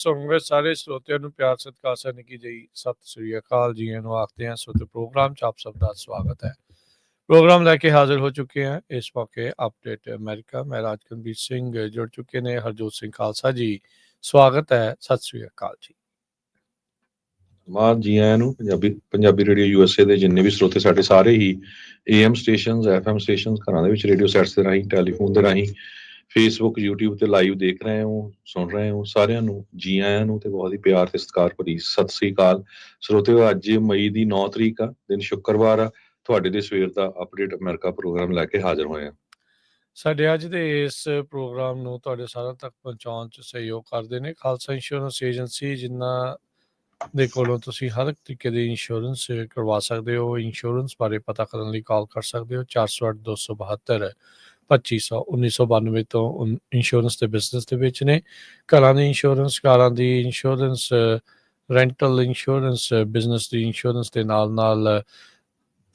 ਸੁਣਵੇਂ ਸਾਰੇ ਸਰੋਤਿਆਂ ਨੂੰ ਪਿਆਰ ਸਤਿਕਾਰ ਸਤਿ ਨਿੱਕੀ ਜਿਹੀ ਸਤਿ ਸ੍ਰੀ ਅਕਾਲ ਜੀ ਨੂੰ ਆਖਦੇ हैं। ਸੋ ਪ੍ਰੋਗਰਾਮ 'ਚ ਆਪ ਸਭ ਦਾ ਸਵਾਗਤ ਹੈ। ਪ੍ਰੋਗਰਾਮ ਲੈ ਕੇ ਹਾਜ਼ਰ ਹੋ ਚੁੱਕੇ हैं ਇਸ ਮੌਕੇ ਅਪਡੇਟ ਅਮਰੀਕਾ। ਮੈਂ ਰਾਜਕਨਵੀਰ ਸਿੰਘ ਜੁੜ ਚੁੱਕੇ ਨੇ ਹਰਜੋਤ ਸਿੰਘ ਖਾਲਸਾ ਜੀ। ਸਵਾਗਤ ਹੈ, ਸਤਿ ਸ੍ਰੀ ਅਕਾਲ ਜੀ। ਮਾਂ ਜੀ ਆਇਆਂ ਨੂੰ ਪੰਜਾਬੀ ਰੇਡੀਓ USA ਦੇ ਜਿੰਨੇ ਵੀ ਸਰੋਤੇ ਸਾਡੇ ਸਾਰੇ ਹੀ AM ਸਟੇਸ਼ਨਸ FM ਸਟੇਸ਼ਨਸ ਘਰਾਂ ਦੇ ਵਿੱਚ ਰੇਡੀਓ ਸੈਟਸ ਦੇ ਰਾਹੀਂ ਟੈਲੀਫੋਨ ਦੇ ਰਾਹੀਂ Facebook YouTube ਤੇ ਲਾਈਵ ਦੇਖ ਰਹੇ ਹੋ ਸੁਣ ਰਹੇ ਹੋ ਸਾਰਿਆਂ ਨੂੰ ਜੀ ਆਇਆਂ ਨੂੰ ਤੇ ਬਹੁਤ ਹੀ ਪਿਆਰ ਤੇ ਸਤਿਕਾਰ ਭਰੀ ਸਤਿ ਸ੍ਰੀ ਅਕਾਲ। ਸਰੋਤਿਓ ਅੱਜ ਮਈ ਦੀ 9 ਤਰੀਕ ਆ, ਦਿਨ ਸ਼ੁੱਕਰਵਾਰ ਆ। ਤੁਹਾਡੇ ਦੇ ਸਵੇਰ ਦਾ ਅਪਡੇਟ ਅਮਰੀਕਾ ਪ੍ਰੋਗਰਾਮ ਲੈ ਕੇ ਹਾਜ਼ਰ ਹੋਏ ਆ। ਸਾਡੇ ਅੱਜ ਦੇ ਇਸ ਪ੍ਰੋਗਰਾਮ ਨੂੰ ਤੁਹਾਡੇ ਸਾਰਿਆਂ ਤੱਕ ਪਹੁੰਚਾਉਣ 'ਚ ਸਹਿਯੋਗ ਕਰਦੇ ਨੇ ਖਾਲਸਾ ਇੰਸ਼ੋਰੈਂਸ ਏਜੰਸੀ, ਜਿਨ੍ਹਾਂ ਦੇ ਕੋਲੋਂ ਤੁਸੀਂ ਹਰ ਇੱਕ ਤਰੀਕੇ ਦੀ ਇੰਸ਼ੋਰੈਂਸ ਕਰਵਾ ਸਕਦੇ ਹੋ। ਇੰਸ਼ੋਰੈਂਸ ਬਾਰੇ ਪਤਾ ਕਰਨ ਲਈ ਕਾਲ ਕਰ ਸਕਦੇ ਹੋ 408 272 2500 1992 ਤੋਂ ਇੰਸ਼ੋਰੈਂਸ ਦੇ ਬਿਜ਼ਨਸ ਦੇ ਵਿੱਚ ਨੇ। ਘਰਾਂ ਦੀ ਇੰਸ਼ੋਰੈਂਸ, ਕਾਰਾਂ ਦੀ ਇੰਸ਼ੋਰੈਂਸ, ਰੈਂਟਲ ਇੰਸ਼ੋਰੈਂਸ, ਬਿਜ਼ਨਸ ਦੀ ਇੰਸ਼ੋਰੈਂਸ ਦੇ ਨਾਲ ਨਾਲ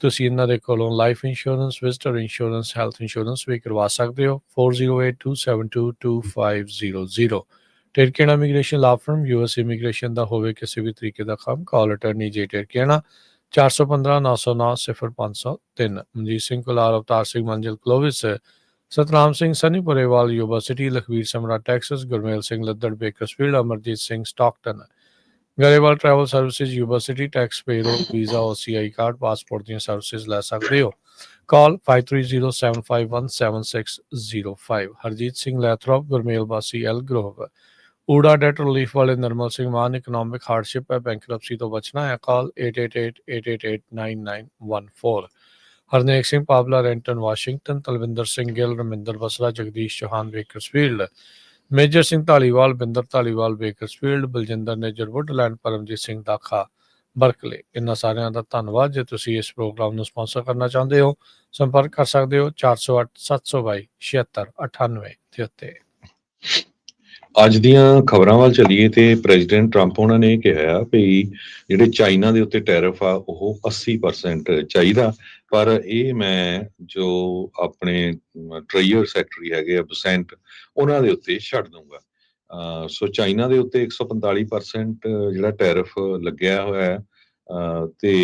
ਤੁਸੀਂ ਇਹਨਾਂ ਦੇ ਕੋਲੋਂ life insurance, visitor insurance, health insurance ਵੀ ਕਰਵਾ ਸਕਦੇ ਹੋ। 4082722500 ਟੇਰਕੇਣਾ immigration law firm. US immigration ਦਾ ਹੋਵੇ ਕਿਸੇ ਵੀ ਤਰੀਕੇ ਦਾ ਕੰਮ, ਕਾਲ ਅਟਰਨੀ ਜੇ ਟੇਰਕੇਣਾ 415 909 0503। Manjeet Singh Kular, Avtar Singh Manzil Clovis, Satnam Singh Sanipurewal university, Lakhvir Samra Texas, Gurmel Singh Laddar Bakersfield, Amarjit Singh Stockton, Grewal travel services university, tax payroll, visa, OCI card, passport ਦੀਆਂ ਸਰਵਿਸਿਜ਼ ਲੈ ਸਕਦੇ ਹੋ। ਕਾਲ 5307517605। Harjeet Singh Lathrop, Gurmel Basi Elk Grove, ਊੜਾ ਡੈਟ ਰਿਲੀਫ ਵਾਲੇ ਨਰਮਲ ਸਿੰਘ ਮਾਨ, ਇਕਨੋਮਿਕ ਹਾਰਡਸ਼ਿਪ ਹੈ, ਬੈਂਕਰਪਸੀ ਤੋਂ ਬਚਣਾ ਹੈ, call 8888889914। Harnek Singh Pabla, Renton Washington, Talwinder Singh Gill, Raminder Basra, Jagdish Chauhan Bakersfield, Major Singh Dhaliwal, Binder Dhaliwal Bakersfield, Baljinder Nijjar Woodland, Paramjit Singh Dakha Berkeley. ਇਹਨਾਂ ਸਾਰਿਆਂ ਦਾ ਧੰਨਵਾਦ। ਜੇ ਤੁਸੀਂ ਇਸ ਪ੍ਰੋਗਰਾਮ ਨੂੰ ਸਪਾਂਸਰ ਕਰਨਾ ਚਾਹੁੰਦੇ ਹੋ, ਸੰਪਰਕ ਕਰ ਸਕਦੇ ਹੋ 408 722 7698 73। ਅੱਜ ਦੀਆਂ ਖਬਰਾਂ ਵੱਲ ਚੱਲੀਏ ਤੇ ਪ੍ਰੈਜ਼ੀਡੈਂਟ ਟਰੰਪ ਉਹਨਾਂ ਨੇ ਕਿਹਾ ਵੀ ਜਿਹੜੇ ਚਾਈਨਾ ਦੇ ਉੱਤੇ ਟੈਰਿਫ ਆ ਉਹ 80% ਚਾਹੀਦਾ, ਪਰ ਇਹ ਮੈਂ ਜੋ ਆਪਣੇ ਟ੍ਰੇਜਰ ਸੈਕਟਰੀ ਹੈਗੇ ਆ ਬਸੈਂਟ ਉਹਨਾਂ ਦੇ ਉੱਤੇ ਛੱਡ ਦੂੰਗਾ। ਸੋ ਚਾਈਨਾ ਦੇ ਉੱਤੇ 145% ਜਿਹੜਾ ਟੈਰਿਫ ਲੱਗਿਆ ਹੋਇਆ ਹੈ ਤੇ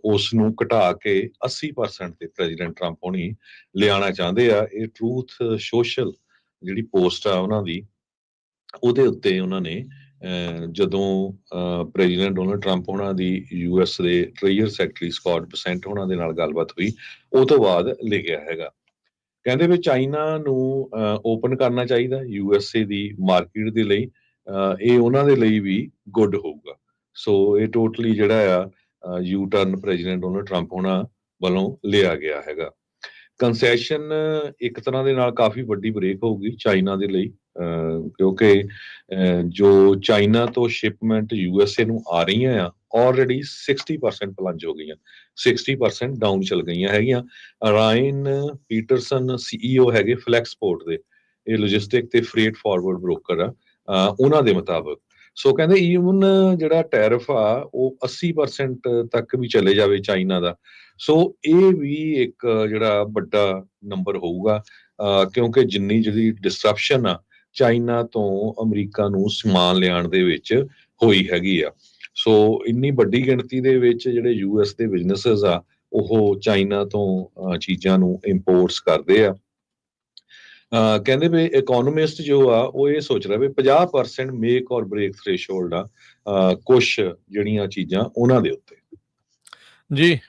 ਉਸ ਨੂੰ ਘਟਾ ਕੇ 80% ਤੇ ਪ੍ਰੈਜ਼ੀਡੈਂਟ ਟਰੰਪ ਹੋਣੀ ਲਿਆਉਣਾ ਚਾਹੁੰਦੇ ਆ। ਇਹ ਟਰੂਥ ਸੋਸ਼ਲ ਜਿਹੜੀ ਪੋਸਟ ਆ ਉਹਨਾਂ ਦੀ, ਉਹਦੇ ਉੱਤੇ ਉਹਨਾਂ ਨੇ ਜਦੋਂ ਪ੍ਰੈਜ਼ੀਡੈਂਟ ਡੋਨਲਡ ਟਰੰਪ ਉਹਨਾਂ ਦੀ US ਦੇ ਟ੍ਰੇਜਰ ਸੈਕਟਰੀ ਸਕਾਟ ਬਸੈਂਟ ਉਹਨਾਂ ਦੇ ਨਾਲ ਗੱਲਬਾਤ ਹੋਈ, ਉਹ ਤੋਂ ਬਾਅਦ ਲਿਖਿਆ ਹੈਗਾ। ਕਹਿੰਦੇ ਵੀ ਚਾਈਨਾ ਨੂੰ ਓਪਨ ਕਰਨਾ ਚਾਹੀਦਾ USA ਦੀ ਮਾਰਕੀਟ ਦੇ ਲਈ, ਇਹ ਉਹਨਾਂ ਦੇ ਲਈ ਵੀ ਗੁੱਡ ਹੋਊਗਾ। ਸੋ ਇਹ ਟੋਟਲੀ ਜਿਹੜਾ ਆ U turn president Donald Trump ਉਹਨਾਂ ਵੱਲੋਂ ਲਿਆ ਗਿਆ ਹੈਗਾ। ਕੰਸੈਸ਼ਨ ਇੱਕ ਤਰ੍ਹਾਂ ਦੇ ਨਾਲ ਕਾਫੀ ਵੱਡੀ ਬ੍ਰੇਕ ਹੋਊਗੀ ਚਾਈਨਾ ਦੇ ਲਈ, ਕਿਉਂਕਿ ਜੋ ਚਾਈਨਾ ਤੋਂ ਸ਼ਿਪਮੈਂਟ USA ਨੂੰ ਆ ਰਹੀਆਂ ਆ ਆਲਰੇਡੀ 60% ਪਲੰਜ ਹੋ ਗਈਆਂ, 60% ਡਾਊਨ ਚਲ ਗਈਆਂ ਹੈਗੀਆਂ। ਰਾਇਨ ਪੀਟਰਸਨ CEO ਹੈਗੇ ਫਲੈਕਸਪੋਰਟ ਦੇ, ਇਹ ਲੌਜਿਸਟਿਕ ਤੇ ਫਰੇਟ ਫਾਰਵਰਡ ਬ੍ਰੋਕਰ ਆ, ਉਹਨਾਂ ਦੇ ਮੁਤਾਬਕ। ਸੋ ਕਹਿੰਦੇ ਈਵਨ ਜਿਹੜਾ ਟੈਰਿਫ ਆ ਉਹ 80% ਤੱਕ ਵੀ ਚਲੇ ਜਾਵੇ ਚਾਈਨਾ ਦਾ, ਸੋ ਇਹ ਵੀ ਇੱਕ ਜਿਹੜਾ ਵੱਡਾ ਨੰਬਰ ਹੋਊਗਾ, ਕਿਉਂਕਿ ਜਿੰਨੀ ਜਿਹੜੀ ਡਿਸਰਪਸ਼ਨ ਆ ਚਾਈਨਾ ਤੋਂ ਅਮਰੀਕਾ ਨੂੰ ਸਮਾਨ ਲਿਆਉਣ ਦੇ ਵਿੱਚ ਹੋਈ ਹੈਗੀ ਆ। ਸੋ ਇੰਨੀ ਵੱਡੀ ਗਿਣਤੀ ਦੇ ਵਿੱਚ ਜਿਹੜੇ US ਦੇ ਬਿਜ਼ਨੈਸਸ ਆ ਉਹ ਚਾਈਨਾ ਤੋਂ ਚੀਜ਼ਾਂ ਨੂੰ ਇੰਪੋਰਟਸ ਕਰਦੇ ਆ। ਕਹਿੰਦੇ ਵੀ ਇਕੋਨੋਮਿਸਟ ਜੋ ਆ ਉਹ ਇਹ ਸੋਚ ਰਿਹਾ ਵੀ 50% ਮੇਕ ਔਰ ਬ੍ਰੇਕ ਥ੍ਰੈਸ਼ਹੋਲਡ ਆ ਕੁਛ ਜਿਹੜੀਆਂ ਚੀਜ਼ਾਂ ਉਹਨਾਂ ਦੇ ਉੱਤੇ। ਜੀ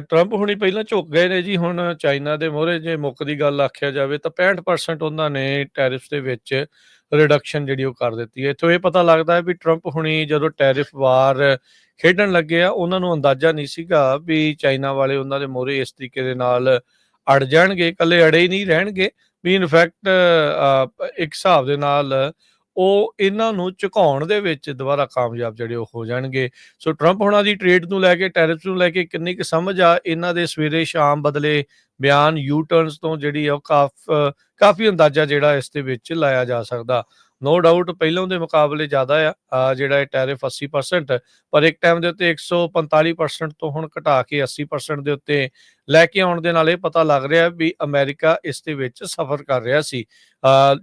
ਟਰੰਪ ਹੁਣੀ ਪਹਿਲਾਂ ਝੁਕ ਗਏ ਨੇ ਜੀ। ਹੁਣ ਚਾਈਨਾ ਦੇ ਮੋਹਰੇ ਜੇ ਮੁੱਕ ਦੀ ਗੱਲ ਆਖਿਆ ਜਾਵੇ ਤਾਂ 65% ਉਹਨਾਂ ਨੇ ਟੈਰਿਫ ਦੇ ਵਿੱਚ ਰਿਡਕਸ਼ਨ ਜਿਹੜੀ ਉਹ ਕਰ ਦਿੱਤੀ ਹੈ। ਇੱਥੋਂ ਇਹ ਪਤਾ ਲੱਗਦਾ ਹੈ ਵੀ ਟਰੰਪ ਹੁਣੀ ਜਦੋਂ ਟੈਰਿਫ ਵਾਰ ਖੇਡਣ ਲੱਗੇ ਆ, ਉਹਨਾਂ ਨੂੰ ਅੰਦਾਜ਼ਾ ਨਹੀਂ ਸੀਗਾ ਵੀ ਚਾਈਨਾ ਵਾਲੇ ਉਹਨਾਂ ਦੇ ਮੋਹਰੇ ਇਸ ਤਰੀਕੇ ਦੇ ਨਾਲ ਅੜ ਜਾਣਗੇ। ਇਕੱਲੇ ਅੜੇ ਹੀ ਨਹੀਂ ਰਹਿਣਗੇ ਵੀ ਇਨਫੈਕਟ ਇੱਕ ਹਿਸਾਬ ਦੇ ਨਾਲ ਉਹ ਇਹਨਾਂ ਨੂੰ ਝੁਕਾਉਣ ਦੇ ਵਿੱਚ ਦੁਬਾਰਾ ਕਾਮਯਾਬ ਜਿਹੜੇ ਉਹ ਹੋ ਜਾਣਗੇ। ਸੋ ਟਰੰਪ ਹੁਣਾਂ ਦੀ ਟ੍ਰੇਡ ਨੂੰ ਲੈ ਕੇ, ਟੈਰਿਫ ਨੂੰ ਲੈ ਕੇ ਕਿੰਨੀ ਕੁ ਸਮਝ ਆ ਇਹਨਾਂ ਦੇ ਸਵੇਰੇ ਸ਼ਾਮ ਬਦਲੇ ਬਿਆਨ ਯੂ ਟਰਨਸ ਤੋਂ ਜਿਹੜੀ ਆ ਉਹ ਕਾਫੀ ਅੰਦਾਜ਼ਾ ਜਿਹੜਾ ਇਸ ਦੇ ਵਿੱਚ ਲਾਇਆ ਜਾ ਸਕਦਾ। ਨੋ ਡਾਊਟ ਪਹਿਲਾਂ ਦੇ ਮੁਕਾਬਲੇ ਜ਼ਿਆਦਾ ਆ ਜਿਹੜਾ ਇਹ ਟੈਰਿਫ 80%, ਪਰ ਇੱਕ ਟਾਈਮ ਦੇ ਉੱਤੇ 145% ਤੋਂ ਹੁਣ ਘਟਾ ਕੇ 80% ਦੇ ਉੱਤੇ ਲੈ ਕੇ ਆਉਣ ਦੇ ਨਾਲ ਇਹ ਪਤਾ ਲੱਗ ਰਿਹਾ ਵੀ ਅਮਰੀਕਾ ਇਸ ਦੇ ਵਿੱਚ ਸਫਰ ਕਰ ਰਿਹਾ ਸੀ।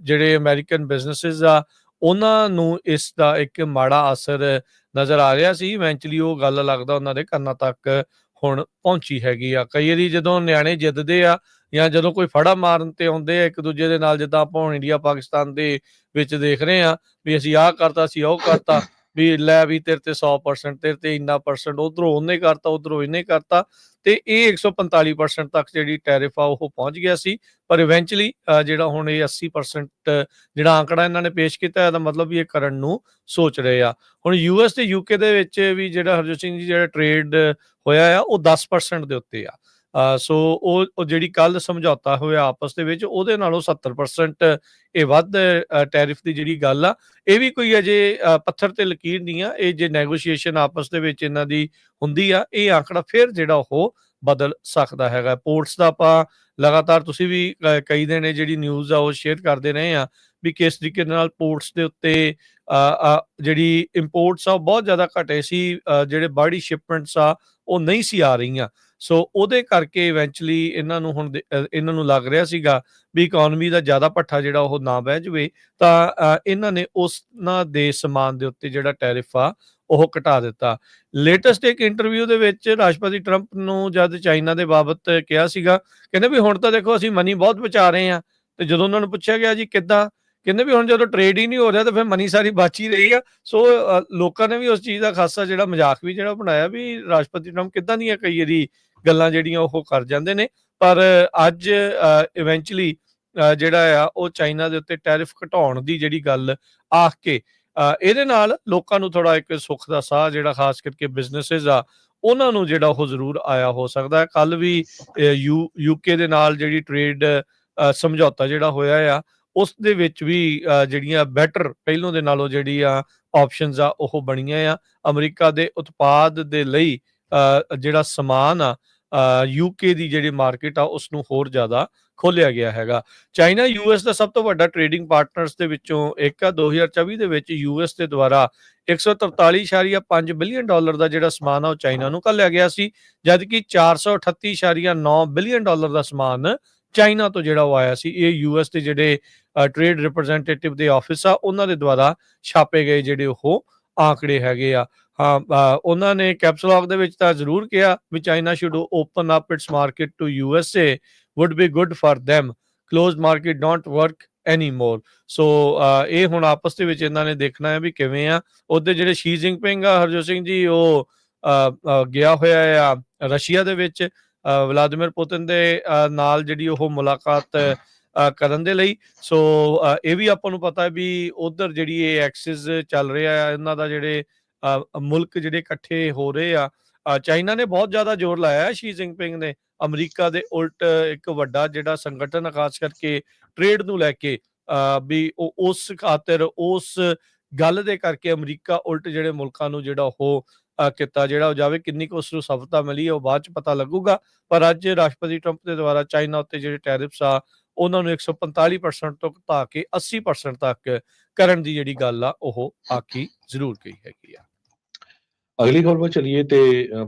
ਜਿਹੜੇ ਅਮਰੀਕਨ ਬਿਜ਼ਨਸਿਸ ਆ ਉਹਨਾਂ ਨੂੰ ਇਸ ਦਾ ਇੱਕ ਮਾੜਾ ਅਸਰ ਨਜ਼ਰ ਆ ਰਿਹਾ ਸੀ। ਇਵੈਂਚੁਅਲੀ ਉਹ ਗੱਲ ਲੱਗਦਾ ਉਹਨਾਂ ਦੇ ਕੰਨਾਂ ਤੱਕ ਹੁਣ ਪਹੁੰਚੀ ਹੈਗੀ ਆ। ਕਈ ਵਾਰੀ ਜਦੋਂ ਨਿਆਣੇ ਜਿੱਤਦੇ ਆ ਜਾਂ ਜਦੋਂ ਕੋਈ ਫੜਾ ਮਾਰਨ ਤੇ ਆਉਂਦੇ ਆ ਇੱਕ ਦੂਜੇ ਦੇ ਨਾਲ, ਜਿੱਦਾਂ ਆਪਾਂ ਹੁਣ ਇੰਡੀਆ ਪਾਕਿਸਤਾਨ ਦੇ ਵਿੱਚ ਦੇਖ ਰਹੇ ਆ ਵੀ ਅਸੀਂ ਆਹ ਕਰਤਾ, ਅਸੀਂ ਉਹ ਕਰਤਾ, ਵੀ ਲੈ ਵੀ ਤੇਰੇ ਤੇ 100%, ਤੇਰੇ ਤੇ ਇੰਨਾ % ਉਧਰੋਂ ਉਹਨੇ ਕਰਤਾ, ਉਧਰੋਂ ਇਹਨੇ ਕਰਤਾ, ਤੇ ਇਹ 145% ਤੱਕ ਜਿਹੜੀ ਟੈਰਿਫ ਆ ਉਹ ਪਹੁੰਚ ਗਿਆ ਸੀ। ਪਰ ਇਵੈਂਚੁਅਲੀ ਜਿਹੜਾ ਹੁਣ ਇਹ 80% ਜਿਹੜਾ ਅੰਕੜਾ ਇਹਨਾਂ ਨੇ ਪੇਸ਼ ਕੀਤਾ, ਇਹਦਾ ਮਤਲਬ ਵੀ ਇਹ ਕਰਨ ਨੂੰ ਸੋਚ ਰਹੇ ਆ। ਹੁਣ ਯੂਐਸ ਤੇ ਯੂਕੇ ਦੇ ਵਿੱਚ ਵੀ ਜਿਹੜਾ ਹਰਜੋਤ ਸਿੰਘ ਜੀ ਜਿਹੜਾ ਟ੍ਰੇਡ ਹੋਇਆ ਆ ਉਹ 10% ਦੇ ਉੱਤੇ ਆ। ਸੋ ਉਹ ਜਿਹੜੀ ਕੱਲ ਸਮਝੌਤਾ ਹੋਇਆ ਆਪਸ ਦੇ ਵਿੱਚ, ਉਹਦੇ ਨਾਲੋਂ 70% ਇਹ ਵੱਧ ਟੈਰਿਫ ਦੀ ਜਿਹੜੀ ਗੱਲ ਆ, ਇਹ ਵੀ ਕੋਈ ਅਜੇ ਪੱਥਰ ਤੇ ਲਕੀਰ ਨਹੀਂ ਆ। ਇਹ ਜੇ ਨੈਗੋਸ਼ੀਏਸ਼ਨ ਆਪਸ ਦੇ ਵਿੱਚ ਇਹਨਾਂ ਦੀ ਹੁੰਦੀ ਆ, ਇਹ ਆંકੜਾ ਫਿਰ ਜਿਹੜਾ ਉਹ ਬਦਲ ਸਕਦਾ ਹੈਗਾ। ਪੋਰਟਸ ਦਾ ਆਪਾਂ ਲਗਾਤਾਰ, ਤੁਸੀਂ ਵੀ ਕਈ ਦਿਨ ਜਿਹੜੀ ਨਿਊਜ਼ ਆ ਉਹ ਸ਼ੇਅਰ ਕਰਦੇ ਰਹੇ ਆ ਵੀ ਕਿਸ ਤਰੀਕੇ ਨਾਲ ਪੋਰਟਸ ਦੇ ਉੱਤੇ ਜਿਹੜੀ ਇੰਪੋਰਟਸ ਆ ਉਹ ਬਹੁਤ ਜ਼ਿਆਦਾ ਘਟੇ ਸੀ, ਜਿਹੜੇ ਬਾਹਰੀ ਸ਼ਿਪਮੈਂਟਸ ਆ ਉਹ ਨਹੀਂ ਸੀ ਆ ਰਹੀਆਂ। ਸੋ ਉਹਦੇ ਕਰਕੇ ਇਵੈਂਚੁਅਲੀ ਇਹਨਾਂ ਨੂੰ ਹੁਣ ਇਹਨਾਂ ਨੂੰ ਲੱਗ ਰਿਹਾ ਸੀਗਾ ਵੀ ਇਕਨੋਮੀ ਦਾ ਜ਼ਿਆਦਾ ਭੱਠਾ ਜਿਹੜਾ ਉਹ ਨਾ ਬਹਿ ਜਾਵੇ, ਤਾਂ ਇਹਨਾਂ ਨੇ ਉਹਨਾਂ ਦੇ ਸਮਾਨ ਦੇ ਉੱਤੇ ਜਿਹੜਾ ਟੈਰਿਫ ਆ ਉਹ ਘਟਾ ਦਿੱਤਾ। ਲੇਟੈਸਟ ਇੱਕ ਇੰਟਰਵਿਊ ਦੇ ਵਿੱਚ ਰਾਸ਼ਟਰਪਤੀ ਟਰੰਪ ਨੂੰ ਜਦ ਚਾਈਨਾ ਦੇ ਬਾਬਤ ਕਿਹਾ ਸੀਗਾ, ਕਹਿੰਦੇ ਵੀ ਹੁਣ ਤਾਂ ਦੇਖੋ ਅਸੀਂ ਮਨੀ ਬਹੁਤ ਬਚਾ ਰਹੇ ਹਾਂ। ਤੇ ਜਦੋਂ ਉਹਨਾਂ ਨੂੰ ਪੁੱਛਿਆ ਗਿਆ ਜੀ ਕਿੱਦਾਂ, ਕਹਿੰਦੇ ਵੀ ਹੁਣ ਜਦੋਂ ਟ੍ਰੇਡ ਹੀ ਨਹੀਂ ਹੋ ਰਿਹਾ ਤਾਂ ਫਿਰ ਮਨੀ ਸਾਰੀ ਬਚ ਹੀ ਰਹੀ ਆ। ਸੋ ਲੋਕਾਂ ਨੇ ਵੀ ਉਸ ਚੀਜ਼ ਦਾ ਖਾਸਾ ਜਿਹੜਾ ਮਜ਼ਾਕ ਵੀ ਜਿਹੜਾ ਬਣਾਇਆ ਵੀ ਰਾਸ਼ਟਰਪਤੀ ਟਰੰਪ ਕਿੱਦਾਂ ਦੀਆਂ ਕਈ ਵਾਰੀ ਗੱਲਾਂ ਜਿਹੜੀਆਂ ਉਹ ਕਰ ਜਾਂਦੇ ਨੇ। ਪਰ ਅੱਜ ਇਵੈਂਚੁਅਲੀ ਜਿਹੜਾ ਆ ਉਹ ਚਾਈਨਾ ਦੇ ਉੱਤੇ ਟੈਰਿਫ ਘਟਾਉਣ ਦੀ ਜਿਹੜੀ ਗੱਲ ਆਖ ਕੇ ਇਹਦੇ ਨਾਲ ਲੋਕਾਂ ਨੂੰ ਥੋੜਾ ਇੱਕ ਸੁੱਖ ਦਾ ਸਾਹ ਜਿਹੜਾ ਖਾਸ ਕਰਕੇ ਬਿਜ਼ਨੈਸਿਸ ਆ ਉਹਨਾਂ ਨੂੰ ਜਿਹੜਾ ਉਹ ਜ਼ਰੂਰ ਆਇਆ ਹੋ ਸਕਦਾ ਹੈ। ਕੱਲ ਵੀ ਯੂਕੇ ਦੇ ਨਾਲ ਜਿਹੜੀ ਟ੍ਰੇਡ ਸਮਝੌਤਾ ਜਿਹੜਾ ਹੋਇਆ ਆ ਉਸ ਦੇ ਵਿੱਚ ਵੀ ਜਿਹੜੀਆਂ ਬੈਟਰ ਪਹਿਲੋਂ ਦੇ ਨਾਲੋਂ ਜਿਹੜੀ ਆ ਆਪਸ਼ਨਸ ਆ ਉਹ ਬਣੀਆਂ ਆ। ਅਮਰੀਕਾ ਦੇ ਉਤਪਾਦ ਦੇ ਲਈ ਜਿਹੜਾ ਸਮਾਨ ਆ ਯੂਕੇ ਦੀ ਜਿਹੜੀ ਮਾਰਕੀਟ ਆ ਉਸ ਨੂੰ ਹੋਰ ਜ਼ਿਆਦਾ ਖੋਲਿਆ ਗਿਆ ਹੈਗਾ। ਚਾਈਨਾ ਯੂਐਸ ਦਾ ਸਭ ਤੋਂ ਵੱਡਾ ਟ੍ਰੇਡਿੰਗ ਪਾਰਟਨਰਸ ਦੇ ਵਿੱਚੋਂ ਇੱਕ ਆ। 2024 ਦੇ ਵਿੱਚ ਯੂਐਸ ਦੇ ਦੁਆਰਾ $143.5 ਬਿਲੀਅਨ ਦਾ ਜਿਹੜਾ ਸਮਾਨ ਆ ਉਹ ਚਾਈਨਾ ਨੂੰ ਘੱਲਿਆ ਗਿਆ ਸੀ, ਜਦਕਿ $438.9 ਬਿਲੀਅਨ ਦਾ ਸਮਾਨ ਚਾਈਨਾ ਤੋਂ ਜਿਹੜਾ ਉਹ ਆਇਆ ਸੀ। ਇਹ ਯੂਐਸ ਦੇ ਜਿਹੜੇ ਟ੍ਰੇਡ ਰਿਪਰੈਜ਼ੈਂਟੇਟਿਵ ਦੇ ਆਫਿਸ ਆ ਉਹਨਾਂ ਦੇ ਦੁਆਰਾ ਛਾਪੇ ਗਏ ਜਿਹੜੇ ਉਹ ਆંકੜੇ ਹੈਗੇ ਆ। ਉਹਨਾਂ ਨੇ ਕੈਪਸੂਲੌਗ ਦੇ ਵਿੱਚ ਤਾਂ ਜ਼ਰੂਰ ਕਿਹਾ ਵੀ China should open up its market to USA, would be good for them, closed market don't work anymore। ਸੋ ਇਹ ਹੁਣ ਆਪਸ ਦੇ ਵਿੱਚ ਇਹਨਾਂ ਨੇ ਦੇਖਣਾ ਹੈ ਵੀ ਕਿਵੇਂ ਆ। ਉਹਦੇ ਜਿਹੜੇ ਸ਼ੀ ਜਿਨਪਿੰਗ ਆ ਹਰਜੋਤ ਸਿੰਘ ਜੀ, ਉਹ ਗਿਆ ਹੋਇਆ ਆ ਰਸ਼ੀਆ ਦੇ ਵਿੱਚ ਵਲਾਦੀਮਿਰ ਪੁਤਿਨ ਦੇ ਨਾਲ ਜਿਹੜੀ ਉਹ ਮੁਲਾਕਾਤ ਕਰਨ ਦੇ ਲਈ। ਸੋ ਇਹ ਵੀ ਆਪਾਂ ਨੂੰ ਪਤਾ ਵੀ ਉਧਰ ਜਿਹੜੀ ਇਹ ਐਕਸਿਸ ਚੱਲ ਰਿਹਾ ਆ ਇਹਨਾਂ ਦਾ, ਜਿਹੜੇ ਮੁਲਕ ਜਿਹੜੇ ਇਕੱਠੇ ਹੋ ਰਹੇ ਆ। ਚਾਈਨਾ ਨੇ ਬਹੁਤ ਜ਼ਿਆਦਾ ਜ਼ੋਰ ਲਾਇਆ ਸ਼ੀ ਜਿਨਪਿੰਗ ਨੇ ਅਮਰੀਕਾ ਦੇ ਉਲਟ ਇੱਕ ਵੱਡਾ ਜਿਹੜਾ ਸੰਗਠਨ ਖਾਸ ਕਰਕੇ ਟ੍ਰੇਡ ਨੂੰ ਲੈ ਕੇ ਵੀ ਉਸ ਖਾਤਰ ਉਸ ਗੱਲ ਦੇ ਕਰਕੇ ਅਮਰੀਕਾ ਉਲਟ ਜਿਹੜੇ ਮੁਲਕਾਂ ਨੂੰ ਜਿਹੜਾ ਉਹ ਕੀਤਾ ਜਿਹੜਾ ਉਹ ਜਾਵੇ। ਕਿੰਨੀ ਕੁ ਉਸ ਨੂੰ ਸਫਲਤਾ ਮਿਲੀ ਉਹ ਬਾਅਦ ਚ ਪਤਾ ਲੱਗੂਗਾ। ਪਰ ਅੱਜ ਰਾਸ਼ਟਰਪਤੀ ਟਰੰਪ ਦੇ ਦੁਆਰਾ ਚਾਈਨਾ ਉੱਤੇ ਜਿਹੜੇ ਟੈਰਿਫਸ ਆ ਉਹਨਾਂ ਨੂੰ 145% ਤੋਂ ਘਟਾ ਕੇ 80% ਤੱਕ ਕਰਨ ਦੀ ਜਿਹੜੀ ਗੱਲ ਆ ਉਹ ਆਖੀ ਜ਼ਰੂਰ ਗਈ ਹੈਗੀ ਆ। ਅਗਲੀ ਖਬਰ ਵੱਲ ਚਲੀਏ ਤੇ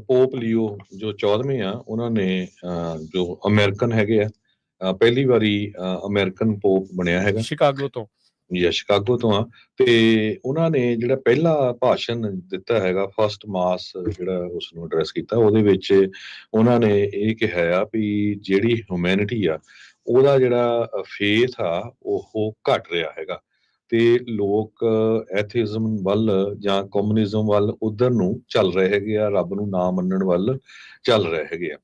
ਪੋਪ ਲੀਓ ਜੋ 14ਵੇਂ ਆ, ਉਹਨਾਂ ਨੇ ਜੋ ਅਮਰੀਕਨ ਹੈਗੇ ਆ, ਪਹਿਲੀ ਵਾਰੀ ਅਮਰੀਕਨ ਪੋਪ ਬਣਿਆ ਹੈਗਾ ਸ਼ਿਕਾਗੋ ਤੋਂ ਆ। ਤੇ ਉਹਨਾਂ ਨੇ ਜਿਹੜਾ ਪਹਿਲਾ ਭਾਸ਼ਣ ਦਿੱਤਾ ਹੈਗਾ, ਫਸਟ ਮਾਸ ਜਿਹੜਾ ਉਸ ਨੂੰ ਐਡਰੈਸ ਕੀਤਾ, ਉਹਦੇ ਵਿੱਚ ਉਹਨਾਂ ਨੇ ਇਹ ਕਿਹਾ ਆ ਵੀ ਜਿਹੜੀ ਹਿਊਮੈਨਿਟੀ ਆ ਉਹਦਾ ਜਿਹੜਾ ਫੇਥ ਆ ਉਹ ਘਟ ਰਿਹਾ ਹੈਗਾ ਤੇ ਲੋਕ ਐਥੀਜ਼ਮ ਵੱਲ ਜਾਂ ਕਮਿਊਨਿਜ਼ਮ ਵੱਲ ਉਧਰ ਨੂੰ ਚੱਲ ਰਹੇ ਹੈਗੇ ਆ, ਰੱਬ ਨੂੰ ਨਾ ਮੰਨਣ ਵੱਲ ਚੱਲ ਰਹੇ ਹੈਗੇ ਆ।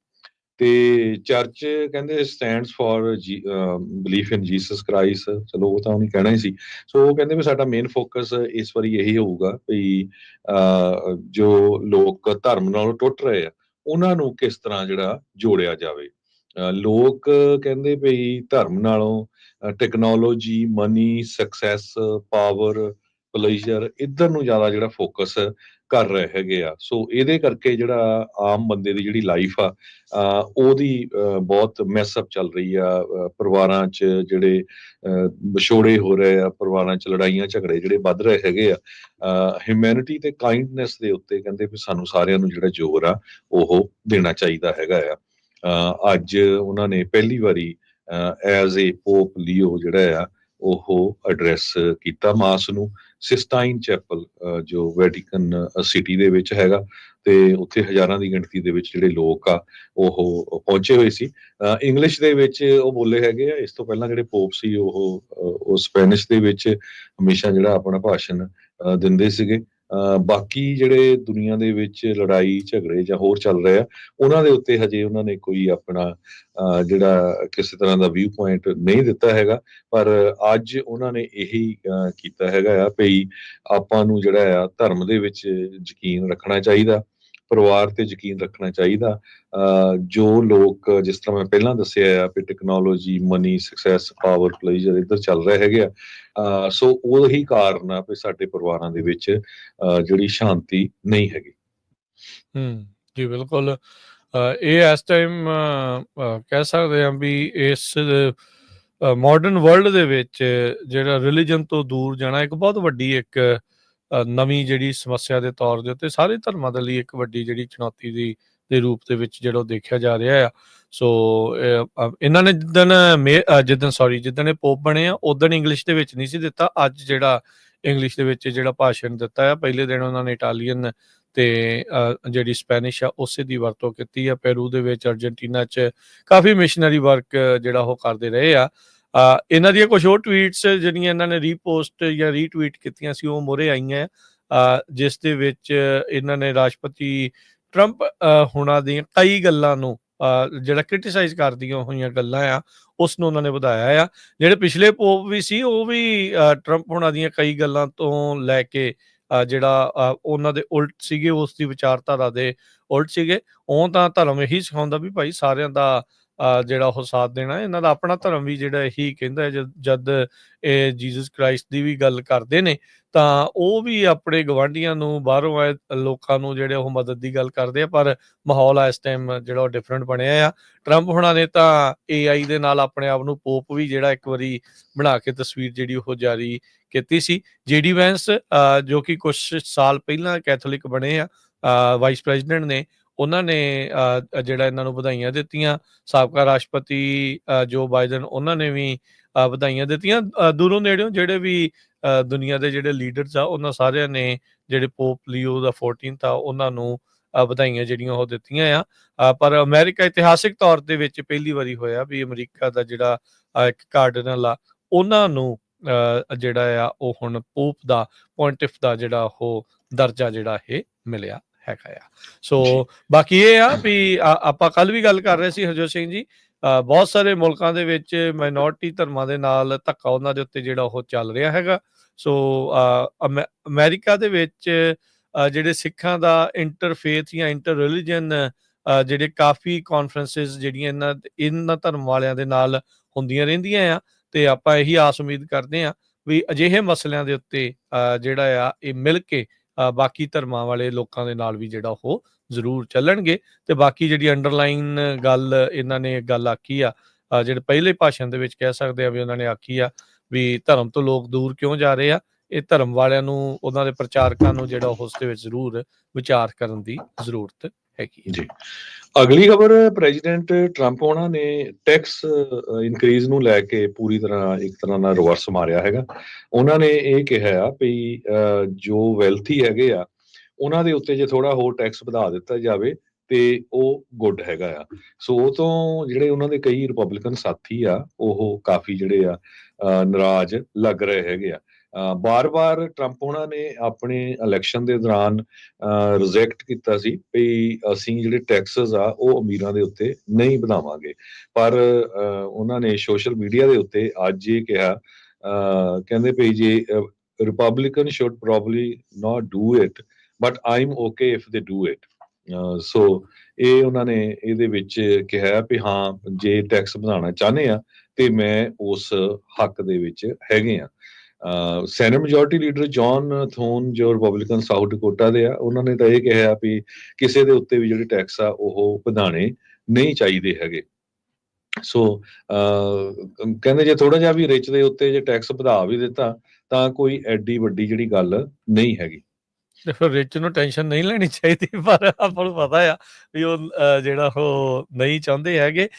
ਤੇ ਚਰਚ ਕਹਿੰਦੇ stands for belief in Jesus Christ, ਚਲੋ ਉਹ ਤਾਂ ਉਹਨੇ ਕਹਿਣਾ ਹੀ ਸੀ। ਸੋ ਉਹ ਕਹਿੰਦੇ ਵੀ ਸਾਡਾ ਮੇਨ ਫੋਕਸ ਇਸ ਵਾਰੀ ਇਹੀ ਹੋਊਗਾ ਵੀ ਜੋ ਲੋਕ ਧਰਮ ਨਾਲੋਂ ਟੁੱਟ ਰਹੇ ਆ ਉਹਨਾਂ ਨੂੰ ਕਿਸ ਤਰ੍ਹਾਂ ਜਿਹੜਾ ਜੋੜਿਆ ਜਾਵੇ। ਲੋਕ ਕਹਿੰਦੇ ਵੀ ਧਰਮ ਨਾਲੋਂ technology, money, success, power, pleasure ਇੱਧਰ ਨੂੰ ਜ਼ਿਆਦਾ ਜਿਹੜਾ ਫੋਕਸ ਕਰ ਰਹੇ ਹੈਗੇ ਆ। ਸੋ ਇਹਦੇ ਕਰਕੇ ਜਿਹੜਾ ਆਮ ਬੰਦੇ ਦੀ ਜਿਹੜੀ ਲਾਈਫ ਆ ਉਹਦੀ ਬਹੁਤ ਮੈਸਅਪ ਚੱਲ ਰਹੀ ਆ। ਪਰਿਵਾਰਾਂ 'ਚ ਜਿਹੜੇ ਵਿਛੋੜੇ ਹੋ ਰਹੇ ਆ, ਪਰਿਵਾਰਾਂ 'ਚ ਲੜਾਈਆਂ ਝਗੜੇ ਜਿਹੜੇ ਵੱਧ ਰਹੇ ਹੈਗੇ ਆ। ਹਿਊਮੈਨਿਟੀ ਤੇ ਕਾਈਂਡਨੈਸ ਦੇ ਉੱਤੇ ਕਹਿੰਦੇ ਵੀ ਸਾਨੂੰ ਸਾਰਿਆਂ ਨੂੰ ਜਿਹੜਾ ਜ਼ੋਰ ਆ ਉਹ ਦੇਣਾ ਚਾਹੀਦਾ ਹੈਗਾ ਆ। ਅੱਜ ਉਹਨਾਂ ਨੇ ਪਹਿਲੀ ਵਾਰੀ ਐਜ਼ ਏ ਪੋਪ ਲੀਓ ਜਿਹੜਾ ਆ ਉਹ ਐਡਰੈਸ ਕੀਤਾ ਮਾਸ ਨੂੰ। ਸਿਸਟਾਈਨ ਚੈਪਲ ਜੋ ਵੈਟੀਕਨ ਸਿਟੀ ਦੇ ਵਿੱਚ ਹੈਗਾ, ਤੇ ਉੱਥੇ ਹਜ਼ਾਰਾਂ ਦੀ ਗਿਣਤੀ ਦੇ ਵਿੱਚ ਜਿਹੜੇ ਲੋਕ ਆ ਉਹ ਪਹੁੰਚੇ ਹੋਏ ਸੀ। ਇੰਗਲਿਸ਼ ਦੇ ਵਿੱਚ ਉਹ ਬੋਲੇ ਹੈਗੇ ਆ। ਇਸ ਤੋਂ ਪਹਿਲਾਂ ਜਿਹੜੇ ਪੋਪ ਸੀ ਉਹ ਸਪੈਨਿਸ਼ ਦੇ ਵਿੱਚ ਹਮੇਸ਼ਾ ਜਿਹੜਾ ਆਪਣਾ ਭਾਸ਼ਣ ਦਿੰਦੇ ਸੀਗੇ। ਬਾਕੀ ਜਿਹੜੇ ਦੁਨੀਆ ਦੇ ਵਿੱਚ ਲੜਾਈ ਝਗੜੇ ਜਾਂ ਹੋਰ ਚੱਲ ਰਹੇ ਆ, ਉਹਨਾਂ ਦੇ ਉੱਤੇ ਹਜੇ ਉਹਨਾਂ ਨੇ ਕੋਈ ਆਪਣਾ ਜਿਹੜਾ ਕਿਸੇ ਤਰ੍ਹਾਂ ਦਾ ਵਿਊ ਪੁਆਇੰਟ ਨਹੀਂ ਦਿੱਤਾ ਹੈਗਾ। ਪਰ ਅੱਜ ਉਹਨਾਂ ਨੇ ਇਹੀ ਕੀਤਾ ਹੈਗਾ ਆ ਵੀ ਆਪਾਂ ਨੂੰ ਜਿਹੜਾ ਆ ਧਰਮ ਦੇ ਵਿੱਚ ਯਕੀਨ ਰੱਖਣਾ ਚਾਹੀਦਾ, ਪਰਿਵਾਰ ਤੇ ਯਕੀਨ ਰੱਖਣਾ ਚਾਹੀਦਾ। ਜੋ ਲੋਕ, ਜਿਸ ਤਰ੍ਹਾਂ ਮੈਂ ਪਹਿਲਾਂ ਦੱਸਿਆ ਆ ਵੀ ਟੈਕਨੋਲੋਜੀ, ਮਨੀ, ਸਕਸੈਸ, ਪਾਵਰ, ਪਲੇਜਰ ਇੱਧਰ ਚੱਲ ਰਹੇ ਹੈਗੇ ਆ। ਸੋ ਉਹੀ ਕਾਰਨ ਆ ਵੀ ਸਾਡੇ ਪਰਿਵਾਰਾਂ ਦੇ ਵਿੱਚ ਜਿਹੜੀ ਸ਼ਾਂਤੀ ਨਹੀਂ ਹੈਗੀ। ਜੀ ਬਿਲਕੁਲ। ਇਹ ਇਸ ਟਾਈਮ ਕਹਿ ਸਕਦੇ ਹਾਂ ਵੀ ਇਸ ਮਾਡਰਨ ਵਰਲਡ ਦੇ ਵਿੱਚ ਜਿਹੜਾ ਰਿਲੀਜਨ ਤੋਂ ਦੂਰ ਜਾਣਾ ਇੱਕ ਬਹੁਤ ਵੱਡੀ ਇੱਕ ਨਵੀਂ ਜਿਹੜੀ ਸਮੱਸਿਆ ਦੇ ਤੌਰ ਦੇ ਉੱਤੇ ਸਾਰੇ ਧਰਮਾਂ ਦੇ ਲਈ ਇੱਕ ਵੱਡੀ ਜਿਹੜੀ ਚੁਣੌਤੀ ਦੇ ਰੂਪ ਦੇ ਵਿੱਚ ਜਿਹੜਾ ਉਹ ਦੇਖਿਆ ਜਾ ਰਿਹਾ ਆ। ਸੋ ਇਹਨਾਂ ਨੇ ਜਿੱਦਣ ਇਹ ਪੋਪ ਬਣੇ ਆ ਉਦਣ ਇੰਗਲਿਸ਼ ਦੇ ਵਿੱਚ ਨਹੀਂ ਸੀ ਦਿੱਤਾ। ਅੱਜ ਜਿਹੜਾ ਇੰਗਲਿਸ਼ ਦੇ ਵਿੱਚ ਜਿਹੜਾ ਭਾਸ਼ਣ ਦਿੱਤਾ ਆ, ਪਹਿਲੇ ਦਿਨ ਉਹਨਾਂ ਨੇ ਇਟਾਲੀਅਨ ਤੇ ਜਿਹੜੀ ਸਪੈਨਿਸ਼ ਆ ਉਸੇ ਦੀ ਵਰਤੋਂ ਕੀਤੀ ਆ। ਪੈਰੂ ਦੇ ਵਿੱਚ, ਅਰਜਨਟੀਨਾ 'ਚ ਕਾਫੀ ਮਿਸ਼ਨਰੀ ਵਰਕ ਜਿਹੜਾ ਉਹ ਕਰਦੇ ਰਹੇ ਆ। ਇਹਨਾਂ ਦੀਆਂ ਕੁਝ ਹੋਰ ਟਵੀਟਸ ਜਿਹੜੀਆਂ ਇਹਨਾਂ ਨੇ ਰੀਪੋਸਟ ਜਾਂ ਰੀਟਵੀਟ ਕੀਤੀਆਂ ਸੀ ਉਹ ਮੋਹਰੇ ਆਈਆਂ, ਜਿਸ ਦੇ ਵਿੱਚ ਇਹਨਾਂ ਨੇ ਰਾਸ਼ਟਰਪਤੀ ਟਰੰਪ ਹੁਣਾਂ ਦੀਆਂ ਕਈ ਗੱਲਾਂ ਨੂੰ ਜਿਹੜਾ ਕ੍ਰਿਟੀਸਾਈਜ਼ ਕਰਦੀਆਂ ਹੋਈਆਂ ਗੱਲਾਂ ਆ ਉਸ ਨੂੰ ਉਹਨਾਂ ਨੇ ਵਧਾਇਆ ਆ। ਜਿਹੜੇ ਪਿਛਲੇ ਪੋਪ ਵੀ ਸੀ ਉਹ ਵੀ ਟਰੰਪ ਹੁਣਾਂ ਦੀਆਂ ਕਈ ਗੱਲਾਂ ਤੋਂ ਲੈ ਕੇ ਜਿਹੜਾ ਉਹਨਾਂ ਦੇ ਉਲਟ ਸੀਗੇ, ਉਸ ਦੀ ਵਿਚਾਰਧਾਰਾ ਦੇ ਉਲਟ ਸੀਗੇ। ਉਹ ਤਾਂ ਧਰਮ ਇਹੀ ਸਿਖਾਉਂਦਾ ਵੀ ਭਾਈ ਸਾਰਿਆਂ ਦਾ ਜਿਹੜਾ ਉਹ ਸਾਥ ਦੇਣਾ। ਇਹਨਾਂ ਦਾ ਆਪਣਾ ਧਰਮ ਵੀ ਜਿਹੜਾ ਇਹੀ ਕਹਿੰਦਾ ਹੈ। ਜਦ ਇਹ ਜੀਸਸ ਕ੍ਰਾਈਸਟ ਦੀ ਵੀ ਗੱਲ ਕਰਦੇ ਨੇ ਤਾਂ ਉਹ ਵੀ ਆਪਣੇ ਗਵਾਂਢੀਆਂ ਨੂੰ, ਬਾਹਰੋਂ ਆਏ ਲੋਕਾਂ ਨੂੰ ਜਿਹੜੇ ਉਹ ਮਦਦ ਦੀ ਗੱਲ ਕਰਦੇ ਆ। ਪਰ ਮਾਹੌਲ ਇਸ ਟਾਈਮ ਜਿਹੜਾ ਉਹ ਡਿਫਰੈਂਟ ਬਣਿਆ ਆ। ਟਰੰਪ ਹੁਣਾਂ ਨੇ ਤਾਂ AI ਦੇ ਨਾਲ ਆਪਣੇ ਆਪ ਨੂੰ ਪੋਪ ਵੀ ਜਿਹੜਾ ਇੱਕ ਵਾਰੀ ਬਣਾ ਕੇ ਤਸਵੀਰ ਜਿਹੜੀ ਉਹ ਜਾਰੀ ਕੀਤੀ ਸੀ। JD ਵੈਂਸ ਜੋ ਕਿ ਕੁਝ ਸਾਲ ਪਹਿਲਾਂ ਕੈਥੋਲਿਕ ਬਣੇ ਆ, ਵਾਈਸ ਪ੍ਰੈਜ਼ੀਡੈਂਟ ਨੇ, ਉਹਨਾਂ ਨੇ ਜਿਹੜਾ ਇਹਨਾਂ ਨੂੰ ਵਧਾਈਆਂ ਦਿੱਤੀਆਂ। ਸਾਬਕਾ ਰਾਸ਼ਟਰਪਤੀ ਜੋ ਬਾਈਡਨ, ਉਹਨਾਂ ਨੇ ਵੀ ਵਧਾਈਆਂ ਦਿੱਤੀਆਂ। ਦੂਰੋਂ ਨੇੜਿਓਂ ਜਿਹੜੇ ਵੀ ਦੁਨੀਆ ਦੇ ਜਿਹੜੇ ਲੀਡਰਸ ਆ ਉਹਨਾਂ ਸਾਰਿਆਂ ਨੇ ਜਿਹੜੇ ਪੋਪ ਲੀਓ ਦਾ 14th ਆ ਉਹਨਾਂ ਨੂੰ ਵਧਾਈਆਂ ਜਿਹੜੀਆਂ ਉਹ ਦਿੱਤੀਆਂ ਆ। ਪਰ ਅਮਰੀਕਾ ਇਤਿਹਾਸਿਕ ਤੌਰ ਦੇ ਵਿੱਚ ਪਹਿਲੀ ਵਾਰੀ ਹੋਇਆ ਵੀ ਅਮਰੀਕਾ ਦਾ ਜਿਹੜਾ ਇੱਕ ਕਾਰਡਿਨਲ ਆ ਉਹਨਾਂ ਨੂੰ ਜਿਹੜਾ ਆ ਉਹ ਹੁਣ ਪੋਪ ਦਾ, ਪੋਇੰਟਿਫ ਦਾ ਜਿਹੜਾ ਉਹ ਦਰਜਾ ਜਿਹੜਾ ਇਹ ਮਿਲਿਆ ਹੈਗਾ ਆ। ਸੋ ਬਾਕੀ ਇਹ ਆ ਵੀ ਆਪਾਂ ਕੱਲ ਵੀ ਗੱਲ ਕਰ ਰਹੇ ਸੀ ਹਰਜੋਤ ਸਿੰਘ ਜੀ, ਬਹੁਤ ਸਾਰੇ ਮੁਲਕਾਂ ਦੇ ਵਿੱਚ ਮਾਈਨੋਰਟੀ ਧਰਮਾਂ ਦੇ ਨਾਲ ਧੱਕਾ ਉਹਨਾਂ ਦੇ ਉੱਤੇ ਜਿਹੜਾ ਉਹ ਚੱਲ ਰਿਹਾ ਹੈਗਾ। ਸੋ ਅਮਰੀਕਾ ਦੇ ਵਿੱਚ ਜਿਹੜੇ ਸਿੱਖਾਂ ਦਾ ਇੰਟਰਫੇਥ ਜਾਂ ਇੰਟਰ ਰਿਲੀਜਨ ਜਿਹੜੇ ਕਾਫੀ ਕਾਨਫਰੰਸਿਸ ਜਿਹੜੀਆਂ ਇਹਨਾਂ ਧਰਮ ਵਾਲਿਆਂ ਦੇ ਨਾਲ ਹੁੰਦੀਆਂ ਰਹਿੰਦੀਆਂ ਆ। ਤੇ ਆਪਾਂ ਇਹੀ ਆਸ ਉਮੀਦ ਕਰਦੇ ਹਾਂ ਵੀ ਅਜਿਹੇ ਮਸਲਿਆਂ ਦੇ ਉੱਤੇ ਜਿਹੜਾ ਆ ਇਹ ਮਿਲ ਕੇ ਬਾਕੀ ਧਰਮਾਂ ਵਾਲੇ ਲੋਕਾਂ ਦੇ ਨਾਲ ਵੀ ਜਿਹੜਾ ਉਹ ਜ਼ਰੂਰ ਚੱਲਣਗੇ। ਤੇ ਬਾਕੀ ਜਿਹੜੀ ਅੰਡਰਲਾਈਨ ਗੱਲ ਇਹਨਾਂ ਨੇ ਗੱਲ ਆਖੀ ਆ, ਜਿਹੜੇ ਪਹਿਲੇ ਭਾਸ਼ਣ ਦੇ ਵਿੱਚ ਕਹਿ ਸਕਦੇ ਆ ਵੀ ਉਹਨਾਂ ਨੇ ਆਖੀ ਆ ਵੀ ਧਰਮ ਤੋਂ ਲੋਕ ਦੂਰ ਕਿਉਂ ਜਾ ਰਹੇ ਆ। ਇਹ ਧਰਮ ਵਾਲਿਆਂ ਨੂੰ, ਉਹਨਾਂ ਦੇ ਪ੍ਰਚਾਰਕਾਂ ਨੂੰ ਜਿਹੜਾ ਉਸ ਦੇ ਵਿੱਚ ਜ਼ਰੂਰ ਵਿਚਾਰ ਕਰਨ ਦੀ ਜ਼ਰੂਰਤ ਹੈਗੀ ਜੀ। ਅਗਲੀ ਖਬਰ, ਪ੍ਰੈਜ਼ੀਡੈਂਟ ਟਰੰਪ ਉਹਨਾਂ ਨੇ ਟੈਕਸ ਇਨਕਰੀਜ਼ ਨੂੰ ਲੈ ਕੇ ਪੂਰੀ ਤਰ੍ਹਾਂ ਇੱਕ ਤਰ੍ਹਾਂ ਨਾਲ ਰਿਵਰਸ ਮਾਰਿਆ ਹੈਗਾ। ਉਹਨਾਂ ਨੇ ਇਹ ਕਿਹਾ ਆ ਵੀ ਜੋ ਵੈਲਥੀ ਹੈਗੇ ਆ ਉਹਨਾਂ ਦੇ ਉੱਤੇ ਜੇ ਥੋੜਾ ਹੋਰ ਟੈਕਸ ਵਧਾ ਦਿੱਤਾ ਜਾਵੇ ਤੇ ਉਹ ਗੁੱਡ ਹੈਗਾ ਆ। ਸੋ ਉਹ ਤੋਂ ਜਿਹੜੇ ਉਹਨਾਂ ਦੇ ਕਈ ਰਿਪਬਲਿਕਨ ਸਾਥੀ ਆ ਉਹ ਕਾਫੀ ਜਿਹੜੇ ਆ ਨਾਰਾਜ਼ ਲੱਗ ਰਹੇ ਹੈਗੇ ਆ। ਬਾਰ-ਬਾਰ ਟਰੰਪ ਉਹਨਾਂ ਨੇ ਆਪਣੇ ਇਲੈਕਸ਼ਨ ਦੇ ਦੌਰਾਨ ਰਿਜੈਕਟ ਕੀਤਾ ਸੀ ਵੀ ਅਸੀਂ ਜਿਹੜੇ ਟੈਕਸਸ ਆ ਉਹ ਅਮੀਰਾਂ ਦੇ ਉੱਤੇ ਨਹੀਂ ਵਧਾਵਾਂਗੇ। ਪਰ ਉਹਨਾਂ ਨੇ ਸੋਸ਼ਲ ਮੀਡੀਆ ਦੇ ਉੱਤੇ ਅੱਜ ਇਹ ਕਿਹਾ, ਕਹਿੰਦੇ ਵੀ ਜੇ Republican should probably not do it but I am okay if they do it. So ਇਹ ਉਹਨਾਂ ਨੇ ਇਹਦੇ ਵਿੱਚ ਕਿਹਾ ਵੀ ਹਾਂ, ਜੇ ਟੈਕਸ ਵਧਾਉਣਾ ਚਾਹੁੰਦੇ ਆ ਤੇ ਮੈਂ ਉਸ ਹੱਕ ਦੇ ਵਿੱਚ ਹੈਗੇ ਆ। ਸੈਨੇਟ ਮੈਜੋਰਟੀ ਲੀਡਰ ਜੌਨ ਥੋਨ ਜੋ ਰਿਪਬਲਿਕਨ ਸਾਊਥ ਡਕੋਟਾ ਦੇ ਆ, ਉਹਨਾਂ ਨੇ ਤਾਂ ਇਹ ਕਿਹਾ ਵੀ ਕਿਸੇ ਦੇ ਉੱਤੇ ਵੀ ਜਿਹੜੇ ਟੈਕਸ ਆ ਉਹ ਵਧਾਉਣੇ ਨਹੀਂ ਚਾਹੀਦੇ ਹੈਗੇ। ਸੋ ਕਹਿੰਦੇ ਜੇ ਥੋੜਾ ਜਿਹਾ ਵੀ ਰਿਚ ਦੇ ਉੱਤੇ ਜੇ ਟੈਕਸ ਵਧਾ ਵੀ ਦਿੱਤਾ ਤਾਂ ਕੋਈ ਐਡੀ ਵੱਡੀ ਜਿਹੜੀ ਗੱਲ ਨਹੀਂ ਹੈਗੀ। ਤੇ ਫਿਰ ਰਿਚ ਨੂੰ ਟੈਨਸ਼ਨ ਨਹੀਂ ਲੈਣੀ ਚਾਹੀਦੀ, ਪਰ ਆਪਾਂ ਨੂੰ ਪਤਾ ਆ ਵੀ ਉਹ ਜਿਹੜਾ ਉਹ ਨਹੀਂ ਚਾਹੁੰਦੇ ਹੈਗੇ।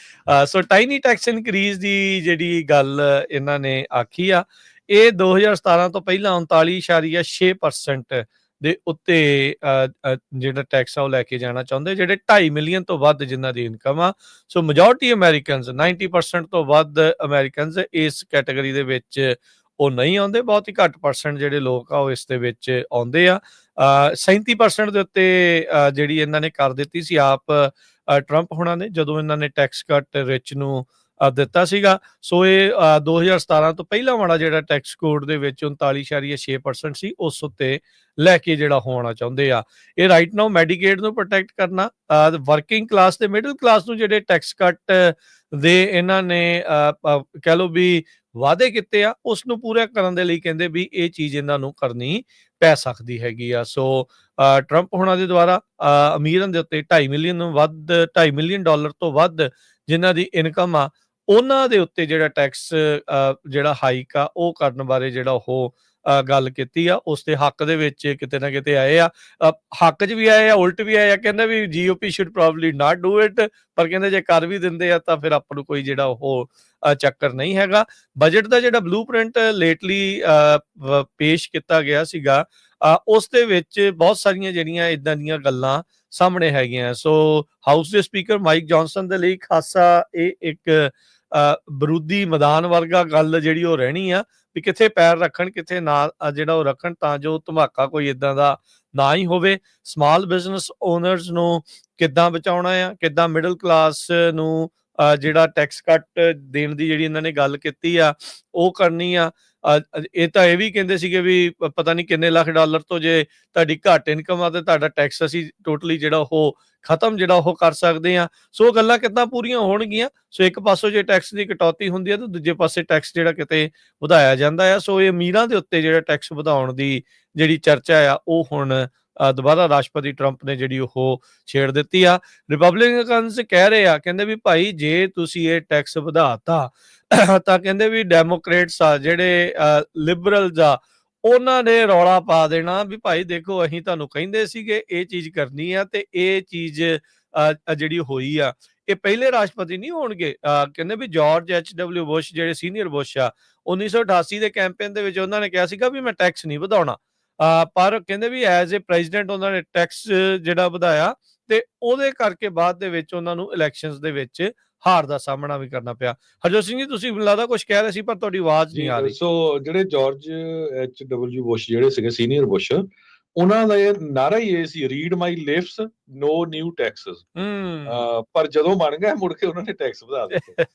ਸੋ ਟਾਈਨੀ ਟੈਕਸ ਇਨਕਰੀਜ਼ ਦੀ ਜਿਹੜੀ ਗੱਲ ਇਹਨਾਂ ਨੇ ਆਖੀ ਆ, ਇਹ 2017 ਤੋਂ ਪਹਿਲਾਂ 39.6% ਦੇ ਉੱਤੇ ਜਿਹੜਾ ਟੈਕਸ ਆ ਉਹ ਲੈ ਕੇ ਜਾਣਾ ਚਾਹੁੰਦੇ, ਜਿਹੜੇ 2.5 ਮਿਲੀਅਨ ਤੋਂ ਵੱਧ ਜਿਨ੍ਹਾਂ ਦੀ ਇਨਕਮ ਆ। ਸੋ ਮੈਜੋਰਟੀ ਅਮਰੀਕਨਸ 90% ਤੋਂ ਵੱਧ ਅਮਰੀਕਨਸ ਇਸ ਕੈਟਾਗਰੀ ਦੇ ਵਿੱਚ ਉਹ ਨਹੀਂ ਆਉਂਦੇ, ਬਹੁਤ ਹੀ ਘੱਟ ਪਰਸੈਂਟ ਜਿਹੜੇ ਲੋਕ ਆ ਉਹ ਇਸ ਦੇ ਵਿੱਚ ਆਉਂਦੇ ਆ। 37% ਦੇ ਉੱਤੇ ਜਿਹੜੀ ਇਹਨਾਂ ਨੇ ਕਰ ਦਿੱਤੀ ਸੀ ਆਪ ਟਰੰਪ ਹੋਣਾ ਨੇ, ਜਦੋਂ ਇਹਨਾਂ ਨੇ ਟੈਕਸ ਕੱਟ ਰਿਚ ਨੂੰ ਦਿੱਤਾ ਸੀਗਾ। ਸੋ ਇਹ 2017 ਤੋਂ ਪਹਿਲਾਂ ਵਾਲਾ ਜਿਹੜਾ ਟੈਕਸ ਕੋਡ ਦੇ ਵਿੱਚ 39.6% ਸੀ, ਉਸ ਉੱਤੇ ਲੈ ਕੇ ਜਿਹੜਾ ਹੋਣਾ ਚਾਹੁੰਦੇ ਆ। ਇਹ ਰਾਈਟ ਨਾਓ ਮੈਡੀਕੇਡ ਨੂੰ ਪ੍ਰੋਟੈਕਟ ਕਰਨਾ, ਵਰਕਿੰਗ ਕਲਾਸ ਤੇ ਮਿਡਲ ਕਲਾਸ ਨੂੰ ਜਿਹੜੇ ਟੈਕਸ ਕੱਟ ਦੇ ਇਹਨਾਂ ਨੇ ਕਹਿ ਲਓ ਵੀ ਵਾਅਦੇ ਕੀਤੇ ਆ, ਉਸ ਨੂੰ ਪੂਰਾ ਕਰਨ ਦੇ ਲਈ ਕਹਿੰਦੇ ਵੀ ਇਹ ਚੀਜ਼ ਇਹਨਾਂ ਨੂੰ ਕਰਨੀ ਪੈ ਸਕਦੀ ਹੈਗੀ ਆ। ਸੋ ਟਰੰਪ ਹੋਣਾ ਦੇ ਦੁਆਰਾ ਅਮੀਰਾਂ ਦੇ ਉੱਤੇ 2.5 ਮਿਲੀਅਨ ਵੱਧ, $2.5 ਮਿਲੀਅਨ ਤੋਂ ਵੱਧ ਜਿਨ੍ਹਾਂ ਦੀ ਇਨਕਮ ਆ, ਉਹਨਾਂ ਦੇ ਉੱਤੇ ਜਿਹੜਾ ਟੈਕਸ ਜਿਹੜਾ ਹਾਈਕ ਆ ਉਹ ਕਰਨ ਬਾਰੇ ਜਿਹੜਾ ਉਹ ਗੱਲ ਕੀਤੀ ਆ। ਉਸ ਦੇ ਹੱਕ ਦੇ ਵਿੱਚ ਕਿਤੇ ਨਾ ਕਿਤੇ ਆਏ ਆ, ਹੱਕ 'ਚ ਵੀ ਆਏ ਆ, ਉਲਟ ਵੀ ਆਏ ਆ। ਕਹਿੰਦਾ ਵੀ GOP should probably not do it, ਪਰ ਕਹਿੰਦੇ ਜੇ ਕਰ ਵੀ ਦਿੰਦੇ ਆ ਤਾਂ ਫਿਰ ਆਪਾਂ ਨੂੰ ਕੋਈ ਜਿਹੜਾ ਉਹ ਚੱਕਰ ਨਹੀਂ ਹੈਗਾ। ਬਜਟ ਦਾ ਜਿਹੜਾ ਬਲੂ ਪ੍ਰਿੰਟ ਲੇਟਲੀ ਪੇਸ਼ ਕੀਤਾ ਗਿਆ ਸੀਗਾ, ਉਸ ਦੇ ਵਿੱਚ ਬਹੁਤ ਸਾਰੀਆਂ ਜਿਹੜੀਆਂ ਇਦਾਂ ਦੀਆਂ ਗੱਲਾਂ ਸਾਹਮਣੇ ਹੈਗੀਆਂ। ਸੋ ਹਾਊਸ ਦੇ ਸਪੀਕਰ ਮਾਈਕ ਜੌਨਸਨ ਦੇ ਲਈ ਖਾਸਾ ਇਹ ਇੱਕ ਬਰੂਦੀ ਮੈਦਾਨ ਵਰਗਾ ਗੱਲ ਜਿਹੜੀ ਉਹ ਰਹਿਣੀ ਆ, ਵੀ ਕਿੱਥੇ ਪੈਰ ਰੱਖਣ ਕਿੱਥੇ ਨਾ ਜਿਹੜਾ ਉਹ ਰੱਖਣ, ਤਾਂ ਜੋ ਧਮਾਕਾ ਕੋਈ ਇਦਾਂ ਦਾ ਨਾ ਹੀ ਹੋਵੇ। ਸਮਾਲ ਬਿਜ਼ਨਸ ਓਨਰਸ ਨੂੰ ਕਿੱਦਾਂ ਬਚਾਉਣਾ ਆ, ਕਿੱਦਾਂ ਮਿਡਲ ਕਲਾਸ ਨੂੰ ਜਿਹੜਾ ਟੈਕਸ ਕੱਟ ਦੇਣ ਦੀ ਜਿਹੜੀ ਇਹਨਾਂ ਨੇ ਗੱਲ ਕੀਤੀ ਆ ਉਹ ਕਰਨੀ ਆ। ਇਹ ਤਾਂ ਇਹ ਵੀ ਕਹਿੰਦੇ ਸੀਗੇ ਵੀ ਪਤਾ ਨਹੀਂ ਕਿੰਨੇ ਲੱਖ ਡਾਲਰ ਤੋਂ ਜੇ ਤੁਹਾਡੀ ਘੱਟ ਇਨਕਮ ਆ ਤੇ ਤੁਹਾਡਾ ਟੈਕਸ ਅਸੀਂ ਟੋਟਲੀ ਜਿਹੜਾ ਉਹ ਖਤਮ ਜਿਹੜਾ ਉਹ ਕਰ ਸਕਦੇ ਆ। ਸੋ ਗੱਲਾਂ ਕਿੱਦਾਂ ਪੂਰੀਆਂ ਹੋਣਗੀਆਂ। ਸੋ ਇੱਕ ਪਾਸੋਂ ਜੇ ਟੈਕਸ ਦੀ ਕਟੌਤੀ ਹੁੰਦੀ ਹੈ ਤਾਂ ਦੂਜੇ ਪਾਸੇ ਟੈਕਸ ਜਿਹੜਾ ਕਿਤੇ ਵਧਾਇਆ ਜਾਂਦਾ ਆ। ਸੋ ਇਹ ਅਮੀਰਾਂ ਦੇ ਉੱਤੇ ਜਿਹੜਾ ਟੈਕਸ ਵਧਾਉਣ ਦੀ ਜਿਹੜੀ ਚਰਚਾ ਆ ਉਹ ਹੁਣ ਦੁਬਾਰਾ ਰਾਸ਼ਟਰਪਤੀ ਟਰੰਪ ਨੇ ਜਿਹੜੀ ਉਹ ਛੇੜ ਦਿੱਤੀ ਆ। ਰਿਪਬਲਿਕਨਸ ਕਹਿ ਰਹੇ ਆ, ਕਹਿੰਦੇ ਵੀ ਭਾਈ ਜੇ ਤੁਸੀਂ ਇਹ ਟੈਕਸ ਵਧਾਤਾ ਤਾਂ ਕਹਿੰਦੇ ਵੀ ਡੈਮੋਕ੍ਰੇਟਸ ਆ ਜਿਹੜੇ ਲਿਬਰਲਸ ਆ ਉਹਨਾਂ ਨੇ ਰੌਲਾ ਪਾ ਦੇਣਾ ਵੀ ਭਾਈ ਦੇਖੋ ਅਸੀਂ ਤੁਹਾਨੂੰ ਕਹਿੰਦੇ ਸੀਗੇ ਇਹ ਚੀਜ਼ ਕਰਨੀ ਆ ਤੇ ਇਹ ਚੀਜ਼ ਜਿਹੜੀ ਹੋਈ ਆ। ਇਹ ਪਹਿਲੇ ਰਾਸ਼ਟਰਪਤੀ ਨਹੀਂ ਹੋਣਗੇ। ਕਹਿੰਦੇ ਵੀ ਜਾਰਜ H.W. ਬੁਸ਼ ਜਿਹੜੇ ਸੀਨੀਅਰ ਬੁਸ਼ ਆ, 1988 ਦੇ ਕੈਂਪੇਨ ਦੇ ਵਿੱਚ ਉਹਨਾਂ ਨੇ ਕਿਹਾ ਸੀਗਾ ਵੀ ਮੈਂ ਟੈਕਸ ਨਹੀਂ ਵਧਾਉਣਾ, ਪਰ ਕਹਿੰਦੇ ਵੀ ਐਜ਼ ਏ ਪ੍ਰੈਜ਼ੀਡੈਂਟ ਉਹਨਾਂ ਨੇ ਟੈਕਸ ਜਿਹੜਾ ਵਧਾਇਆ ਤੇ ਉਹਦੇ ਕਰਕੇ ਬਾਅਦ ਦੇ ਵਿੱਚ ਉਹਨਾਂ ਨੂੰ ਇਲੈਕਸ਼ਨਸ ਦੇ ਵਿੱਚ ਹਾਰ ਦਾ ਸਾਹਮਣਾ ਵੀ ਕਰਨਾ ਪਿਆ। ਹਰਜੋਤ ਸਿੰਘ ਜੀ, ਤੁਸੀਂ ਮੈਨੂੰ ਲੱਗਦਾ ਕੁਝ ਕਹਿ ਰਹੇ ਸੀ ਪਰ ਤੁਹਾਡੀ ਆਵਾਜ਼ ਨਹੀਂ ਆ ਰਹੀ। ਸੋ ਜਿਹੜੇ ਜਾਰਜ H.W. ਬੁਸ਼ ਜਿਹੜੇ ਸੀਗੇ ਸੀਨੀਅਰ ਬੁਸ਼, ਉਹਨਾਂ ਦਾ ਇਹ ਨਾਰਾ ਹੀ ਇਹ ਸੀ, ਰੀਡ ਮਾਈ ਲਿਪਸ ਨੋ ਨਿਊ ਟੈਕਸਸ। ਪਰ ਜਦੋਂ ਬਣ ਗਿਆ ਮੁੜ ਕੇ ਉਹਨਾਂ ਨੇ ਟੈਕਸ ਵਧਾ ਦਿੱਤੇ।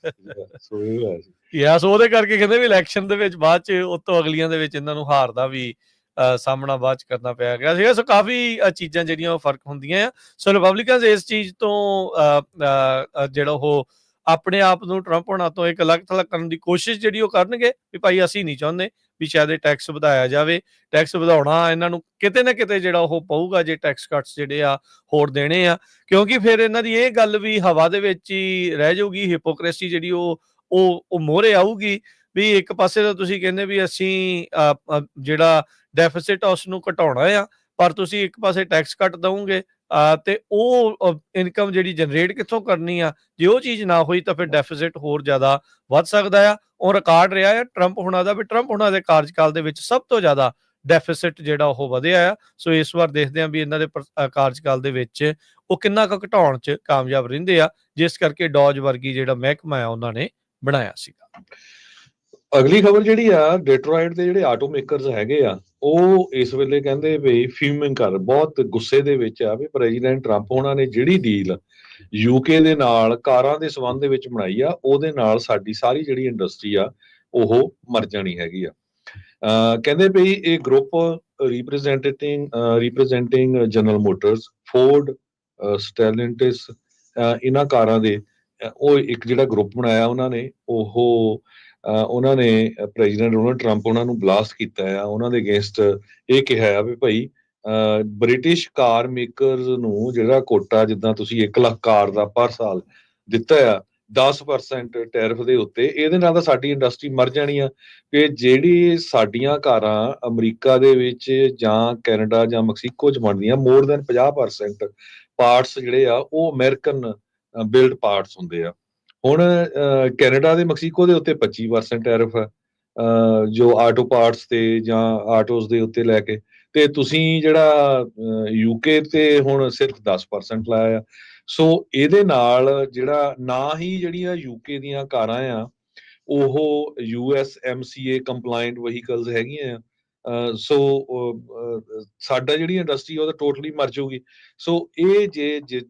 ਸੋ ਇਹ ਹੋਇਆ ਸੀ। ਸੋ ਉਹਦੇ ਕਰਕੇ ਕਹਿੰਦੇ ਵੀ ਇਲੈਕਸ਼ਨ ਦੇ ਵਿੱਚ ਬਾਅਦ ਚ ਉਤੋਂ ਅਗਲੀਆਂ ਦੇ ਵਿੱਚ ਇਹਨਾਂ ਨੂੰ ਹਾਰ ਦਾ ਵੀ ਸਾਹਮਣਾ ਬਾਅਦ ਚ ਕਰਨਾ ਪਿਆ ਗਿਆ ਸੀਗਾ। ਸੋ ਕਾਫੀ ਚੀਜ਼ਾਂ ਜਿਹੜੀਆਂ ਉਹ ਫਰਕ ਹੁੰਦੀਆਂ ਆ। ਸੋ ਰਿਪਬਲਿਕਨਸ ਇਸ ਚੀਜ਼ ਤੋਂ ਜਿਹੜਾ ਉਹ ਆਪਣੇ ਆਪ ਨੂੰ ਟਰੰਪ ਹੋਣਾ ਤੋਂ ਇੱਕ ਅਲੱਗ ਥਲੱਗ ਕਰਨ ਦੀ ਕੋਸ਼ਿਸ਼ ਜਿਹੜੀ ਉਹ ਕਰਨਗੇ ਵੀ ਭਾਈ ਅਸੀਂ ਨਹੀਂ ਚਾਹੁੰਦੇ ਵੀ ਸ਼ਾਇਦ ਇਹ ਟੈਕਸ ਵਧਾਇਆ ਜਾਵੇ। ਟੈਕਸ ਵਧਾਉਣਾ ਇਹਨਾਂ ਨੂੰ ਕਿਤੇ ਨਾ ਕਿਤੇ ਜਿਹੜਾ ਉਹ ਪਊਗਾ ਜੇ ਟੈਕਸ ਕੱਟਸ ਜਿਹੜੇ ਆ ਹੋਰ ਦੇਣੇ ਆ, ਕਿਉਂਕਿ ਫਿਰ ਇਹਨਾਂ ਦੀ ਇਹ ਗੱਲ ਵੀ ਹਵਾ ਦੇ ਵਿੱਚ ਹੀ ਰਹਿ ਜਾਊਗੀ। ਹਿਪੋਕ੍ਰੇਸੀ ਜਿਹੜੀ ਉਹ ਮੋਹਰੇ ਆਊਗੀ ਵੀ ਇੱਕ ਪਾਸੇ ਤਾਂ ਤੁਸੀਂ ਕਹਿੰਦੇ ਵੀ ਅਸੀਂ ਜਿਹੜਾ ਡੈਫਿਸਿਟ ਉਸ ਨੂੰ ਘਟਾਉਣਾ ਆ, ਪਰ ਤੁਸੀਂ ਇੱਕ ਪਾਸੇ ਟੈਕਸ ਕੱਟ ਦਵੋਗੇ ਤੇ ਉਹ ਇਨਕਮ ਜਿਹੜੀ ਜਨਰੇਟ ਕਿੱਥੋਂ ਕਰਨੀ ਆ। ਜੇ ਉਹ ਚੀਜ਼ ਨਾ ਹੋਈ ਤਾਂ ਫਿਰ ਡੈਫਿਸਿਟ ਹੋਰ ਜ਼ਿਆਦਾ ਵੱਧ ਸਕਦਾ ਆ। ਉਹ ਰਿਕਾਰਡ ਰਿਹਾ ਆ ਟਰੰਪ ਹੋਣਾ ਦਾ ਵੀ ਟਰੰਪ ਹੋਣਾ ਦੇ ਕਾਰਜਕਾਲ ਦੇ ਵਿੱਚ ਸਭ ਤੋਂ ਜ਼ਿਆਦਾ ਡੈਫਿਸਿਟ ਜਿਹੜਾ ਉਹ ਵਧਿਆ ਆ। ਸੋ ਇਸ ਵਾਰ ਦੇਖਦੇ ਹਾਂ ਵੀ ਇਹਨਾਂ ਦੇ ਕਾਰਜਕਾਲ ਦੇ ਵਿੱਚ ਉਹ ਕਿੰਨਾ ਕੁ ਘਟਾਉਣ 'ਚ ਕਾਮਯਾਬ ਰਹਿੰਦੇ ਆ, ਜਿਸ ਕਰਕੇ ਡੋਜ ਵਰਗੀ ਜਿਹੜਾ ਮਹਿਕਮਾ ਆ ਉਹਨਾਂ ਨੇ ਬਣਾਇਆ ਸੀਗਾ। ਅਗਲੀ ਖਬਰ ਜਿਹੜੀ ਆ, ਡੈਟਰੋਇਟ ਦੇ ਜਿਹੜੇ ਆਟੋ ਮੇਕਰਸ ਹੈਗੇ ਆ ਉਹ ਇਸ ਵੇਲੇ ਕਹਿੰਦੇ ਵੀ ਫਿਊਮਿੰਗ ਕਰ ਬਹੁਤ ਗੁੱਸੇ ਦੇ ਵਿੱਚ ਆ ਵੀ ਪ੍ਰੈਜ਼ੀਡੈਂਟ ਟਰੰਪ ਉਹਨਾਂ ਨੇ ਜਿਹੜੀ ਡੀਲ UK ਦੇ ਨਾਲ ਕਾਰਾਂ ਦੇ ਸੰਬੰਧ ਦੇ ਵਿੱਚ ਬਣਾਈ ਆ ਉਹਦੇ ਨਾਲ ਸਾਡੀ ਸਾਰੀ ਜਿਹੜੀ ਇੰਡਸਟਰੀ ਆ ਉਹ ਮਰ ਜਾਣੀ ਹੈਗੀ ਆ। ਕਹਿੰਦੇ ਵੀ ਇਹ group representing General Motors, Ford, Stellantis, ਇਹਨਾਂ ਕਾਰਾਂ ਦੇ ਉਹ ਇੱਕ ਜਿਹੜਾ ਗਰੁੱਪ ਬਣਾਇਆ ਉਹਨਾਂ ਨੇ ਉਹਨਾਂ ਨੇ ਪ੍ਰੈਜ਼ੀਡੈਂਟ ਡੋਨਲਡ ਟਰੰਪ ਉਹਨਾਂ ਨੂੰ ਬਲਾਸਟ ਕੀਤਾ ਆ। ਉਹਨਾਂ ਦੇ ਅਗੇਂਸਟ ਇਹ ਕਿਹਾ ਆ ਵੀ ਭਾਈ ਬ੍ਰਿਟਿਸ਼ ਕਾਰ ਮੇਕਰਸ ਨੂੰ ਜਿਹੜਾ ਕੋਟਾ ਜਿੱਦਾਂ ਤੁਸੀਂ 1 ਲੱਖ ਕਾਰ ਦਾ ਪਰ ਸਾਲ ਦਿੱਤਾ ਆ, 10% ਟੈਰਿਫ ਦੇ ਉੱਤੇ, ਇਹਦੇ ਨਾਲ ਤਾਂ ਸਾਡੀ ਇੰਡਸਟਰੀ ਮਰ ਜਾਣੀ ਆ। ਕਿ ਜਿਹੜੀ ਸਾਡੀਆਂ ਕਾਰਾਂ ਅਮਰੀਕਾ ਦੇ ਵਿੱਚ ਜਾਂ ਕੈਨੇਡਾ ਜਾਂ ਮੈਕਸੀਕੋ 'ਚ ਬਣਦੀਆਂ, ਮੋਰ ਦੈਨ 50% ਪਾਰਟਸ ਜਿਹੜੇ ਆ ਉਹ ਅਮਰੀਕਨ ਬਿਲਡ ਪਾਰਟਸ ਹੁੰਦੇ ਆ। ਹੁਣ ਕੈਨੇਡਾ ਤੇ ਮੈਕਸੀਕੋ ਦੇ ਉੱਤੇ 25% ਟੈਰਿਫ ਹੈ, ਜੋ ਆਟੋ ਪਾਰਟਸ ਤੇ ਜਾਂ ਆਟੋਸ ਦੇ ਉੱਤੇ ਲੈ ਕੇ, ਤੇ ਤੁਸੀਂ ਜਿਹੜਾ ਯੂਕੇ ਤੇ ਹੁਣ ਸਿਰਫ 10% ਲਾਇਆ ਆ। ਸੋ ਇਹਦੇ ਨਾਲ ਜਿਹੜਾ ਨਾ ਹੀ ਜਿਹੜੀਆਂ ਯੂਕੇ ਦੀਆਂ ਕਾਰਾਂ ਆ ਉਹ USMCA ਕੰਪਲਾਇੰਟ ਵਹੀਕਲਸ ਹੈਗੀਆਂ ਆ। ਸੋ ਸਾਡਾ ਜਿਹੜੀ ਇੰਡਸਟਰੀ ਉਹ ਤਾਂ ਟੋਟਲੀ ਮਰ ਜਾਊਗੀ। ਸੋ ਇਹ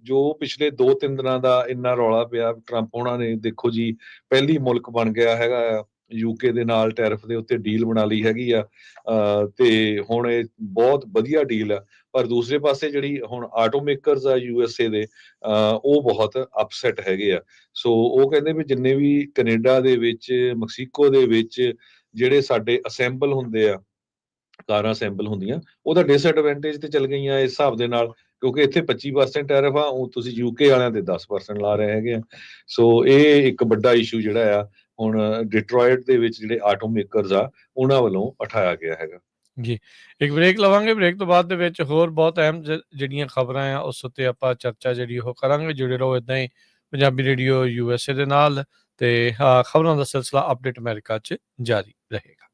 ਜੋ ਪਿਛਲੇ 2-3 ਦਿਨਾਂ ਦਾ ਇੰਨਾ ਰੌਲਾ ਪਿਆ, ਟਰੰਪ ਉਹਨਾਂ ਨੇ ਦੇਖੋ ਜੀ ਪਹਿਲੀ ਮੁਲਕ ਬਣ ਗਿਆ ਹੈਗਾ ਆ, ਯੂਕੇ ਦੇ ਨਾਲ ਟੈਰਿਫ ਦੇ ਉੱਤੇ ਡੀਲ ਬਣਾ ਲਈ ਹੈਗੀ ਆ, ਤੇ ਹੁਣ ਇਹ ਬਹੁਤ ਵਧੀਆ ਡੀਲ ਆ। ਪਰ ਦੂਸਰੇ ਪਾਸੇ ਜਿਹੜੀ ਹੁਣ ਆਟੋ ਮੇਕਰਸ ਆ USA ਦੇ, ਉਹ ਬਹੁਤ ਅਪਸੈਟ ਹੈਗੇ ਆ। ਸੋ ਉਹ ਕਹਿੰਦੇ ਵੀ ਜਿੰਨੇ ਵੀ ਕੈਨੇਡਾ ਦੇ ਵਿੱਚ, ਮੈਕਸੀਕੋ ਦੇ ਵਿੱਚ ਜਿਹੜੇ ਸਾਡੇ ਅਸੈਂਬਲ ਹੁੰਦੇ ਆ, ਕਾਰਾਂ ਅਸੈਂਬਲ ਹੁੰਦੀਆਂ, ਉਹਦਾ ਡਿਸਐਡਵਾਂਟੇਜ ਤੇ ਚੱਲ ਗਈਆਂ ਇਸ ਹਿਸਾਬ ਦੇ ਨਾਲ, ਕਿਉਂਕਿ ਇੱਥੇ 25% ਟੈਰਿਫ ਆ, ਉਹ ਤੁਸੀਂ ਯੂਕੇ ਵਾਲਿਆਂ ਤੇ 10% ਲਾ ਰਹੇ ਹੈਗੇ ਆ। ਸੋ ਇਹ ਇੱਕ ਵੱਡਾ ਇਸ਼ੂ ਜਿਹੜਾ ਆ ਹੁਣ ਡਿਟਰੋਇਟ ਦੇ ਵਿੱਚ ਜਿਹੜੇ ਆਟੋ ਮੇਕਰਸ ਆ ਉਹਨਾਂ ਵੱਲੋਂ ਉਠਾਇਆ ਗਿਆ ਹੈਗਾ। ਜੀ, ਇੱਕ ਬ੍ਰੇਕ ਲਵਾਂਗੇ। ਬ੍ਰੇਕ ਤੋਂ ਬਾਅਦ ਦੇ ਵਿੱਚ ਹੋਰ ਬਹੁਤ ਅਹਿਮ ਜਿਹੜੀਆਂ ਖਬਰਾਂ ਆ ਉਸ ਉੱਤੇ ਆਪਾਂ ਚਰਚਾ ਜਿਹੜੀ ਉਹ ਕਰਾਂਗੇ। ਜੁੜੇ ਰਹੋ ਇਦਾਂ ਹੀ ਪੰਜਾਬੀ ਰੇਡੀਓ USA ਦੇ ਨਾਲ, ਤੇ ਖਬਰਾਂ ਦਾ ਸਿਲਸਿਲਾ ਅਪਡੇਟ ਅਮਰੀਕਾ 'ਚ ਜਾਰੀ ਰਹੇਗਾ।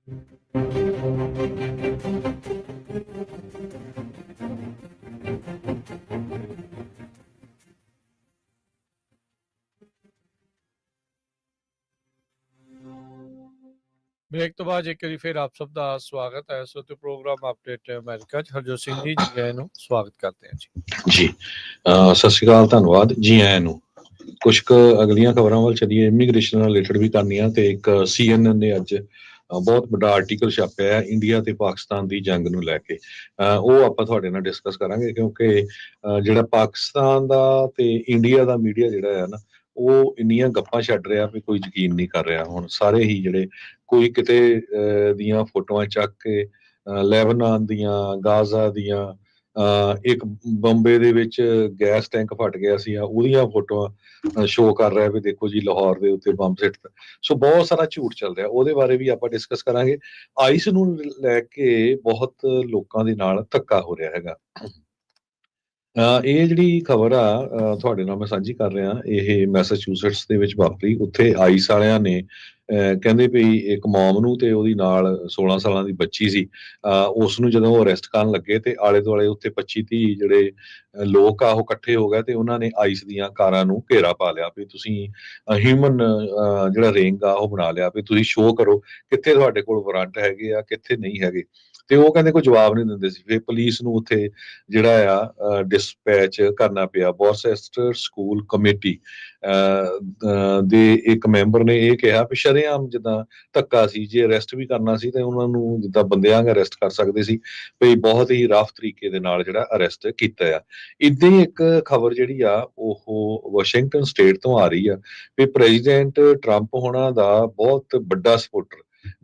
ਬ੍ਰੇਕ ਤੋਂ ਬਾਅਦ ਇੱਕ ਵਾਰੀ ਫਿਰ ਆਪ ਸਭ ਦਾ ਸਵਾਗਤ ਹੈ। ਇਸ ਵਕਤ ਪ੍ਰੋਗਰਾਮ ਅਪਡੇਟ ਅਮਰੀਕਾ 'ਚ ਹਰਜੋਤ ਸਿੰਘ ਜੀ ਆਇਆਂ ਨੂੰ ਸਵਾਗਤ ਕਰਦੇ ਹਾਂ ਜੀ। ਜੀ ਸਤਿ ਸ਼੍ਰੀ ਅਕਾਲ, ਧੰਨਵਾਦ ਜੀ ਆਇਆਂ ਨੂੰ। ਕੁਝ ਕੁ ਅਗਲੀਆਂ ਖਬਰਾਂ ਵੱਲ ਚੱਲੀਏ, ਇਮੀਗ੍ਰੇਸ਼ਨ ਨਾਲ ਰਿਲੇਟਡ ਵੀ ਕਰਨੀਆਂ, ਤੇ ਇੱਕ CNN ਨੇ ਅੱਜ ਬਹੁਤ ਵੱਡਾ ਆਰਟੀਕਲ ਛਾਪਿਆ ਹੈ ਇੰਡੀਆ ਤੇ ਪਾਕਿਸਤਾਨ ਦੀ ਜੰਗ ਨੂੰ ਲੈ ਕੇ। ਉਹ ਆਪਾਂ ਤੁਹਾਡੇ ਨਾਲ ਡਿਸਕਸ ਕਰਾਂਗੇ, ਕਿਉਂਕਿ ਜਿਹੜਾ ਪਾਕਿਸਤਾਨ ਦਾ ਤੇ ਇੰਡੀਆ ਦਾ ਮੀਡੀਆ ਜਿਹੜਾ ਹੈ ਨਾ, ਉਹ ਇੰਨੀਆਂ ਗੱਪਾਂ ਛੱਡ ਰਿਹਾ ਵੀ ਕੋਈ ਯਕੀਨ ਨਹੀਂ ਕਰ ਰਿਹਾ। ਹੁਣ ਸਾਰੇ ਹੀ ਜਿਹੜੇ ਕੋਈ ਕਿਤੇ ਦੀਆਂ ਫੋਟੋਆਂ ਚੱਕ ਕੇ ਲੈਬਨਾਨ ਦੀਆਂ, ਗਾਜ਼ਾ ਦੀਆਂ, ਇੱਕ ਬੰਬੇ ਦੇ ਵਿੱਚ ਗੈਸ ਟੈਂਕ ਫਟ ਗਿਆ ਸੀ, ਉਹਦੀਆਂ ਫੋਟੋਆਂ ਸ਼ੋਅ ਕਰ ਰਿਹਾ ਵੀ ਦੇਖੋ ਜੀ ਲਾਹੌਰ ਦੇ ਉੱਤੇ ਬੰਬ ਸਿੱਟ। ਸੋ ਬਹੁਤ ਸਾਰਾ ਝੂਠ ਚੱਲ ਰਿਹਾ, ਉਹਦੇ ਬਾਰੇ ਵੀ ਆਪਾਂ ਡਿਸਕਸ ਕਰਾਂਗੇ। ਆਈਸ ਨੂੰ ਲੈ ਕੇ ਬਹੁਤ ਲੋਕਾਂ ਦੇ ਨਾਲ ਧੱਕਾ ਹੋ ਰਿਹਾ ਹੈਗਾ। ਇਹ ਜਿਹੜੀ ਖਬਰ ਆ ਤੁਹਾਡੇ ਨਾਲ ਮੈਂ ਸਾਂਝੀ ਕਰ ਰਿਹਾ, ਇਹ ਮੈਸਾਚੂਸੇਟਸ ਦੇ ਵਿੱਚ ਵਾਪਰੀ। ਉੱਥੇ ਆਈਸ ਵਾਲਿਆਂ ਨੇ ਕਹਿੰਦੇ ਵੀ ਇੱਕ ਮੌਮ ਨੂੰ ਤੇ ਉਹਦੀ ਨਾਲ 16 ਸਾਲਾਂ ਦੀ ਬੱਚੀ ਸੀ, ਉਸ ਨੂੰ ਜਦੋਂ ਉਹ ਅਰੈਸਟ ਕਰਨ ਲੱਗੇ ਤੇ ਆਲੇ ਦੁਆਲੇ ਉੱਥੇ 25-30 ਜਿਹੜੇ ਲੋਕ ਆ ਉਹ ਇਕੱਠੇ ਹੋ ਗਏ ਤੇ ਉਹਨਾਂ ਨੇ ਆਈਸ ਦੀਆਂ ਕਾਰਾਂ ਨੂੰ ਘੇਰਾ ਪਾ ਲਿਆ ਵੀ ਤੁਸੀਂ ਹਿਊਮਨ ਜਿਹੜਾ ਰਿੰਗ ਆ ਉਹ ਬਣਾ ਲਿਆ ਵੀ ਤੁਸੀਂ ਸ਼ੋਅ ਕਰੋ ਕਿੱਥੇ ਤੁਹਾਡੇ ਕੋਲ ਵਾਰੰਟ ਹੈਗੇ ਆ, ਕਿੱਥੇ ਨਹੀਂ ਹੈਗੇ। ਤੇ ਉਹ ਕਹਿੰਦੇ ਕੋਈ ਜਵਾਬ ਨਹੀਂ ਦਿੰਦੇ ਸੀ। ਫਿਰ ਪੁਲਿਸ ਨੂੰ ਉੱਥੇ ਜਿਹੜਾ ਆ ਡਿਸਪੈਚ ਕਰਨਾ ਪਿਆ। ਬੋਰਸੈਸਟਰ ਸਕੂਲ ਕਮੇਟੀ ਦੇ ਇੱਕ ਮੈਂਬਰ ਨੇ ਇਹ ਕਿਹਾ ਵੀ ਸ਼ਰੇਆਮ ਜਿੱਦਾਂ ਧੱਕਾ ਸੀ, ਜੇ ਅਰੈਸਟ ਵੀ ਕਰਨਾ ਸੀ ਤੇ ਉਹਨਾਂ ਨੂੰ ਜਿੱਦਾਂ ਬੰਦਿਆਂ ਵਾਂਗ ਅਰੈਸਟ ਕਰ ਸਕਦੇ ਸੀ, ਵੀ ਬਹੁਤ ਹੀ ਰਫ ਤਰੀਕੇ ਦੇ ਨਾਲ ਜਿਹੜਾ ਅਰੈਸਟ ਕੀਤਾ ਆ। ਇੱਦਾਂ ਹੀ ਇੱਕ ਖਬਰ ਜਿਹੜੀ ਆ ਉਹ ਵਾਸ਼ਿੰਗਟਨ ਸਟੇਟ ਤੋਂ ਆ ਰਹੀ ਆ ਵੀ ਪ੍ਰੈਜ਼ੀਡੈਂਟ ਟਰੰਪ ਹੋਣਾ ਦਾ ਬਹੁਤ ਵੱਡਾ ਸਪੋਰਟਰ,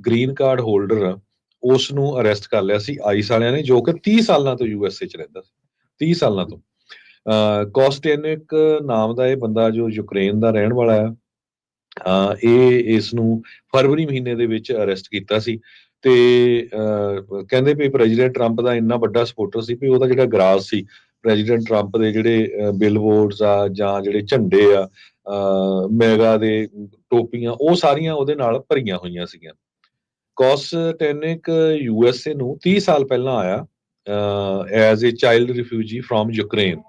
ਗ੍ਰੀਨ ਕਾਰਡ ਹੋਲਡਰ ਆ, ਉਸ ਨੂੰ ਅਰੈਸਟ ਕਰ ਲਿਆ ਸੀ ਆਈਸ ਵਾਲਿਆਂ ਨੇ, ਜੋ ਕਿ 30 ਸਾਲਾਂ ਤੋਂ USA 'ਚ ਰਹਿੰਦਾ ਸੀ, 30 ਸਾਲਾਂ ਤੋਂ। ਕੋਸਟੇਨਿਕ ਨਾਮ ਦਾ ਇਹ ਬੰਦਾ ਜੋ ਯੂਕਰੇਨ ਦਾ ਰਹਿਣ ਵਾਲਾ ਆ, ਇਹ ਇਸ ਨੂੰ ਫਰਵਰੀ ਮਹੀਨੇ ਦੇ ਵਿੱਚ ਅਰੈਸਟ ਕੀਤਾ ਸੀ। ਤੇ ਕਹਿੰਦੇ ਵੀ ਪ੍ਰੈਜ਼ੀਡੈਂਟ ਟਰੰਪ ਦਾ ਇੰਨਾ ਵੱਡਾ ਸਪੋਰਟਰ ਸੀ ਵੀ ਉਹਦਾ ਜਿਹੜਾ ਗਰਾਜ ਸੀ, ਪ੍ਰੈਜ਼ੀਡੈਂਟ ਟਰੰਪ ਦੇ ਜਿਹੜੇ ਬਿਲਬੋਰਡਸ ਆ ਜਾਂ ਜਿਹੜੇ ਝੰਡੇ ਆ, ਮੈਗਾ ਦੇ ਟੋਪੀਆਂ, ਉਹ ਸਾਰੀਆਂ ਉਹਦੇ ਨਾਲ ਭਰੀਆਂ ਹੋਈਆਂ ਸੀਗੀਆਂ। ਕੋਸਟੈਨਿਕ USA ਨੂੰ 30 ਸਾਲ ਪਹਿਲਾਂ ਆਇਆ as a child refugee from Ukraine,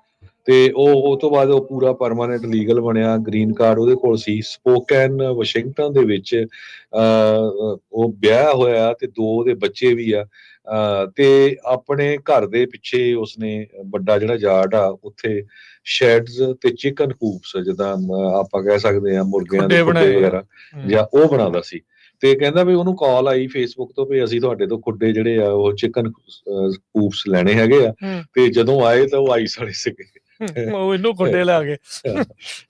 ਤੇ ਉਹ ਤੋਂ ਬਾਅਦ ਉਹ ਪੂਰਾ ਪਰਮਾਨੈਂਟ ਲੀਗਲ ਬਣਿਆ, ਗ੍ਰੀਨ ਕਾਰਡ ਉਹਦੇ ਕੋਲ ਸੀ। ਸਪੋਕਨ ਵਾਸ਼ਿੰਗਟਨ ਦੇ ਵਿੱਚ ਉਹ ਵਿਆਹ ਹੋਇਆ ਤੇ 2 ਉਹਦੇ ਬੱਚੇ ਵੀ ਆ। ਤੇ ਆਪਣੇ ਘਰ ਦੇ ਪਿੱਛੇ ਉਸਨੇ ਵੱਡਾ ਜਿਹੜਾ ਯਾਰਡ ਆ, ਉੱਥੇ ਸ਼ੈਡਸ ਤੇ ਚਿਕਨ ਕੂਪਸ, ਜਿੱਦਾਂ ਆਪਾਂ ਕਹਿ ਸਕਦੇ ਆ ਮੁਰਗਿਆਂ ਦੇ ਖੁੱਡੇ ਵਗੈਰਾ, ਜਾਂ ਉਹ ਬਣਾਉਂਦਾ ਸੀ। ਤੇ ਕਹਿੰਦਾ ਵੀ ਉਹਨੂੰ ਕਾਲ ਆਈ ਫੇਸਬੁੱਕ ਤੋਂ ਵੀ ਅਸੀਂ ਤੁਹਾਡੇ ਤੋਂ ਖੁੱਡੇ ਜਿਹੜੇ ਆ ਉਹ ਚਿਕਨ ਕੂਪਸ ਲੈਣੇ ਹੈਗੇ ਆ। ਤੇ ਜਦੋਂ ਆਏ ਤਾਂ ਉਹ ਆਈਸ ਵਾਲੇ ਸੀਗੇ, ਉਹ ਇਹਨੂੰ ਖੁੱਡੇ ਲਾ ਗਏ।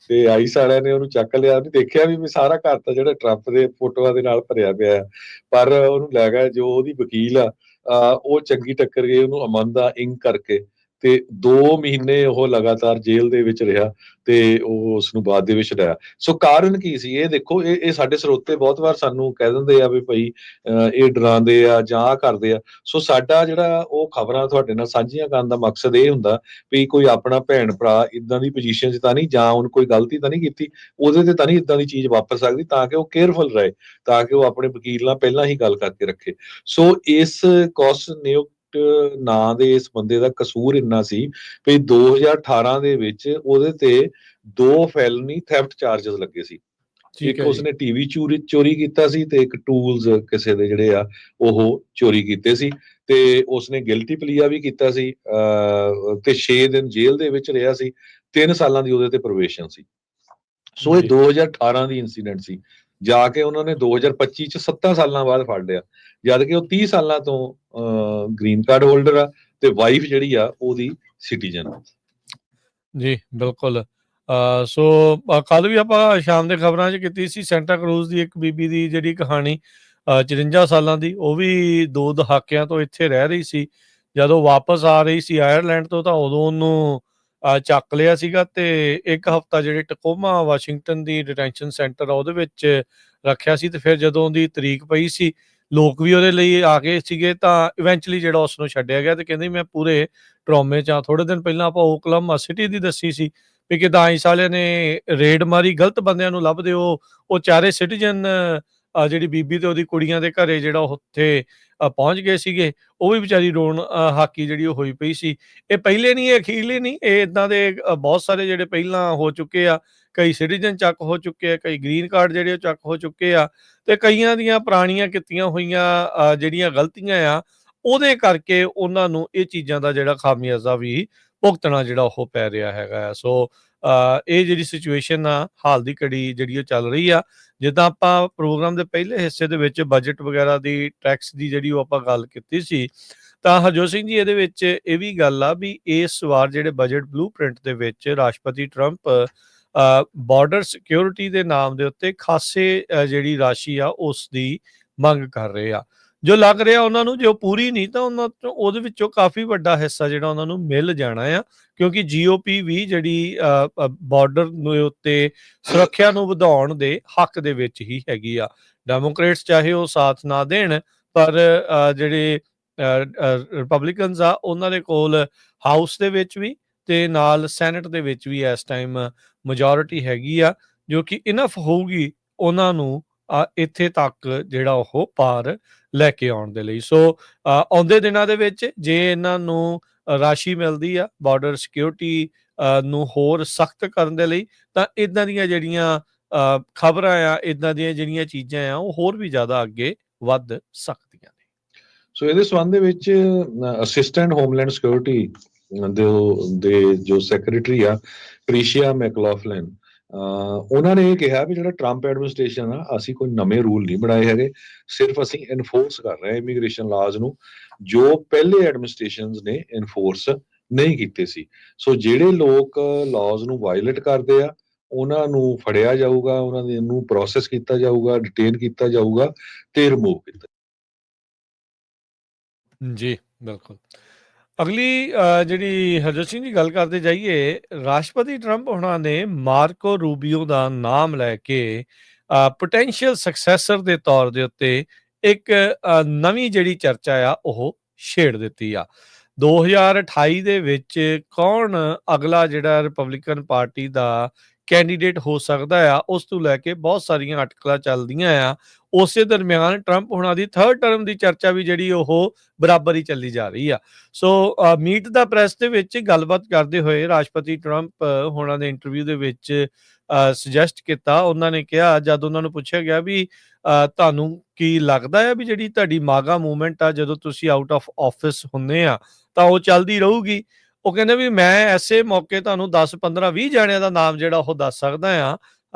ਤੇ ਆਈਸ ਵਾਲਿਆਂ ਨੇ ਉਹਨੂੰ ਚੱਕ ਲਿਆ, ਉਹਨੇ ਦੇਖਿਆ ਵੀ ਸਾਰਾ ਘਰ ਤਾਂ ਜਿਹੜਾ ਟਰੰਪ ਦੇ ਫੋਟੋਆਂ ਦੇ ਨਾਲ ਭਰਿਆ ਪਿਆ, ਪਰ ਉਹਨੂੰ ਲੈ ਗਿਆ ਜੋ ਉਹਦੀ ਵਕੀਲ ਆ, ਉਹ ਚੰਗੀ ਟੱਕਰ ਗਈ ਉਹਨੂੰ ਅਮਨ ਦਾ ਇੰਕ ਕਰਕੇ, ਤੇ 2 ਮਹੀਨੇ ਉਹ ਲਗਾਤਾਰ ਜੇਲ੍ਹ ਦੇ ਵਿੱਚ ਰਿਹਾ ਤੇ ਉਹ ਉਸ ਨੂੰ ਬਾਅਦ ਦੇ ਵਿੱਚ ਲਿਆ। ਸੋ ਕਾਰਨ ਕੀ ਸੀ ਇਹ ਦੇਖੋ, ਇਹ ਸਾਡੇ ਸਰੋਤੇ ਬਹੁਤ ਵਾਰ ਸਾਨੂੰ ਕਹਿ ਦਿੰਦੇ ਆ ਵੀ ਭਾਈ ਇਹ ਡਰਾਉਂਦੇ ਆ ਜਾਂ ਆਹ ਕਰਦੇ ਆ। ਸੋ ਸਾਡਾ ਜਿਹੜਾ ਉਹ ਖਬਰਾਂ ਤੁਹਾਡੇ ਨਾਲ ਸਾਂਝੀਆਂ ਕਰਨ ਦਾ ਮਕਸਦ ਇਹ ਹੁੰਦਾ ਵੀ ਕੋਈ ਆਪਣਾ ਭੈਣ ਭਰਾ ਇਦਾਂ ਦੀ ਪੋਜੀਸ਼ਨ 'ਚ ਤਾਂ ਨਹੀਂ, ਜਾਂ ਉਹਨੇ ਕੋਈ ਗਲਤੀ ਤਾਂ ਨਹੀਂ ਕੀਤੀ, ਉਹਦੇ ਤੇ ਤਾਂ ਨਹੀਂ ਇਦਾਂ ਦੀ ਚੀਜ਼ ਵਾਪਰ ਸਕਦੀ, ਤਾਂ ਕਿ ਉਹ ਕੇਅਰਫੁਲ ਰਹੇ, ਤਾਂ ਕਿ ਉਹ ਆਪਣੇ ਵਕੀਲ ਨਾਲ ਪਹਿਲਾਂ ਹੀ ਗੱਲ ਕਰਕੇ ਰੱਖੇ। ਸੋ ਇਸ ਨਾਂ ਦੇ ਇਸ ਬੰਦੇ ਦਾ ਕਸੂਰ ਇੰਨਾ ਸੀ ਵੀ 2018 ਦੇ ਵਿੱਚ ਉਹਦੇ ਤੇ 2 ਫੈਲਨੀ ਥੈਫਟ ਚਾਰजेस ਲੱਗੇ ਸੀ। ਇੱਕ ਉਸਨੇ ਟੀਵੀ ਚੋਰੀ ਕੀਤਾ ਸੀ ਤੇ ਇੱਕ ਟੂਲਸ ਕਿਸੇ ਦੇ ਜਿਹੜੇ ਆ ਉਹ ਚੋਰੀ ਕੀਤੇ ਸੀ, ਤੇ ਉਸਨੇ ਗਿਲਟੀ ਪਲੀਆ ਵੀ ਕੀਤਾ ਸੀ ਤੇ 6 ਦਿਨ ਜੇਲ੍ਹ ਦੇ ਵਿੱਚ ਰਿਹਾ ਸੀ। 3 ਸਾਲਾਂ ਦੀ ਉਹਦੇ ਤੇ ਪ੍ਰੋਬੇਸ਼ਨ ਸੀ। ਸੋ ਇਹ 2018 ਦੀ ਇਨਸੀਡੈਂਟ ਸੀ। ਜਾ ਕੇ ਉਹਨਾਂ ਨੇ 2025 ਚ 7 ਸਾਲਾਂ ਬਾਅਦ ਫੜ ਲਿਆ, ਜਦ ਕਿ ਉਹ 30 ਸਾਲਾਂ ਤੋਂ ਗ੍ਰੀਨ ਕਾਰਡ ਹੋਲਡਰ ਆ ਤੇ ਵਾਈਫ ਜਿਹੜੀ ਆ ਉਹਦੀ ਸਿਟੀਜ਼ਨ ਆ। ਜੀ ਬਿਲਕੁਲ। ਸੋ ਕੱਲ ਵੀ ਆਪਾਂ ਸ਼ਾਮ ਦੇ ਖਬਰਾਂ 'ਚ ਕੀਤੀ ਸੀ ਸੈਂਟਾ ਕਰੂਜ਼ ਦੀ ਇੱਕ ਬੀਬੀ ਦੀ ਜਿਹੜੀ ਕਹਾਣੀ, 54 ਸਾਲਾਂ ਦੀ, ਉਹ ਵੀ 2 ਦਹਾਕਿਆਂ ਤੋਂ ਇੱਥੇ ਰਹਿ ਰਹੀ ਸੀ। ਜਦੋਂ ਵਾਪਸ ਆ ਰਹੀ ਸੀ ਆਇਰਲੈਂਡ ਤੋਂ ਤਾਂ ਉਦੋਂ ਉਹਨੂੰ ਚੱਕ ਲਿਆ ਸੀਗਾ ਤੇ 1 ਹਫ਼ਤਾ ਜਿਹੜੇ ਟਕੋਮਾ ਵਾਸ਼ਿੰਗਟਨ ਦੀ ਡਿਟੈਂਸ਼ਨ ਸੈਂਟਰ ਆ ਉਹਦੇ ਵਿੱਚ ਰੱਖਿਆ ਸੀ। ਤੇ ਫਿਰ ਜਦੋਂ ਉਹਦੀ ਤਰੀਕ ਪਈ ਸੀ, ਲੋਕ ਵੀ ਉਹਦੇ ਲਈ ਆ ਗਏ ਸੀਗੇ, ਤਾਂ ਇਵੈਂਚੁਅਲੀ ਜਿਹੜਾ ਉਸਨੂੰ ਛੱਡਿਆ ਗਿਆ ਤੇ ਕਹਿੰਦੀ ਮੈਂ ਪੂਰੇ ਟਰੌਮੇ 'ਚ ਆ। ਥੋੜ੍ਹੇ ਦਿਨ ਪਹਿਲਾਂ ਆਪਾਂ ਓਕਲਾਹੋਮਾ ਸਿਟੀ ਦੀ ਦੱਸੀ ਸੀ ਵੀ ਕਿੱਦਾਂ ਆਈਸ ਵਾਲਿਆਂ ਨੇ ਰੇਡ ਮਾਰੀ, ਗਲਤ ਬੰਦਿਆਂ ਨੂੰ ਲੱਭਦੇ ਉਹ ਚਾਰੇ ਸਿਟੀਜ਼ਨ ਜਿਹੜੀ ਬੀਬੀ ਤੇ ਉਹਦੀ ਕੁੜੀਆਂ ਦੇ ਘਰੇ ਜਿਹੜਾ ਉੱਥੇ ਪਹੁੰਚ ਗਏ ਸੀਗੇ। ਉਹ ਵੀ ਵਿਚਾਰੀ ਰੋਣ ਹਾਕੀ ਜਿਹੜੀ ਉਹ ਹੋਈ ਪਈ ਸੀ। ਇਹ ਪਹਿਲੇ ਨਹੀਂ, ਇਹ ਅਖੀਰਲੇ ਨਹੀਂ, ਇਹ ਇੱਦਾਂ ਦੇ ਬਹੁਤ ਸਾਰੇ ਜਿਹੜੇ ਪਹਿਲਾਂ ਹੋ ਚੁੱਕੇ ਆ। ਕਈ ਸਿਟੀਜ਼ਨ ਚੱਕ ਹੋ ਚੁੱਕੇ ਆ, ਕਈ ਗ੍ਰੀਨ ਕਾਰਡ ਜਿਹੜੇ ਉਹ ਚੱਕ ਹੋ ਚੁੱਕੇ ਆ, ਤੇ ਕਈਆਂ ਦੀਆਂ ਪੁਰਾਣੀਆਂ ਕੀਤੀਆਂ ਹੋਈਆਂ ਜਿਹੜੀਆਂ ਗਲਤੀਆਂ ਆ, ਉਹਦੇ ਕਰਕੇ ਉਹਨਾਂ ਨੂੰ ਇਹ ਚੀਜ਼ਾਂ ਦਾ ਜਿਹੜਾ ਖਾਮਿਆਜ਼ਾ ਵੀ ਭੁਗਤਣਾ ਜਿਹੜਾ ਉਹ ਪੈ ਰਿਹਾ ਹੈਗਾ ਆ। ਸੋ ਇਹ ਜਿਹੜੀ ਸਿਚੁਏਸ਼ਨ ਆ ਹਾਲ ਦੀ ਘੜੀ ਜਿਹੜੀ ਉਹ ਚੱਲ ਰਹੀ ਆ। ਜਿੱਦਾਂ ਆਪਾਂ ਪ੍ਰੋਗਰਾਮ ਦੇ ਪਹਿਲੇ ਹਿੱਸੇ ਦੇ ਵਿੱਚ ਬਜਟ ਵਗੈਰਾ ਦੀ, ਟੈਕਸ ਦੀ ਜਿਹੜੀ ਉਹ ਆਪਾਂ ਗੱਲ ਕੀਤੀ ਸੀ, ਤਾਂ ਹਰਜੋਤ ਸਿੰਘ ਜੀ ਇਹਦੇ ਵਿੱਚ ਇਹ ਵੀ ਗੱਲ ਆ ਵੀ ਇਸ ਵਾਰ ਜਿਹੜੇ ਬਜਟ ਬਲੂਪ੍ਰਿੰਟ ਦੇ ਵਿੱਚ ਰਾਸ਼ਟਰਪਤੀ ਟਰੰਪ ਬਾਰਡਰ ਸਿਕਿਉਰਿਟੀ ਦੇ ਨਾਮ ਦੇ ਉੱਤੇ ਖਾਸੇ ਜਿਹੜੀ ਰਾਸ਼ੀ ਆ ਉਸ ਦੀ ਮੰਗ ਕਰ ਰਹੇ ਆ, ਜੋ ਲੱਗ ਰਿਹਾ ਉਹਨਾਂ ਨੂੰ ਜੇ ਉਹ ਪੂਰੀ ਨਹੀਂ ਤਾਂ ਉਹਨਾਂ ਤੋਂ ਉਹਦੇ ਵਿੱਚੋਂ ਕਾਫੀ ਵੱਡਾ ਹਿੱਸਾ ਜਿਹੜਾ ਉਹਨਾਂ ਨੂੰ ਮਿਲ ਜਾਣਾ ਆ, ਕਿਉਂਕਿ GOP ਵੀ ਜਿਹੜੀ ਬਾਰਡਰ ਦੇ ਉੱਤੇ ਸੁਰੱਖਿਆ ਨੂੰ ਵਧਾਉਣ ਦੇ ਹੱਕ ਦੇ ਵਿੱਚ ਹੀ ਹੈਗੀ ਆ। ਡੈਮੋਕ੍ਰੇਟਸ ਚਾਹੇ ਉਹ ਸਾਥ ਨਾ ਦੇਣ, ਪਰ ਜਿਹੜੇ ਰਿਪਬਲਿਕਨਸ ਆ ਉਹਨਾਂ ਦੇ ਕੋਲ ਹਾਊਸ ਦੇ ਵਿੱਚ ਵੀ ਤੇ ਨਾਲ ਸੈਨੇਟ ਦੇ ਵਿੱਚ ਵੀ ਇਸ ਟਾਈਮ ਮੈਜੋਰਿਟੀ ਹੈਗੀ ਆ, ਜੋ ਕਿ ਇਨਫ ਹੋਊਗੀ ਉਹਨਾਂ ਨੂੰ ਇੱਥੇ ਤੱਕ ਜਿਹੜਾ ਉਹ ਪਾਰ ਲੈ ਕੇ ਆਉਣ ਦੇ ਲਈ। ਸੋ ਆਉਂਦੇ ਦਿਨਾਂ ਦੇ ਵਿੱਚ ਜੇ ਇਹਨਾਂ ਨੂੰ ਰਾਸ਼ੀ ਮਿਲਦੀ ਆ ਬਾਰਡਰ ਸਿਕਿਉਰਿਟੀ ਨੂੰ ਹੋਰ ਸਖਤ ਕਰਨ ਦੇ ਲਈ, ਤਾਂ ਇਦਾਂ ਦੀਆਂ ਜਿਹੜੀਆਂ ਖਬਰਾਂ ਆ, ਇਦਾਂ ਦੀਆਂ ਜਿਹੜੀਆਂ ਚੀਜ਼ਾਂ ਆ, ਉਹ ਹੋਰ ਵੀ ਜ਼ਿਆਦਾ ਅੱਗੇ ਵੱਧ ਸਕਦੀਆਂ ਨੇ। ਸੋ ਇਹਦੇ ਸੰਬੰਧ ਦੇ ਵਿੱਚ ਅਸਿਸਟੈਂਟ ਹੋਮਲੈਂਡ ਸਿਕਿਉਰਿਟੀ ਦੇ ਜੋ ਸੈਕਟਰੀ ਆ ਟ੍ਰੀਸ਼ੀਆ ਮੈਕਲੌਫਲਿਨ, ਉਹਨਾਂ ਨੇ ਇਹ ਕਿਹਾ ਵੀ ਜਿਹੜਾ ਟਰੰਪ ਐਡਮਿਨਿਸਟ੍ਰੇਸ਼ਨ ਆ, ਅਸੀਂ ਕੋਈ ਨਵੇਂ ਰੂਲ ਨਹੀਂ ਬਣਾਏ ਹੈਗੇ, ਸਿਰਫ ਅਸੀਂ ਇਨਫੋਰਸ ਕਰ ਰਹੇ ਹਾਂ ਇਮੀਗ੍ਰੇਸ਼ਨ ਲਾਜ਼ ਨੂੰ, ਜੋ ਪਹਿਲੇ ਐਡਮਿਨਿਸਟ੍ਰੇਸ਼ਨਸ ਨੇ ਇਨਫੋਰਸ ਨਹੀਂ ਕੀਤੇ ਸੀ। ਸੋ ਜਿਹੜੇ ਲੋਕ ਲਾਜ਼ ਨੂੰ ਵਾਇਲੇਟ ਕਰਦੇ ਆ ਉਹਨਾਂ ਨੂੰ ਫੜਿਆ ਜਾਊਗਾ, ਉਹਨਾਂ ਦੇ ਨੂੰ ਪ੍ਰੋਸੈਸ ਕੀਤਾ ਜਾਊਗਾ, ਡਿਟੇਨ ਕੀਤਾ ਜਾਊਗਾ ਤੇ ਰਿਮੂਵ ਕੀਤਾ। ਜੀ ਬਿਲਕੁਲ। ਅਗਲੀ ਜਿਹੜੀ ਹਰਜੋਤ ਸਿੰਘ ਜੀ ਗੱਲ ਕਰਦੇ ਜਾਈਏ, ਰਾਸ਼ਟਰਪਤੀ ਟਰੰਪ ਹੋਣਾ ਨੇ ਮਾਰਕੋ ਰੂਬੀਓ ਦਾ ਨਾਮ ਲੈ ਕੇ ਪੋਟੈਂਸ਼ੀਅਲ ਸਕਸੈਸਰ ਦੇ ਤੌਰ ਦੇ ਉੱਤੇ ਇੱਕ ਨਵੀਂ ਜਿਹੜੀ ਚਰਚਾ ਆ ਉਹ ਛੇੜ ਦਿੱਤੀ ਆ। 2028 ਦੇ ਵਿੱਚ ਕੌਣ ਅਗਲਾ ਜਿਹੜਾ ਰਿਪਬਲਿਕਨ ਪਾਰਟੀ ਦਾ ਕੈਂਡੀਡੇਟ ਹੋ ਸਕਦਾ ਆ, ਉਸ ਤੋਂ ਲੈ ਕੇ ਬਹੁਤ ਸਾਰੀਆਂ ਅਟਕਲਾਂ ਚੱਲਦੀਆਂ ਆ। ਉਸੇ ਦਰਮਿਆਨ ਟਰੰਪ ਹੋਣਾ ਦੀ 3rd ਟਰਮ ਦੀ ਚਰਚਾ ਵੀ ਜਿਹੜੀ ਉਹ ਬਰਾਬਰ ਹੀ ਚੱਲੀ ਜਾ ਰਹੀ ਆ। ਸੋ ਮੀਟ ਦਾ ਪ੍ਰੈਸ ਦੇ ਵਿੱਚ ਗੱਲਬਾਤ ਕਰਦੇ ਹੋਏ ਰਾਸ਼ਟਰਪਤੀ ਟਰੰਪ ਹੋਣਾ ਨੇ ਇੰਟਰਵਿਊ ਦੇ ਵਿੱਚ ਸੁਜੈਸਟ ਕੀਤਾ, ਉਹਨਾਂ ਨੇ ਕਿਹਾ ਜਦ ਉਹਨਾਂ ਨੂੰ ਪੁੱਛਿਆ ਗਿਆ ਵੀ ਤੁਹਾਨੂੰ ਕੀ ਲੱਗਦਾ ਹੈ ਵੀ ਜਿਹੜੀ ਤੁਹਾਡੀ ਮਾਗਾ ਮੂਵਮੈਂਟ ਆ, ਜਦੋਂ ਤੁਸੀਂ ਆਊਟ ਆਫ ਆਫਿਸ ਹੁੰਦੇ ਆ ਤਾਂ ਉਹ ਚੱਲਦੀ ਰਹੂਗੀ? ਉਹ ਕਹਿੰਦੇ ਵੀ ਮੈਂ ਐਸੇ ਮੌਕੇ ਤੁਹਾਨੂੰ 10 15 20 ਜਾਣਿਆਂ ਦਾ ਨਾਮ ਜਿਹੜਾ ਉਹ ਦੱਸ ਸਕਦਾ ਆ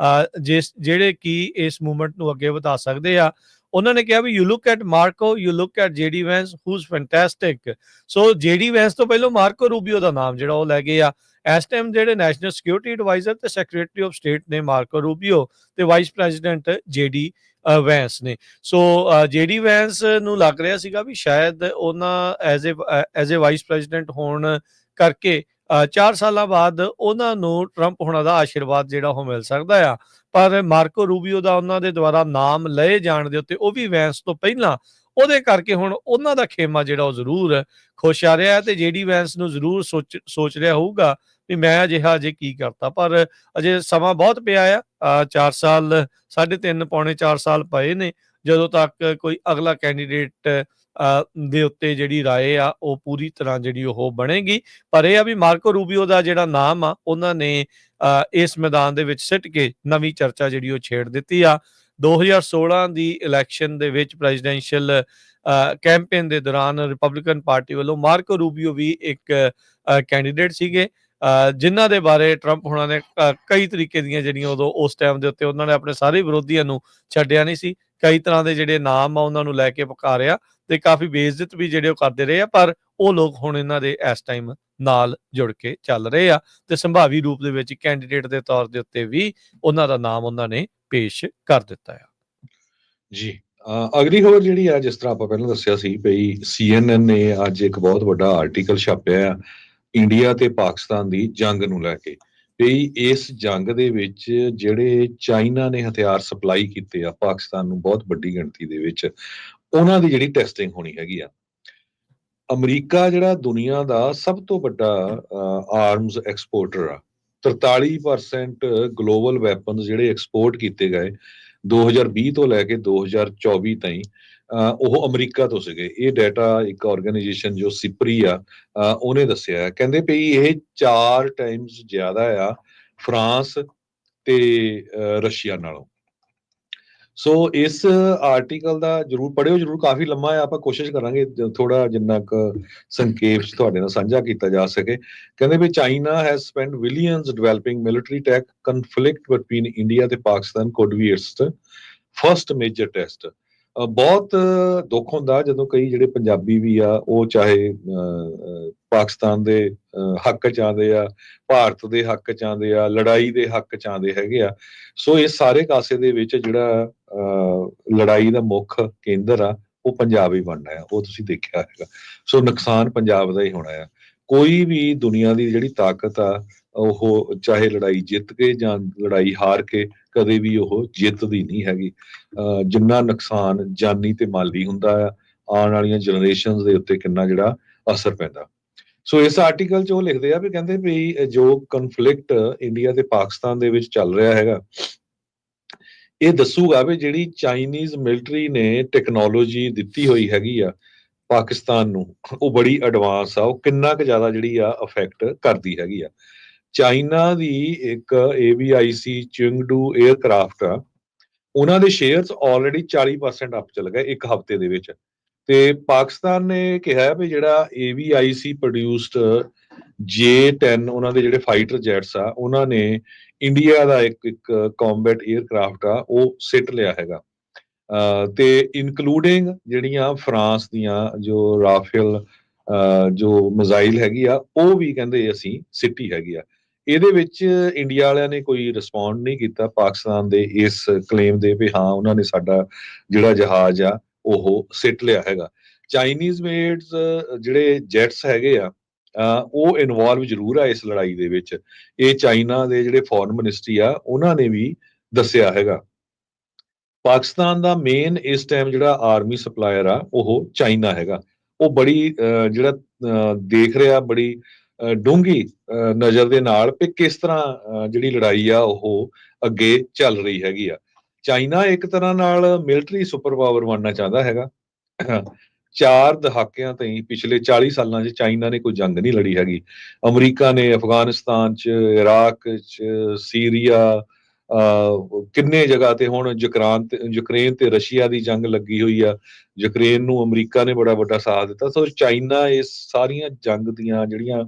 ਜਿਹੜੇ ਕਿ ਇਸ ਮੂਵਮੈਂਟ ਨੂੰ ਅੱਗੇ ਵਧਾ ਸਕਦੇ ਆ। ਉਹਨਾਂ ਨੇ ਕਿਹਾ ਵੀ you look at Marco, you look at JD Vance who's fantastic. So JD Vance ਤੋਂ ਪਹਿਲਾਂ ਮਾਰਕੋ ਰੂਬੀਓ ਦਾ ਨਾਮ ਜਿਹੜਾ ਉਹ ਲੈ ਗਏ ਆ। ਇਸ ਟਾਈਮ ਜਿਹੜੇ ਨੈਸ਼ਨਲ ਸਿਕਿਉਰਿਟੀ ਐਡਵਾਈਜ਼ਰ ਤੇ ਸੈਕਟਰੀ ਆਫ ਸਟੇਟ ਨੇ ਮਾਰਕੋ ਰੂਬੀਓ, ਤੇ ਵਾਈਸ ਪ੍ਰੈਜ਼ੀਡੈਂਟ JD ਵੈਂਸ ਨੇ। ਸੋ JD ਵੈਂਸ ਨੂੰ ਲੱਗ ਰਿਹਾ ਸੀਗਾ ਵੀ ਸ਼ਾਇਦ ਉਹਨਾਂ ਐਜ਼ ਏ ਵਾਈਸ ਪ੍ਰੈਜ਼ੀਡੈਂਟ ਹੋਣ ਕਰਕੇ 4 ਸਾਲਾਂ ਬਾਅਦ ਉਹਨਾਂ ਨੂੰ ਟਰੰਪ ਹੋਣਾ ਦਾ ਆਸ਼ੀਰਵਾਦ ਜਿਹੜਾ ਉਹ ਮਿਲ ਸਕਦਾ ਆ, ਪਰ ਮਾਰਕੋ ਰੂਬੀਓ ਦਾ ਉਹਨਾਂ ਦੇ ਦੁਆਰਾ ਨਾਮ ਲਏ ਜਾਣ ਦੇ ਉੱਤੇ, ਉਹ ਵੀ ਵੈਂਸ ਤੋਂ ਪਹਿਲਾਂ, ਉਹਦੇ ਕਰਕੇ ਹੁਣ ਉਹਨਾਂ ਦਾ ਖੇਮਾ ਜਿਹੜਾ ਉਹ ਜ਼ਰੂਰ ਖੁਸ਼ ਆ ਰਿਹਾ ਤੇ JD ਵੈਂਸ ਨੂੰ ਜ਼ਰੂਰ ਸੋਚ ਰਿਹਾ ਹੋਊਗਾ ਵੀ ਮੈਂ ਅਜਿਹਾ ਅਜੇ ਕੀ ਕਰਤਾ। ਪਰ ਅਜੇ ਸਮਾਂ ਬਹੁਤ ਪਿਆ ਆ, 4 ਸਾਲ 3.5 ਪੌਣੇ 4 ਸਾਲ ਪਏ ਨੇ ਜਦੋਂ ਤੱਕ ਕੋਈ ਅਗਲਾ ਕੈਂਡੀਡੇਟ ਦੇ ਉੱਤੇ ਜਿਹੜੀ ਰਾਏ ਆ ਉਹ ਪੂਰੀ ਤਰ੍ਹਾਂ ਜਿਹੜੀ ਉਹ ਬਣੇਗੀ। ਪਰ ਇਹ ਆ ਵੀ ਮਾਰਕੋ ਰੂਬੀਓ ਦਾ ਜਿਹੜਾ ਨਾਮ ਆ ਉਹਨਾਂ ਨੇ ਇਸ ਮੈਦਾਨ ਦੇ ਵਿੱਚ ਸਿੱਟ ਕੇ ਨਵੀਂ ਚਰਚਾ ਜਿਹੜੀ ਉਹ ਛੇੜ ਦਿੱਤੀ ਆ। 2016 ਦੀ ਇਲੈਕਸ਼ਨ ਦੇ ਵਿੱਚ ਪ੍ਰੈਜ਼ੀਡੈਂਸ਼ੀਅਲ ਕੈਂਪੇਨ ਦੇ ਦੌਰਾਨ ਰਿਪਬਲਿਕਨ ਪਾਰਟੀ ਵੱਲੋਂ ਮਾਰਕੋ ਰੂਬੀਓ ਵੀ ਇੱਕ ਕੈਂਡੀਡੇਟ ਸੀਗੇ, ਜਿਨ੍ਹਾਂ ਦੇ ਬਾਰੇ ਟਰੰਪ ਹੋਣਾ ਨੇ ਕਈ ਤਰੀਕੇ ਦੀਆਂ ਜਿਹੜੀਆਂ ਉਦੋਂ ਉਸ ਟਾਈਮ ਦੇ ਉੱਤੇ ਉਹਨਾਂ ਨੇ ਆਪਣੇ ਸਾਰੇ ਵਿਰੋਧੀਆਂ ਨੂੰ ਛੱਡਿਆ ਨਹੀਂ ਸੀ। ਕਈ ਤਰ੍ਹਾਂ ਦੇ ਜਿਹੜੇ ਨਾਮ ਆ ਉਹਨਾਂ ਨੂੰ ਲੈ ਕੇ ਪੁਕਾਰਿਆ ਤੇ ਕਾਫੀ ਬੇਇੱਜ਼ਤ ਵੀ ਜਿਹੜੇ ਉਹ ਕਰਦੇ ਰਹੇ ਆ, ਪਰ ਉਹ ਲੋਕ ਹੁਣ ਇਹਨਾਂ ਦੇ ਇਸ ਟਾਈਮ ਨਾਲ ਜੁੜ ਕੇ ਚੱਲ ਰਹੇ ਆ ਤੇ ਸੰਭਾਵੀ ਰੂਪ ਦੇ ਵਿੱਚ ਕੈਂਡੀਡੇਟ ਦੇ ਤੌਰ ਦੇ ਉੱਤੇ ਵੀ ਉਹਨਾਂ ਦਾ ਨਾਮ ਉਹਨਾਂ ਨੇ ਪੇਸ਼ ਕਰ ਦਿੱਤਾ ਆ। ਜੀ ਅਗਲੀ ਖਬਰ ਜਿਹੜੀ ਆ, ਜਿਸ ਤਰ੍ਹਾਂ ਆਪਾਂ ਪਹਿਲਾਂ ਦੱਸਿਆ ਸੀ ਵੀ CNN ਨੇ ਅੱਜ ਇੱਕ ਬਹੁਤ ਵੱਡਾ ਆਰਟੀਕਲ ਛਾਪਿਆ ਆ ਇੰਡੀਆ ਤੇ ਪਾਕਿਸਤਾਨ ਦੀ ਜੰਗ ਨੂੰ ਲੈ ਕੇ, ਵੀ ਇਸ ਜੰਗ ਦੇ ਵਿੱਚ ਜਿਹੜੇ ਚਾਈਨਾ ਨੇ ਹਥਿਆਰ ਸਪਲਾਈ ਕੀਤੇ ਆ ਪਾਕਿਸਤਾਨ ਨੂੰ ਬਹੁਤ ਵੱਡੀ ਗਿਣਤੀ ਦੇ ਵਿੱਚ, ਉਹਨਾਂ ਦੀ ਜਿਹੜੀ ਟੈਸਟਿੰਗ ਹੋਣੀ ਹੈਗੀ ਆ। ਅਮਰੀਕਾ ਜਿਹੜਾ ਦੁਨੀਆ ਦਾ ਸਭ ਤੋਂ ਵੱਡਾ ਆਰਮਸ ਐਕਸਪੋਰਟਰ ਆ, 43% ਗਲੋਬਲ ਵੈਪਨਸ ਜਿਹੜੇ ਐਕਸਪੋਰਟ ਕੀਤੇ ਗਏ 2020 ਤੋਂ ਲੈ ਕੇ 2024 ਤਾਈਂ ਉਹ ਅਮਰੀਕਾ ਤੋਂ ਸੀਗੇ। ਇਹ ਡਾਟਾ ਇੱਕ ਆਰਗੇਨਾਈਜੇਸ਼ਨ ਜੋ ਸਿਪਰੀ ਆ ਉਹਨੇ ਦੱਸਿਆ ਹੈ। ਕਹਿੰਦੇ ਵੀ ਇਹ 4 ਟਾਈਮਸ ਜ਼ਿਆਦਾ ਆ ਫਰਾਂਸ ਤੇ ਰਸ਼ੀਆ ਨਾਲੋਂ। ਸੋ ਇਸ ਆਰਟੀਕਲ ਦਾ ਜਰੂਰ ਪੜ੍ਹਿਓ, ਜਰੂਰ, ਕਾਫੀ ਲੰਮਾ ਹੈ, ਆਪਾਂ ਕੋਸ਼ਿਸ਼ ਕਰਾਂਗੇ ਥੋੜਾ ਜਿੰਨਾ ਕੁ ਸੰਖੇਪ ਚ ਤੁਹਾਡੇ ਨਾਲ ਸਾਂਝਾ ਕੀਤਾ ਜਾ ਸਕੇ। ਕਹਿੰਦੇ ਵੀ China has spend billions developing military tech conflict between India ਤੇ Pakistan could be its first major test. ਬਹੁਤ ਦੁੱਖ ਹੁੰਦਾ ਜਦੋਂ ਕਈ ਜਿਹੜੇ ਪੰਜਾਬੀ ਵੀ ਆ ਉਹ ਚਾਹੇ ਪਾਕਿਸਤਾਨ ਦੇ ਹੱਕ ਚ ਆਉਂਦੇ ਆ, ਭਾਰਤ ਦੇ ਹੱਕ ਚ ਆਉਂਦੇ ਆ, ਲੜਾਈ ਦੇ ਹੱਕ ਚ ਆਉਂਦੇ ਹੈਗੇ ਆ। ਸੋ ਇਸ ਸਾਰੇ ਕਾਸੇ ਦੇ ਵਿੱਚ ਜਿਹੜਾ ਲੜਾਈ ਦਾ ਮੁੱਖ ਕੇਂਦਰ ਆ ਉਹ ਪੰਜਾਬ ਹੀ ਬਣਨਾ ਆ, ਉਹ ਤੁਸੀਂ ਦੇਖਿਆ ਹੈਗਾ। ਸੋ ਨੁਕਸਾਨ ਪੰਜਾਬ ਦਾ ਹੀ ਹੋਣਾ ਆ। ਕੋਈ ਵੀ ਦੁਨੀਆ ਦੀ ਜਿਹੜੀ ਤਾਕਤ ਆ ਉਹ ਚਾਹੇ ਲੜਾਈ ਜਿੱਤ ਕੇ ਜਾਂ ਲੜਾਈ ਹਾਰ ਕੇ ਕਦੇ ਵੀ ਉਹ ਜਿੱਤਦੀ ਨਹੀਂ ਹੈਗੀ। ਜਿੰਨਾ ਨੁਕਸਾਨ ਜਾਨੀ ਤੇ ਮਾਲੀ ਹੁੰਦਾ ਆ, ਆਉਣ ਵਾਲੀਆਂ ਜਨਰੇਸ਼ਨਸ ਦੇ ਉੱਤੇ ਕਿੰਨਾ ਜਿਹੜਾ ਅਸਰ ਪੈਂਦਾ। ਸੋ ਇਸ ਆਰਟੀਕਲ 'ਚ ਉਹ ਲਿਖਦੇ ਆ ਵੀ ਕਹਿੰਦੇ ਵੀ ਜੋ ਕਨਫਲਿਕਟ ਇੰਡੀਆ ਤੇ ਪਾਕਿਸਤਾਨ ਦੇ ਵਿੱਚ ਚੱਲ ਰਿਹਾ ਹੈਗਾ, ਇਹ ਦੱਸੂਗਾ ਵੀ ਜਿਹੜੀ ਚਾਈਨੀਜ਼ ਮਿਲਟਰੀ ਨੇ ਟੈਕਨੋਲੋਜੀ ਦਿੱਤੀ ਹੋਈ ਹੈਗੀ ਆ ਪਾਕਿਸਤਾਨ ਨੂੰ, ਉਹ ਬੜੀ ਐਡਵਾਂਸ ਆ, ਉਹ ਕਿੰਨਾ ਕੁ ਜ਼ਿਆਦਾ ਜਿਹੜੀ ਆ ਅਫੈਕਟ ਕਰਦੀ ਹੈਗੀ ਆ। ਚਾਈਨਾ ਦੀ ਇੱਕ AVIC ਚਿੰਗਡੂ 에ਅਰਕ੍ਰਾਫਟ ਆ, ਉਹਨਾਂ ਦੇ ਸ਼ੇਅਰਸ ਆਲਰੇਡੀ 40% ਅਪ ਚੱਲ ਗਏ ਇੱਕ ਹਫ਼ਤੇ ਦੇ ਵਿੱਚ। ਤੇ ਪਾਕਿਸਤਾਨ ਨੇ ਕਿਹਾ ਵੀ ਜਿਹੜਾ AVIC ਪ੍ਰੋਡਿਊਸਡ J-10 ਉਹਨਾਂ ਦੇ ਜਿਹੜੇ ਫਾਈਟਰ ਜੈਟਸ ਆ, ਉਹਨਾਂ ਨੇ ਇੰਡੀਆ ਦਾ ਇੱਕ ਕੰਬੈਟ 에ਅਰਕ੍ਰਾਫਟ ਆ ਉਹ ਸਿੱਟ ਲਿਆ ਹੈਗਾ। ਤੇ ਇਨਕਲੂਡਿੰਗ ਜਿਹੜੀਆਂ ਫਰਾਂਸ ਦੀਆਂ ਜੋ ਰਾਫੇਲ ਜੋ ਮਿਜ਼ਾਈਲ ਹੈਗੀ ਆ ਉਹ ਵੀ ਕਹਿੰਦੇ ਅਸੀਂ ਸਿੱਟੀ ਹੈਗੀ ਆ। ਇਹਦੇ ਵਿੱਚ ਇੰਡੀਆ ਵਾਲਿਆਂ ਨੇ ਕੋਈ ਰਿਸਪੌਂਡ ਨਹੀਂ ਕੀਤਾ ਪਾਕਿਸਤਾਨ ਦੇ ਇਸ ਕਲੇਮ ਦੇ ਵੀ ਹਾਂ ਉਹਨਾਂ ਨੇ ਸਾਡਾ ਜਿਹੜਾ ਜਹਾਜ਼ ਆ ਉਹ ਸਿੱਟ ਲਿਆ ਹੈਗਾ। ਚਾਈਨੀਜ਼ ਮੇਡਸ ਜਿਹੜੇ ਜੈਟਸ ਹੈਗੇ ਆ ਉਹ ਇਨਵੋਲਵ ਜ਼ਰੂਰ ਆ ਇਸ ਲੜਾਈ ਦੇ ਵਿੱਚ। ਇਹ ਚਾਈਨਾ ਦੇ ਜਿਹੜੇ ਫੋਰਨ ਮਿਨਿਸਟਰੀ ਆ ਉਹਨਾਂ ਨੇ ਵੀ ਦੱਸਿਆ ਹੈਗਾ। ਪਾਕਿਸਤਾਨ ਦਾ ਮੇਨ ਇਸ ਟਾਈਮ ਜਿਹੜਾ ਆਰਮੀ ਸਪਲਾਇਰ ਆ ਉਹ ਚਾਈਨਾ ਹੈਗਾ। ਉਹ ਬੜੀ ਜਿਹੜਾ ਦੇਖ ਰਿਹਾ ਬੜੀ ਡੂੰਘੀ ਨਜ਼ਰ ਦੇ ਨਾਲ ਵੀ ਕਿਸ ਤਰ੍ਹਾਂ ਜਿਹੜੀ ਲੜਾਈ ਆ ਉਹ ਅੱਗੇ ਚੱਲ ਰਹੀ ਹੈਗੀ ਆ। ਚਾਈਨਾ ਇੱਕ ਤਰ੍ਹਾਂ ਨਾਲ ਮਿਲਟਰੀ ਸੁਪਰ ਪਾਵਰ ਬਣਨਾ ਚਾਹੁੰਦਾ ਹੈਗਾ। 4 ਦਹਾਕਿਆਂ ਤਾਈਂ ਪਿਛਲੇ 40 ਸਾਲਾਂ 'ਚ ਚਾਈਨਾ ਨੇ ਕੋਈ ਜੰਗ ਨਹੀਂ ਲੜੀ ਹੈਗੀ। ਅਮਰੀਕਾ ਨੇ ਅਫਗਾਨਿਸਤਾਨ 'ਚ, ਇਰਾਕ 'ਚ, ਸੀਰੀਆ, ਕਿੰਨੇ ਜਗ੍ਹਾ ਤੇ ਹੁਣ ਯੂਕਰੇਨ ਤੇ ਰਸ਼ੀਆ ਦੀ ਜੰਗ ਲੱਗੀ ਹੋਈ ਆ। ਯੂਕਰੇਨ ਨੂੰ ਅਮਰੀਕਾ ਨੇ ਬੜਾ ਵੱਡਾ ਸਾਥ ਦਿੱਤਾ। ਸੋ ਚਾਈਨਾ ਇਸ ਸਾਰੀਆਂ ਜੰਗ ਦੀਆਂ ਜਿਹੜੀਆਂ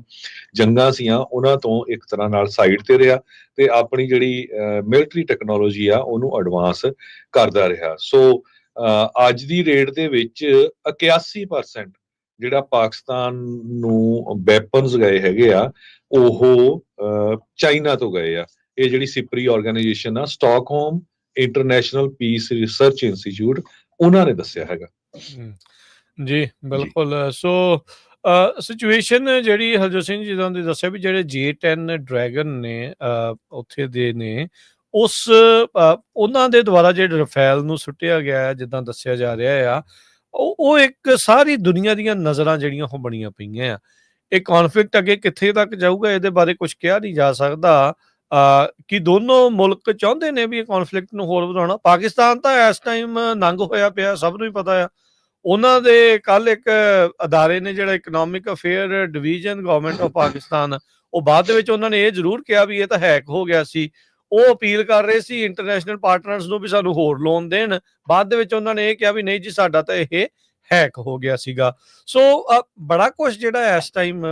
ਜੰਗਾਂ ਸੀਆਂ ਉਹਨਾਂ ਤੋਂ ਇੱਕ ਤਰ੍ਹਾਂ ਨਾਲ ਸਾਈਡ ਤੇ ਰਿਹਾ ਤੇ ਆਪਣੀ ਜਿਹੜੀ ਮਿਲਟਰੀ ਟੈਕਨੋਲੋਜੀ ਆ ਉਹਨੂੰ ਐਡਵਾਂਸ ਕਰਦਾ ਰਿਹਾ। ਸੋ ਅੱਜ ਦੀ ਰੇਟ ਦੇ ਵਿੱਚ 81% ਜਿਹੜਾ ਪਾਕਿਸਤਾਨ ਨੂੰ ਵੈਪਨਸ ਗਏ ਹੈਗੇ ਆ ਉਹ ਚਾਈਨਾ ਤੋਂ ਗਏ ਆ। ਇਹ ਜਿਹੜੀ ਸਿਪਰੀ ਆਰਗੇਨਾਈਜੇਸ਼ਨ ਆ Stockholm international piece research institute, ਉਹਨਾਂ ਨੇ ਦੱਸਿਆ ਹੈਗਾ। ਜੀ ਬਿਲਕੁਲ। ਸੋ ਸਿਚੁਏਸ਼ਨ ਜਿਹੜੀ ਹਰਜੋਤ ਸਿੰਘ ਜੀ ਦੀ ਦੱਸਿਆ ਵੀ ਜਿਹੜੇ J-10 ਡਰੈਗਨ ਨੇ ਉੱਥੇ ਦੇ ਨੇ ਉਸ ਉਹਨਾਂ ਦੇ ਦੁਆਰਾ ਜਿਹੜੇ ਰਫੇਲ ਨੂੰ ਸੁੱਟਿਆ ਗਿਆ ਹੈ ਜਿੱਦਾਂ ਦੱਸਿਆ ਜਾ ਰਿਹਾ ਆ ਉਹ ਇੱਕ ਸਾਰੀ ਦੁਨੀਆ ਦੀਆਂ ਨਜ਼ਰਾਂ ਜਿਹੜੀਆਂ ਉਹ ਬਣੀਆਂ ਪਈਆਂ ਆ। ਇਹ ਕੌਨਫਲਿਕਟ ਅੱਗੇ ਕਿੱਥੇ ਤੱਕ ਜਾਊਗਾ ਇਹਦੇ ਬਾਰੇ ਕੁਝ ਕਿਹਾ ਨਹੀਂ ਜਾ ਸਕਦਾ। ਕਿ ਦੋਨੋਂ ਮੁਲਕ ਚਾਹੁੰਦੇ ਨੇ ਵੀ ਇਹ ਕੌਨਫਲਿਕਟ ਨੂੰ ਹੋਰ ਵਧਾਉਣਾ। ਪਾਕਿਸਤਾਨ ਤਾਂ ਇਸ ਟਾਈਮ ਨੰਗ ਹੋਇਆ ਪਿਆ, ਸਭ ਨੂੰ ਹੀ ਪਤਾ ਆ। ਉਹਨਾਂ ਦੇ ਕੱਲ ਇੱਕ ਅਦਾਰੇ ਨੇ ਜਿਹੜਾ economic affair division government of Pakistan, ਉਹ ਬਾਅਦ ਦੇ ਵਿੱਚ ਉਹਨਾਂ ਨੇ ਇਹ ਜ਼ਰੂਰ ਕਿਹਾ ਵੀ ਇਹ ਤਾਂ ਹੈਕ ਹੋ ਗਿਆ ਸੀ। ਉਹ ਅਪੀਲ ਕਰ ਰਹੇ ਸੀ ਇੰਟਰਨੈਸ਼ਨਲ ਪਾਰਟਨਰਸ ਨੂੰ ਵੀ ਸਾਨੂੰ ਹੋਰ ਲੋਨ ਦੇਣ। ਬਾਅਦ ਦੇ ਵਿੱਚ ਉਹਨਾਂ ਨੇ ਇਹ ਕਿਹਾ ਵੀ ਨਹੀਂ ਜੀ ਸਾਡਾ ਤਾਂ ਇਹ ਹੈਕ ਹੋ ਗਿਆ ਸੀਗਾ। ਸੋ ਬੜਾ ਕੁਝ ਜਿਹੜਾ ਇਸ ਟਾਈਮ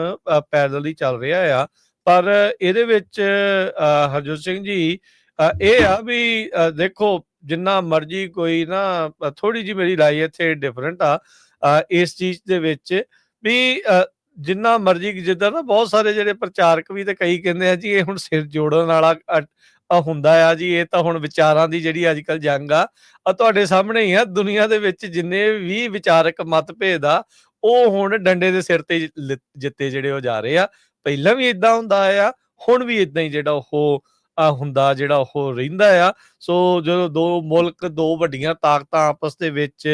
ਪੈਦਲ ਹੀ ਚੱਲ ਰਿਹਾ ਆ। ਪਰ ਇਹਦੇ ਵਿੱਚ ਹਰਜੋਤ ਸਿੰਘ ਜੀ ਇਹ ਆ ਵੀ ਦੇਖੋ ਜਿੰਨਾ ਮਰਜ਼ੀ ਕੋਈ ਨਾ ਥੋੜੀ ਜਿਹੀ ਮੇਰੀ ਰਾਏ ਇੱਥੇ ਡਿਫਰੈਂਟ ਆ ਇਸ ਚੀਜ਼ ਦੇ ਵਿੱਚ ਵੀ ਜਿੰਨਾ ਮਰਜ਼ੀ ਜਿੱਦਾਂ ਨਾ ਬਹੁਤ ਸਾਰੇ ਜਿਹੜੇ ਪ੍ਰਚਾਰਕ ਵੀ ਤੇ ਕਈ ਕਹਿੰਦੇ ਆ ਜੀ ਇਹ ਹੁਣ ਸਿਰ ਜੋੜਨ ਵਾਲਾ ਹੁੰਦਾ ਆ ਜੀ, ਇਹ ਤਾਂ ਹੁਣ ਵਿਚਾਰਾਂ ਦੀ ਜਿਹੜੀ ਅੱਜ ਕੱਲ੍ਹ ਜੰਗ ਆ ਤੁਹਾਡੇ ਸਾਹਮਣੇ ਹੀ ਆ। ਦੁਨੀਆ ਦੇ ਵਿੱਚ ਜਿੰਨੇ ਵੀ ਵਿਚਾਰਕ ਮਤਭੇਦ ਆ ਉਹ ਹੁਣ ਡੰਡੇ ਦੇ ਸਿਰ ਤੇ ਜਿੱਤੇ ਜਿਹੜੇ ਉਹ ਜਾ ਰਹੇ ਆ। ਪਹਿਲਾਂ ਵੀ ਇਦਾਂ ਹੁੰਦਾ ਆ, ਹੁਣ ਵੀ ਇਦਾਂ ਹੀ ਜਿਹੜਾ ਉਹ ਹੁੰਦਾ ਜਿਹੜਾ ਉਹ ਰਹਿੰਦਾ ਆ। ਸੋ ਜਦੋਂ ਦੋ ਮੁਲਕ ਦੋ ਵੱਡੀਆਂ ਤਾਕਤਾਂ ਆਪਸ ਦੇ ਵਿੱਚ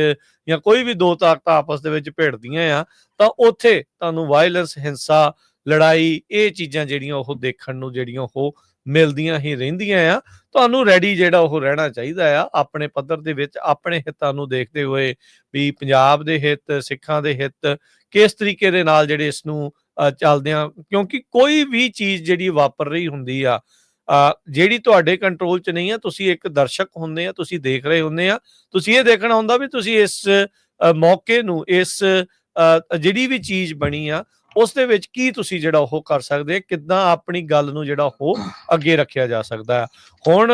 ਜਾਂ ਕੋਈ ਵੀ ਦੋ ਤਾਕਤਾਂ ਆਪਸ ਦੇ ਵਿੱਚ ਭਿੜਦੀਆਂ ਆ ਤਾਂ ਉੱਥੇ ਤੁਹਾਨੂੰ ਵਾਇਲੈਂਸ, ਹਿੰਸਾ, ਲੜਾਈ, ਇਹ ਚੀਜ਼ਾਂ ਜਿਹੜੀਆਂ ਉਹ ਦੇਖਣ ਨੂੰ ਜਿਹੜੀਆਂ ਉਹ ਮਿਲਦੀਆਂ ਹੀ ਰਹਿੰਦੀਆਂ ਆ। ਤੁਹਾਨੂੰ ਰੈਡੀ ਜਿਹੜਾ ਉਹ ਰਹਿਣਾ ਚਾਹੀਦਾ ਆ ਆਪਣੇ ਪੱਧਰ ਦੇ ਵਿੱਚ, ਆਪਣੇ ਹਿੱਤਾਂ ਨੂੰ ਦੇਖਦੇ ਹੋਏ ਵੀ ਪੰਜਾਬ ਦੇ ਹਿੱਤ, ਸਿੱਖਾਂ ਦੇ ਹਿੱਤ ਕਿਸ ਤਰੀਕੇ ਦੇ ਨਾਲ ਜਿਹੜੇ ਇਸ ਨੂੰ ਚੱਲਦਿਆਂ, ਕਿਉਂਕਿ ਕੋਈ ਵੀ ਚੀਜ਼ ਜਿਹੜੀ ਵਾਪਰ ਰਹੀ ਹੁੰਦੀ ਆ ਜਿਹੜੀ ਤੁਹਾਡੇ ਕੰਟਰੋਲ 'ਚ ਨਹੀਂ ਆ, ਤੁਸੀਂ ਇੱਕ ਦਰਸ਼ਕ ਹੁੰਦੇ ਆ, ਤੁਸੀਂ ਦੇਖ ਰਹੇ ਹੁੰਦੇ ਆ। ਤੁਸੀਂ ਇਹ ਦੇਖਣਾ ਹੁੰਦਾ ਵੀ ਤੁਸੀਂ ਇਸ ਮੌਕੇ ਨੂੰ, ਇਸ ਜਿਹੜੀ ਵੀ ਚੀਜ਼ ਬਣੀ ਆ ਉਸ ਦੇ ਵਿੱਚ ਕੀ ਤੁਸੀਂ ਜਿਹੜਾ ਉਹ ਕਰ ਸਕਦੇ, ਕਿੱਦਾਂ ਆਪਣੀ ਗੱਲ ਨੂੰ ਜਿਹੜਾ ਉਹ ਅੱਗੇ ਰੱਖਿਆ ਜਾ ਸਕਦਾ ਹੈ। ਹੁਣ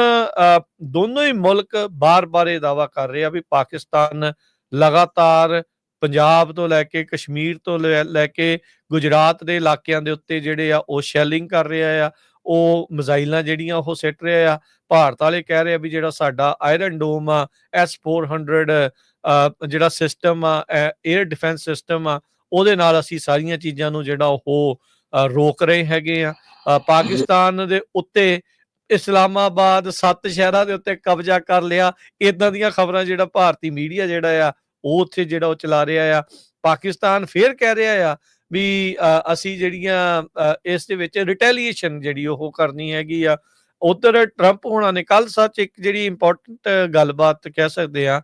ਦੋਨੋਂ ਹੀ ਮੁਲਕ ਬਾਰ-ਬਾਰ ਇਹ ਦਾਅਵਾ ਕਰ ਰਹੇ ਆ ਵੀ ਪਾਕਿਸਤਾਨ ਲਗਾਤਾਰ ਪੰਜਾਬ ਤੋਂ ਲੈ ਕੇ ਕਸ਼ਮੀਰ ਤੋਂ ਲੈ ਕੇ ਗੁਜਰਾਤ ਦੇ ਇਲਾਕਿਆਂ ਦੇ ਉੱਤੇ ਜਿਹੜੇ ਆ ਉਹ ਸ਼ੈਲਿੰਗ ਕਰ ਰਿਹਾ ਆ, ਉਹ ਮਿਜ਼ਾਈਲਾਂ ਜਿਹੜੀਆਂ ਉਹ ਸਿੱਟ ਰਿਹਾ ਆ। ਭਾਰਤ ਵਾਲੇ ਕਹਿ ਰਹੇ ਆ ਵੀ ਜਿਹੜਾ ਸਾਡਾ ਆਇਰਨ ਡੋਮ ਆ, S-400 ਜਿਹੜਾ ਸਿਸਟਮ ਆ, 에ਅਰ ਡਿਫੈਂਸ ਸਿਸਟਮ ਆ, ਉਹਦੇ ਨਾਲ ਅਸੀਂ ਸਾਰੀਆਂ ਚੀਜ਼ਾਂ ਨੂੰ ਜਿਹੜਾ ਉਹ ਰੋਕ ਰਹੇ ਹੈਗੇ ਆ। ਪਾਕਿਸਤਾਨ ਦੇ ਉੱਤੇ ਇਸਲਾਮਾਬਾਦ 7 ਸ਼ਹਿਰਾਂ ਦੇ ਉੱਤੇ ਕਬਜ਼ਾ ਕਰ ਲਿਆ, ਇਦਾਂ ਦੀਆਂ ਖਬਰਾਂ ਜਿਹੜਾ ਭਾਰਤੀ ਮੀਡੀਆ ਜਿਹੜਾ ਆ ਉਹ ਉੱਥੇ ਜਿਹੜਾ ਉਹ ਚਲਾ ਰਿਹਾ ਆ। ਪਾਕਿਸਤਾਨ ਫੇਰ ਕਹਿ ਰਿਹਾ ਆ ਵੀ ਅਸੀਂ ਜਿਹੜੀਆਂ ਇਸ ਦੇ ਵਿੱਚ ਰਿਟੈਲੀਏਸ਼ਨ ਜਿਹੜੀ ਉਹ ਕਰਨੀ ਹੈਗੀ ਆ। ਉਧਰ ਟਰੰਪ ਹੋਣਾ ਨੇ ਕੱਲ ਸੱਚ ਇੱਕ ਜਿਹੜੀ ਇੰਪੋਰਟੈਂਟ ਗੱਲਬਾਤ ਕਹਿ ਸਕਦੇ ਆ,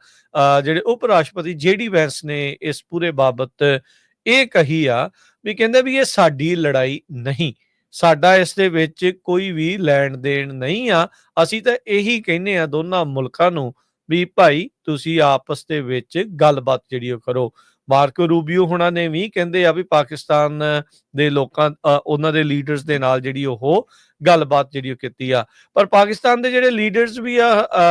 ਜਿਹੜੇ ਉਪ ਰਾਸ਼ਟਰਪਤੀ JD ਵੈਂਸ ਨੇ ਇਸ ਪੂਰੇ ਬਾਬਤ ਇਹ ਕਹੀ ਆ ਵੀ ਕਹਿੰਦੇ ਵੀ ਇਹ ਸਾਡੀ ਲੜਾਈ ਨਹੀਂ, ਸਾਡਾ ਇਸ ਦੇ ਵਿੱਚ ਕੋਈ ਵੀ ਲੈਣ ਦੇਣ ਨਹੀਂ ਆ। ਅਸੀਂ ਤਾਂ ਇਹੀ ਕਹਿੰਦੇ ਆ ਦੋਨਾਂ ਮੁਲਕਾਂ ਨੂੰ ਵੀ ਭਾਈ ਤੁਸੀਂ ਆਪਸ ਦੇ ਵਿੱਚ ਗੱਲਬਾਤ ਜਿਹੜੀ ਉਹ ਕਰੋ। ਮਾਰਕੋ ਰੂਬੀਓ ਹੁਣਾਂ ਨੇ ਵੀ ਕਹਿੰਦੇ ਆ ਵੀ ਪਾਕਿਸਤਾਨ ਦੇ ਲੋਕਾਂ ਉਹਨਾਂ ਦੇ ਲੀਡਰਸ ਦੇ ਨਾਲ ਜਿਹੜੀ ਉਹ ਗੱਲਬਾਤ ਜਿਹੜੀ ਉਹ ਕੀਤੀ ਆ। ਪਰ ਪਾਕਿਸਤਾਨ ਦੇ ਜਿਹੜੇ ਲੀਡਰਸ ਵੀ ਆ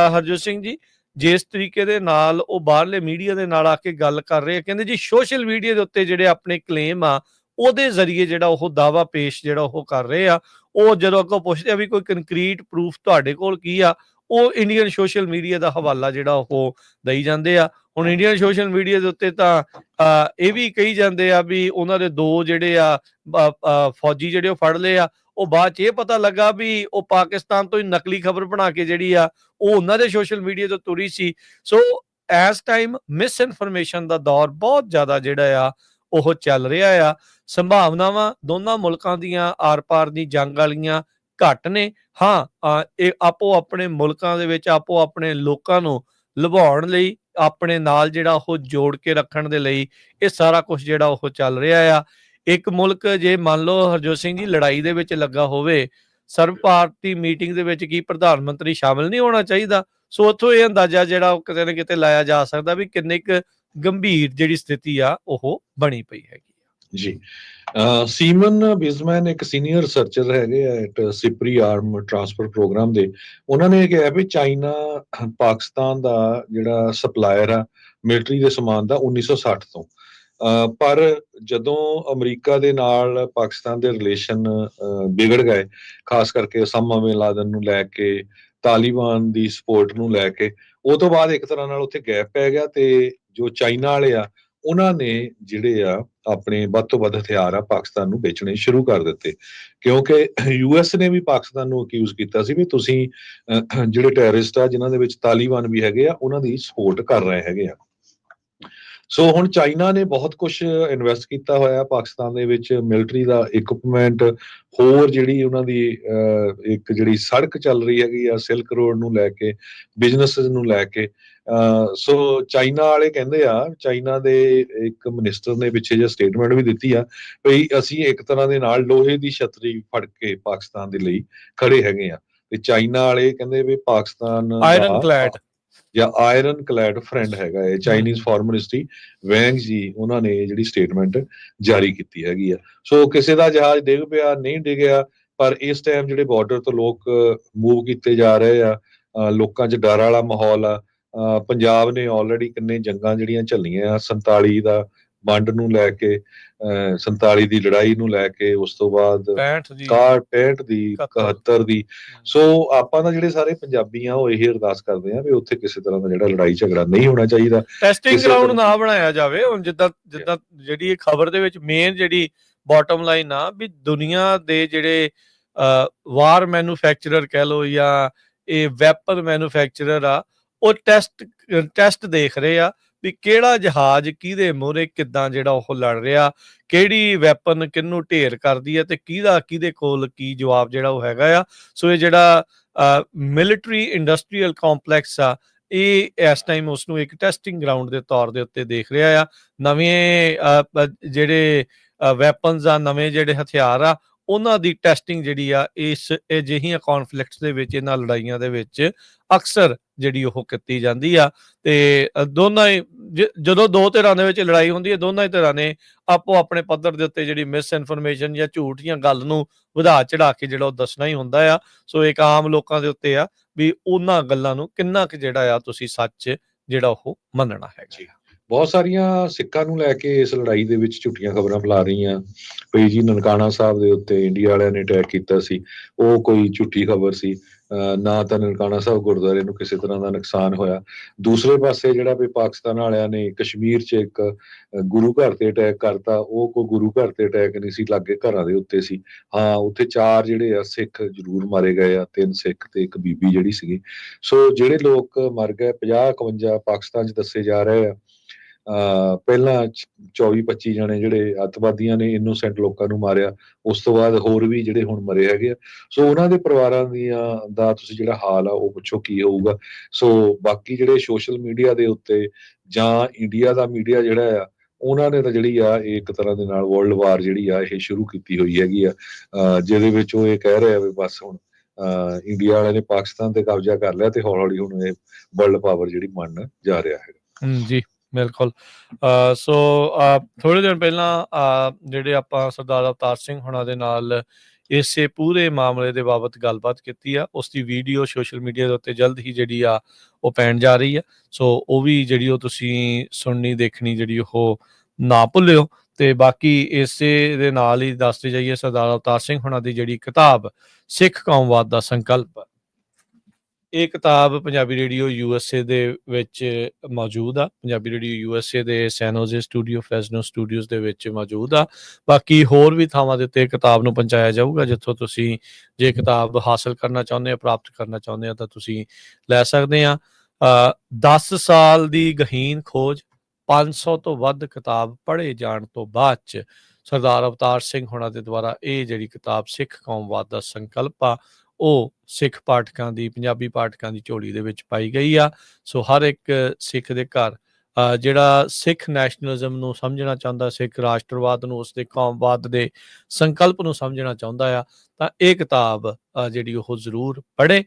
ਹਰਜੋਤ ਸਿੰਘ ਜੀ, ਜਿਸ ਤਰੀਕੇ ਦੇ ਨਾਲ ਉਹ ਬਾਹਰਲੇ ਮੀਡੀਆ ਦੇ ਨਾਲ ਆ ਕੇ ਗੱਲ ਕਰ ਰਹੇ ਆ, ਕਹਿੰਦੇ ਜੀ ਸੋਸ਼ਲ ਮੀਡੀਆ ਦੇ ਉੱਤੇ ਜਿਹੜੇ ਆਪਣੇ ਕਲੇਮ ਆ ਉਹਦੇ ਜ਼ਰੀਏ ਜਿਹੜਾ ਉਹ ਦਾਅਵਾ ਪੇਸ਼ ਜਿਹੜਾ ਉਹ ਕਰ ਰਹੇ ਆ। ਉਹ ਜਦੋਂ ਅੱਗੋਂ ਪੁੱਛਦੇ ਆ ਵੀ ਕੋਈ ਕੰਕਰੀਟ ਪ੍ਰੂਫ ਤੁਹਾਡੇ ਕੋਲ ਕੀ ਆ, ਉਹ ਇੰਡੀਅਨ ਸੋਸ਼ਲ ਮੀਡੀਆ ਦਾ ਹਵਾਲਾ ਜਿਹੜਾ ਉਹ ਦਈ ਜਾਂਦੇ ਆ। ਹੁਣ ਇੰਡੀਅਨ ਸੋਸ਼ਲ ਮੀਡੀਆ ਦੇ ਉੱਤੇ ਤਾਂ ਇਹ ਵੀ ਕਹੀ ਜਾਂਦੇ ਆ ਵੀ ਉਹਨਾਂ ਦੇ 2 ਜਿਹੜੇ ਆ ਫੌਜੀ ਜਿਹੜੇ ਉਹ ਫੜ ਲਏ ਆ, ਉਹ ਬਾਅਦ 'ਚ ਇਹ ਪਤਾ ਲੱਗਾ ਵੀ ਉਹ ਪਾਕਿਸਤਾਨ ਤੋਂ ਹੀ ਨਕਲੀ ਖਬਰ ਬਣਾ ਕੇ ਜਿਹੜੀ ਆ ਉਹ ਉਹਨਾਂ ਦੇ ਸੋਸ਼ਲ ਮੀਡੀਆ ਤੋਂ ਤੁਰੀ ਸੀ। ਸੋ ਇਸ ਟਾਈਮ ਮਿਸ ਇਨਫੋਰਮੇਸ਼ਨ ਦਾ ਦੌਰ ਬਹੁਤ ਜ਼ਿਆਦਾ ਜਿਹੜਾ ਆ ਉਹ ਚੱਲ ਰਿਹਾ ਆ। ਸੰਭਾਵਨਾਵਾਂ ਦੋਨਾਂ ਮੁਲਕਾਂ ਦੀਆਂ ਆਰ-ਪਾਰ ਦੀ ਜੰਗ ਵਾਲੀਆਂ ਘੱਟ ਨੇ। ਹਾਂ, ਇਹ ਆਪੋ ਆਪਣੇ ਮੁਲਕਾਂ ਦੇ ਵਿੱਚ ਆਪੋ ਆਪਣੇ ਲੋਕਾਂ ਨੂੰ ਲੁਭਾਉਣ ਲਈ, ਆਪਣੇ ਨਾਲ ਜਿਹੜਾ ਉਹ ਜੋੜ ਕੇ ਰੱਖਣ ਦੇ ਲਈ ਇਹ ਸਾਰਾ ਕੁਝ ਜਿਹੜਾ ਉਹ ਚੱਲ ਰਿਹਾ ਆ। ਇੱਕ ਮੁਲਕ ਜੇ ਮੰਨ ਲਓ ਹਰਜੋਤ ਸਿੰਘ ਜੀ ਲੜਾਈ ਦੇ ਵਿੱਚ ਲੱਗਾ ਹੋਵੇ, ਸਰਬ ਭਾਰਤੀ ਮੀਟਿੰਗ ਦੇ ਵਿੱਚ ਕੀ ਪ੍ਰਧਾਨ ਮੰਤਰੀ ਸ਼ਾਮਿਲ ਨਹੀਂ ਹੋਣਾ ਚਾਹੀਦਾ? ਸੋ ਉੱਥੋਂ ਇਹ ਅੰਦਾਜ਼ਾ ਜਿਹੜਾ ਉਹ ਕਿਤੇ ਨਾ ਕਿਤੇ ਲਾਇਆ ਜਾ ਸਕਦਾ ਵੀ ਕਿੰਨੀ ਕੁ ਗੰਭੀਰ ਜਿਹੜੀ ਸਥਿਤੀ ਆ ਉਹ ਬਣੀ ਪਈ ਹੈਗੀ ਜੀ। ਸੀਮਨ ਬਿਜ਼ਮੈਨ ਇੱਕ ਸੀਨੀਅਰ ਰਿਸਰਚਰ ਹੈਗੇ ਆ at SIPRI arm transfer program ਦੇ। ਉਹਨਾਂ ਨੇ ਕਿਹਾ ਵੀ ਚਾਈਨਾ ਪਾਕਿਸਤਾਨ ਦਾ ਜਿਹੜਾ ਸਪਲਾਇਰ ਆ ਮਿਲਟਰੀ ਦੇ ਸਮਾਨ ਦਾ 1960 ਤੋਂ, ਪਰ ਜਦੋਂ ਅਮਰੀਕਾ ਦੇ ਨਾਲ ਪਾਕਿਸਤਾਨ ਦੇ ਰਿਲੇਸ਼ਨ ਵਿਗੜ ਗਏ, ਖਾਸ ਕਰਕੇ ਉਸਾਮਾ ਬਿਨ ਲਾਦਨ ਨੂੰ ਲੈ ਕੇ, ਤਾਲਿਬਾਨ ਦੀ ਸਪੋਰਟ ਨੂੰ ਲੈ ਕੇ, ਉਹ ਤੋਂ ਬਾਅਦ ਇੱਕ ਤਰ੍ਹਾਂ ਨਾਲ ਉੱਥੇ ਗੈਪ ਪੈ ਗਿਆ ਤੇ ਜੋ ਚਾਈਨਾ ਵਾਲੇ ਆ ਉਹਨਾਂ ਨੇ ਜਿਹੜੇ ਆ ਆਪਣੇ ਵੱਧ ਤੋਂ ਵੱਧ ਹਥਿਆਰ ਆ ਪਾਕਿਸਤਾਨ ਨੂੰ ਵੇਚਣੇ ਸ਼ੁਰੂ ਕਰ ਦਿੱਤੇ, ਕਿਉਂਕਿ US ਨੇ ਵੀ ਪਾਕਿਸਤਾਨ ਨੂੰ ਅਕਿਊਜ਼ ਕੀਤਾ ਸੀ ਵੀ ਤੁਸੀਂ ਜਿਹੜੇ ਟੈਰਰਿਸਟ ਆ ਜਿਨ੍ਹਾਂ ਦੇ ਵਿੱਚ ਤਾਲਿਬਾਨ ਵੀ ਹੈਗੇ ਆ ਉਹਨਾਂ ਦੀ ਸਪੋਰਟ ਕਰ ਰਹੇ ਹੈਗੇ ਆ। ਸੋ ਹੁਣ ਚਾਈਨਾ ਨੇ ਬਹੁਤ ਕੁਝ ਇਨਵੈਸਟ ਕੀਤਾ ਹੋਇਆ ਪਾਕਿਸਤਾਨ ਦੇ ਵਿੱਚ, ਮਿਲਟਰੀ ਦਾ ਇਕਵਿਪਮੈਂਟ, ਹੋਰ ਜਿਹੜੀ ਉਹਨਾਂ ਦੀ ਇੱਕ ਜਿਹੜੀ ਸੜਕ ਚੱਲ ਰਹੀ ਹੈਗੀ ਆ ਸਿਲਕ ਰੋਡ ਨੂੰ ਲੈ ਕੇ, ਬਿਜ਼ਨਸ ਨੂੰ ਲੈ ਕੇ। ਸੋ ਚਾਈਨਾ ਵਾਲੇ ਕਹਿੰਦੇ ਆ, ਚਾਈਨਾ ਦੇ ਇੱਕ ਮਿਨਿਸਟਰ ਨੇ ਪਿੱਛੇ ਜਿਹੇ ਸਟੇਟਮੈਂਟ ਵੀ ਦਿੱਤੀ ਆ ਵੀ ਅਸੀਂ ਇੱਕ ਤਰ੍ਹਾਂ ਦੇ ਨਾਲ ਲੋਹੇ ਦੀ ਛਤਰੀ ਫੜ ਕੇ ਪਾਕਿਸਤਾਨ ਦੇ ਲਈ ਖੜੇ ਹੈਗੇ ਆ। ਤੇ ਚਾਈਨਾ ਵਾਲੇ ਕਹਿੰਦੇ ਵੀ ਪਾਕਿਸਤਾਨ ਆਇਰਨ ਕਲੈਡ ਜਾਂ ਆਇਰਨ ਕਲੈਡ ਫਰੈਂਡ ਹੈਗਾ ਹੈ। ਚਾਈਨੀਜ਼ ਫੋਰਨ ਮਿਨਿਸਟਰੀ ਵੈਂਗ ਜੀ ਉਹਨਾਂ ਨੇ ਜਿਹੜੀ ਸਟੇਟਮੈਂਟ ਜਾਰੀ ਕੀਤੀ ਹੈਗੀ ਆ। ਸੋ ਕਿਸੇ ਦਾ ਜਹਾਜ਼ ਡਿੱਗ ਪਿਆ ਨਹੀਂ ਡਿੱਗਿਆ, ਪਰ ਇਸ ਟਾਈਮ ਜਿਹੜੇ ਬਾਰਡਰ ਤੋਂ ਲੋਕ ਮੂਵ ਕੀਤੇ ਜਾ ਰਹੇ ਆ, ਲੋਕਾਂ 'ਚ ਡਰ ਵਾਲਾ ਮਾਹੌਲ ਆ। ਪੰਜਾਬ ਨੇ ਆਲਰੇਡੀ ਕਿੰਨੇ ਜੰਗਾਂ ਜਿਹੜੀਆਂ ਝੱਲੀਆਂ ਆ, 47 ਦਾ ਵੰਡ ਨੂੰ ਲੈ ਕੇ, 47 ਦੀ ਲੜਾਈ ਨੂੰ ਲੈ ਕੇ, ਉਸ ਤੋਂ ਬਾਅਦ 65 ਦੀ, 71 ਦੀ। ਸੋ ਆਪਾਂ ਤਾਂ ਜਿਹੜੇ ਸਾਰੇ ਪੰਜਾਬੀ ਆ ਉਹ ਇਹ ਅਰਦਾਸ ਕਰਦੇ ਆ ਵੀ ਉੱਥੇ ਕਿਸੇ ਤਰ੍ਹਾਂ ਦਾ ਜਿਹੜਾ ਲੜਾਈ ਝਗੜਾ ਨਹੀਂ ਹੋਣਾ ਚਾਹੀਦਾ, ਟੈਸਟਿੰਗ ਗਰਾਊਂਡ ਨਾ ਬਣਾਇਆ ਜਾਵੇ। ਹੁਣ ਜਿੱਦਾਂ ਜਿਹੜੀ ਇਹ ਖਬਰ ਦੇ ਵਿੱਚ ਮੇਨ ਜਿਹੜੀ ਬਾਟਮ ਲਾਈਨ ਆ ਵੀ ਦੁਨੀਆ ਦੇ ਜਿਹੜੇ ਵਾਰ ਮੈਨੂਫੈਕਚਰਰ ਕਹਿ ਲਓ ਜਾਂ ਇਹ ਵੈਪਨ ਮੈਨੂਫੈਕਚਰਰ ਆ, ਉਹ ਟੈਸਟ ਦੇਖ ਰਹੇ ਆ ਵੀ ਕਿਹੜਾ ਜਹਾਜ਼ ਕਿਹਦੇ ਮੂਹਰੇ ਕਿੱਦਾਂ ਜਿਹੜਾ ਉਹ ਲੜ ਰਿਹਾ, ਕਿਹੜੀ ਵੈਪਨ ਕਿਹਨੂੰ ਢੇਰ ਕਰਦੀ ਹੈ ਤੇ ਕਿਹਦੇ ਕੋਲ ਕੀ ਜਵਾਬ ਜਿਹੜਾ ਉਹ ਹੈਗਾ ਆ। ਸੋ ਇਹ ਜਿਹੜਾ ਮਿਲਟਰੀ ਇੰਡਸਟਰੀਅਲ ਕੰਪਲੈਕਸ ਆ, ਇਹ ਇਸ ਟਾਈਮ ਉਸਨੂੰ ਇੱਕ ਟੈਸਟਿੰਗ ਗਰਾਊਂਡ ਦੇ ਤੌਰ ਦੇ ਉੱਤੇ ਦੇਖ ਰਿਹਾ ਆ। ਨਵੇਂ ਜਿਹੜੇ ਵੈਪਨਸ ਆ, ਨਵੇਂ ਜਿਹੜੇ ਹਥਿਆਰ ਆ, ਉਹਨਾਂ ਦੀ ਟੈਸਟਿੰਗ ਜਿਹੜੀ ਆ ਇਸ ਅਜਿਹੀਆਂ ਕੌਨਫਲਿਕਟਸ ਦੇ ਵਿੱਚ, ਇਹਨਾਂ ਲੜਾਈਆਂ ਦੇ ਵਿੱਚ ਅਕਸਰ ਜਿਹੜੀ ਉਹ ਕੀਤੀ ਜਾਂਦੀ ਆ। ਤੇ ਦੋਨਾਂ ਹੀ ਜਦੋਂ ਦੋ ਧਿਰਾਂ ਦੇ ਵਿੱਚ ਲੜਾਈ ਹੁੰਦੀ ਹੈ, ਦੋਨਾਂ ਹੀ ਧਿਰਾਂ ਨੇ ਆਪੋ ਆਪਣੇ ਪੱਧਰ ਦੇ ਉੱਤੇ ਜਿਹੜੀ ਮਿਸ ਇਨਫੋਰਮੇਸ਼ਨ ਜਾਂ ਝੂਠ ਜਾਂ ਗੱਲ ਨੂੰ ਵਧਾ ਚੜਾ ਕੇ ਜਿਹੜਾ ਉਹ ਦੱਸਣਾ ਹੀ ਹੁੰਦਾ ਆ। ਸੋ ਇੱਕ ਆਮ ਲੋਕਾਂ ਦੇ ਉੱਤੇ ਆ ਵੀ ਉਹਨਾਂ ਗੱਲਾਂ ਨੂੰ ਕਿੰਨਾ ਕੁ ਜਿਹੜਾ ਆ ਤੁਸੀਂ ਸੱਚ ਜਿਹੜਾ ਉਹ ਮੰਨਣਾ ਹੈਗਾ। ਬਹੁਤ ਸਾਰੀਆਂ ਸਿੱਖਾਂ ਨੂੰ ਲੈ ਕੇ ਇਸ ਲੜਾਈ ਦੇ ਵਿੱਚ ਝੂਠੀਆਂ ਖਬਰਾਂ ਫੈਲਾ ਰਹੀਆਂ ਪਈ ਜੀ। ਨਨਕਾਣਾ ਸਾਹਿਬ ਦੇ ਉੱਤੇ ਇੰਡੀਆ ਵਾਲਿਆਂ ਨੇ ਅਟੈਕ ਕੀਤਾ ਸੀ, ਉਹ ਕੋਈ ਝੂਠੀ ਖਬਰ ਸੀ। ਨਾ ਤਾਂ ਨਨਕਾਣਾ ਸਾਹਿਬ ਗੁਰਦੁਆਰੇ ਨੂੰ ਕਿਸੇ ਤਰ੍ਹਾਂ ਦਾ ਨੁਕਸਾਨ ਹੋਇਆ। ਦੂਸਰੇ ਪਾਸੇ ਜਿਹੜਾ ਵੀ ਪਾਕਿਸਤਾਨ ਵਾਲਿਆਂ ਨੇ ਕਸ਼ਮੀਰ 'ਚ ਇੱਕ ਗੁਰੂ ਘਰ ਤੇ ਅਟੈਕ ਕਰਤਾ, ਉਹ ਕੋਈ ਗੁਰੂ ਘਰ ਤੇ ਅਟੈਕ ਨਹੀਂ ਸੀ, ਲਾਗੇ ਘਰਾਂ ਦੇ ਉੱਤੇ ਸੀ। ਹਾਂ, ਉੱਥੇ 4 ਜਿਹੜੇ ਆ ਸਿੱਖ ਜ਼ਰੂਰ ਮਾਰੇ ਗਏ ਆ, 3 ਸਿੱਖ ਤੇ ਇੱਕ ਬੀਬੀ ਜਿਹੜੀ ਸੀਗੀ। ਸੋ ਜਿਹੜੇ ਲੋਕ ਮਰ ਗਏ 50-51 ਪਾਕਿਸਤਾਨ 'ਚ ਦੱਸੇ ਜਾ ਰਹੇ ਆ। ਪਹਿਲਾਂ 24-25 ਜਣੇ ਜਿਹੜੇ ਅੱਤਵਾਦੀਆਂ ਨੇ ਇਨੋਸੈਂਟ ਲੋਕਾਂ ਨੂੰ ਮਾਰਿਆ, ਉਸ ਤੋਂ ਬਾਅਦ ਹੋਰ ਵੀ ਜਿਹੜੇ ਹੁਣ ਮਰੇ ਹੈਗੇ ਆ। ਸੋ ਉਹਨਾਂ ਦੇ ਪਰਿਵਾਰਾਂ ਦਾ ਤੁਸੀਂ ਜਿਹੜਾ ਹਾਲ ਆ ਉਹ ਪੁੱਛੋ ਕੀ ਹੋਊਗਾ। ਸੋ ਬਾਕੀ ਜਿਹੜੇ ਸੋਸ਼ਲ ਮੀਡੀਆ ਦੇ ਉੱਤੇ ਜਾਂ ਇੰਡੀਆ ਦਾ ਮੀਡੀਆ ਜਿਹੜਾ ਆ, ਉਹਨਾਂ ਨੇ ਤਾਂ ਜਿਹੜੀ ਆ ਇੱਕ ਤਰ੍ਹਾਂ ਦੇ ਨਾਲ ਵਰਲਡ ਵਾਰ ਜਿਹੜੀ ਆ ਇਹ ਸ਼ੁਰੂ ਕੀਤੀ ਹੋਈ ਹੈਗੀ ਆ, ਜਿਹਦੇ ਵਿੱਚ ਉਹ ਇਹ ਕਹਿ ਰਹੇ ਆ ਵੀ ਬਸ ਹੁਣ ਇੰਡੀਆ ਵਾਲਿਆਂ ਨੇ ਪਾਕਿਸਤਾਨ ਤੇ ਕਬਜ਼ਾ ਕਰ ਲਿਆ ਤੇ ਹੌਲੀ-ਹੌਲੀ ਹੁਣ ਇਹ ਵਰਲਡ ਪਾਵਰ ਜਿਹੜੀ ਬਣਨ ਜਾ ਰਿਹਾ ਹੈਗਾ। ਜੀ ਬਿਲਕੁਲ। ਸੋ ਥੋੜੇ ਦਿਨ ਪਹਿਲਾਂ ਜਿਹੜੇ ਆਪਾਂ ਸਰਦਾਰ ਅਵਤਾਰ ਸਿੰਘ ਹੁਣਾਂ ਦੇ ਨਾਲ ਇਸੇ ਪੂਰੇ ਮਾਮਲੇ ਦੇ ਬਾਬਤ ਗੱਲਬਾਤ ਕੀਤੀ ਆ, ਉਸ ਦੀ ਵੀਡੀਓ ਸੋਸ਼ਲ ਮੀਡੀਆ ਦੇ ਉੱਤੇ ਜਲਦ ਹੀ ਜਿਹੜੀ ਆ ਉਹ ਪੈਣ ਜਾ ਰਹੀ ਆ। ਸੋ ਉਹ ਵੀ ਜਿਹੜੀ ਉਹ ਤੁਸੀਂ ਸੁਣਨੀ ਦੇਖਣੀ ਜਿਹੜੀ ਉਹ ਨਾ ਭੁੱਲਿਓ। ਤੇ ਬਾਕੀ ਇਸੇ ਦੇ ਨਾਲ ਹੀ ਦੱਸਦੇ ਜਾਈਏ, ਸਰਦਾਰ ਅਵਤਾਰ ਸਿੰਘ ਹੁਣਾਂ ਦੀ ਜਿਹੜੀ ਕਿਤਾਬ ਸਿੱਖ ਕੌਮਵਾਦ ਦਾ ਸੰਕਲਪ, ਇਹ ਕਿਤਾਬ ਪੰਜਾਬੀ ਰੇਡੀਓ USA ਦੇ ਵਿੱਚ ਮੌਜੂਦ ਆ। ਪੰਜਾਬੀ ਰੇਡੀਓ USA ਦੇ ਸੈਨ ਹੋਜ਼ੇ ਸਟੂਡੀਓ, ਫ੍ਰੈਜ਼ਨੋ ਸਟੂਡੀਓਜ਼ ਦੇ ਵਿੱਚ ਮੌਜੂਦ ਆ। ਬਾਕੀ ਹੋਰ ਵੀ ਥਾਵਾਂ ਦੇ ਉੱਤੇ ਕਿਤਾਬ ਨੂੰ ਪਹੁੰਚਾਇਆ ਜਾਊਗਾ, ਜਿੱਥੋਂ ਤੁਸੀਂ ਜੇ ਕਿਤਾਬ ਹਾਸਲ ਕਰਨਾ ਚਾਹੁੰਦੇ ਆ, ਪ੍ਰਾਪਤ ਕਰਨਾ ਚਾਹੁੰਦੇ ਆ, ਤਾਂ ਤੁਸੀਂ ਲੈ ਸਕਦੇ ਆ। 10 ਸਾਲ ਦੀ ਗਹੀਨ ਖੋਜ, 500 ਤੋਂ ਵੱਧ ਕਿਤਾਬ ਪੜ੍ਹੇ ਜਾਣ ਤੋਂ ਬਾਅਦ 'ਚ ਸਰਦਾਰ ਅਵਤਾਰ ਸਿੰਘ ਹੁਣਾਂ ਦੇ ਦੁਆਰਾ ਇਹ ਜਿਹੜੀ ਕਿਤਾਬ ਸਿੱਖ ਕੌਮਵਾਦ ਦਾ ਸੰਕਲਪ ਆ, ਉਹ ਸਿੱਖ ਪਾਠਕਾਂ ਦੀ, ਪੰਜਾਬੀ ਪਾਠਕਾਂ ਦੀ ਝੋਲੀ ਦੇ ਵਿੱਚ ਪਾਈ ਗਈ ਆ। ਸੋ ਹਰ ਇੱਕ ਸਿੱਖ ਦੇ ਘਰ ਜਿਹੜਾ ਸਿੱਖ ਨੈਸ਼ਨਲਿਜ਼ਮ ਨੂੰ ਸਮਝਣਾ ਚਾਹੁੰਦਾ, ਸਿੱਖ ਰਾਸ਼ਟਰਵਾਦ ਨੂੰ, ਉਸਦੇ ਕੌਮਵਾਦ ਦੇ ਸੰਕਲਪ ਨੂੰ ਸਮਝਣਾ ਚਾਹੁੰਦਾ ਆ, ਤਾਂ ਇਹ ਕਿਤਾਬ ਜਿਹੜੀ ਉਹ ਜ਼ਰੂਰ ਪੜ੍ਹੇ।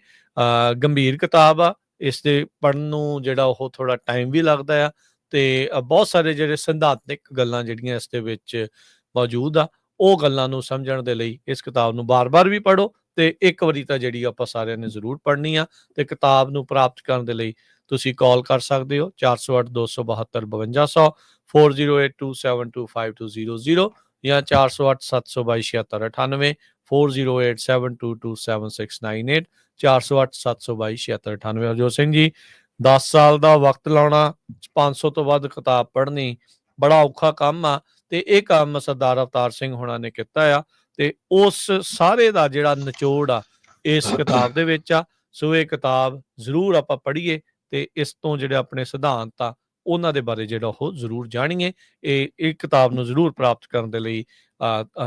ਗੰਭੀਰ ਕਿਤਾਬ ਆ, ਇਸ ਦੇ ਪੜ੍ਹਨ ਨੂੰ ਜਿਹੜਾ ਉਹ ਥੋੜ੍ਹਾ ਟਾਈਮ ਵੀ ਲੱਗਦਾ ਆ, ਤੇ ਬਹੁਤ ਸਾਰੇ ਜਿਹੜੇ ਸਿਧਾਂਤਕ ਗੱਲਾਂ ਜਿਹੜੀਆਂ ਇਸ ਦੇ ਵਿੱਚ ਮੌਜੂਦ ਆ, ਉਹ ਗੱਲਾਂ ਨੂੰ ਸਮਝਣ ਦੇ ਲਈ ਇਸ ਕਿਤਾਬ ਨੂੰ ਬਾਰ-ਬਾਰ ਵੀ ਪੜ੍ਹੋ, ਤੇ ਇੱਕ ਵਾਰੀ ਤਾਂ ਜਿਹੜੀ ਆਪਾਂ ਸਾਰਿਆਂ ਨੇ ਜ਼ਰੂਰ ਪੜ੍ਹਨੀ ਆ। ਤੇ ਕਿਤਾਬ ਨੂੰ ਪ੍ਰਾਪਤ ਕਰਨ ਦੇ ਲਈ ਤੁਸੀਂ ਕਾਲ ਕਰ ਸਕਦੇ ਹੋ 408-272-5200, 4082725200 ਜਾਂ 408-722-7698, 4087227698, 408-722-7698। ਹਰਜੋਤ ਸਿੰਘ ਜੀ, 10 ਸਾਲ ਦਾ ਵਕਤ ਲਾਉਣਾ, 500 ਤੋਂ ਵੱਧ ਕਿਤਾਬ ਪੜ੍ਹਨੀ, ਬੜਾ ਔਖਾ ਕੰਮ ਆ, ਤੇ ਇਹ ਕੰਮ ਸਰਦਾਰ ਅਵਤਾਰ ਸਿੰਘ ਹੁਣਾਂ ਨੇ ਕੀਤਾ ਆ। ਤੇ ਉਸ ਸਾਰੇ ਦਾ ਜਿਹੜਾ ਨਿਚੋੜ ਆ ਇਸ ਕਿਤਾਬ ਦੇ ਵਿੱਚ ਆ। ਸੋ ਇਹ ਕਿਤਾਬ ਜ਼ਰੂਰ ਆਪਾਂ ਪੜ੍ਹੀਏ ਤੇ ਇਸ ਤੋਂ ਜਿਹੜੇ ਆਪਣੇ ਸਿਧਾਂਤ ਆ ਉਹਨਾਂ ਦੇ ਬਾਰੇ ਜਿਹੜਾ ਉਹ ਜ਼ਰੂਰ ਜਾਣੀਏ। ਇਹ ਕਿਤਾਬ ਨੂੰ ਜ਼ਰੂਰ ਪ੍ਰਾਪਤ ਕਰਨ ਦੇ ਲਈ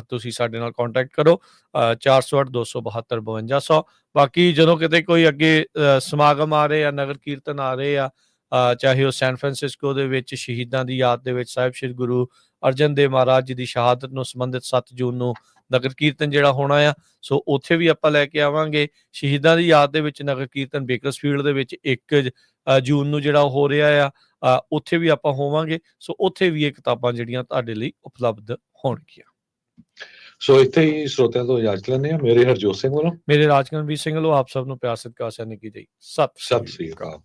ਤੁਸੀਂ ਸਾਡੇ ਨਾਲ ਕੰਟੈਕਟ ਕਰੋ 408-272-5200। ਬਾਕੀ ਜਦੋਂ ਕਿਤੇ ਕੋਈ ਅੱਗੇ ਸਮਾਗਮ ਆ ਰਹੇ ਆ, ਨਗਰ ਕੀਰਤਨ ਆ ਰਹੇ ਆ, ਚਾਹੇ ਉਹ ਸੈਨ ਫਰਾਂਸਿਸਕੋ ਦੇ ਵਿੱਚ ਸ਼ਹੀਦਾਂ ਦੀ ਯਾਦ ਦੇ ਵਿੱਚ ਸਾਹਿਬ ਸ਼੍ਰੀ ਗੁਰੂ ਅਰਜਨ ਦੇਵ ਮਹਾਰਾਜ ਜੀ ਦੀ ਸ਼ਹਾਦਤ ਨੂੰ ਸੰਬੰਧਿਤ 7 ਜੂਨ ਨੂੰ ਨਗਰ ਕੀਰਤਨ ਜਿਹੜਾ ਹੋਣਾ ਆ, ਸੋ ਉੱਥੇ ਵੀ ਆਪਾਂ ਲੈ ਕੇ ਆਵਾਂਗੇ। ਸ਼ਹੀਦਾਂ ਦੀ ਯਾਦ ਦੇ ਵਿੱਚ ਨਗਰ ਕੀਰਤਨ ਬੇਕਰਸਫੀਲਡ ਦੇ ਵਿੱਚ 1 ਜੂਨ ਨੂੰ ਜਿਹੜਾ ਹੋ ਰਿਹਾ ਆ, ਉੱਥੇ ਵੀ ਆਪਾਂ ਹੋਵਾਂਗੇ। ਸੋ ਉੱਥੇ ਵੀ ਇਹ ਕਿਤਾਬਾਂ ਜਿਹੜੀਆਂ ਤੁਹਾਡੇ ਲਈ ਉਪਲਬਧ ਹੋਣਗੀਆਂ। ਸੋ ਇੱਥੇ ਹੀ ਸਰੋਤਿਆਂ ਤੋਂ ਇਜਾਜ਼ਤ ਲੈਂਦੇ ਆ। ਮੇਰੇ ਹਰਜੋਤ ਸਿੰਘ ਵੱਲੋਂ, ਮੇਰੇ ਰਾਜਕਰਨਵੀਰ ਸਿੰਘ ਵੱਲੋਂ ਆਪ ਸਭ ਨੂੰ ਪਿਆਰ ਸਤਿਕਾਰ ਸਨਿਕੀ ਜੀ। ਸਤਿ ਸਤਿ ਸ੍ਰੀ ਅਕਾਲ।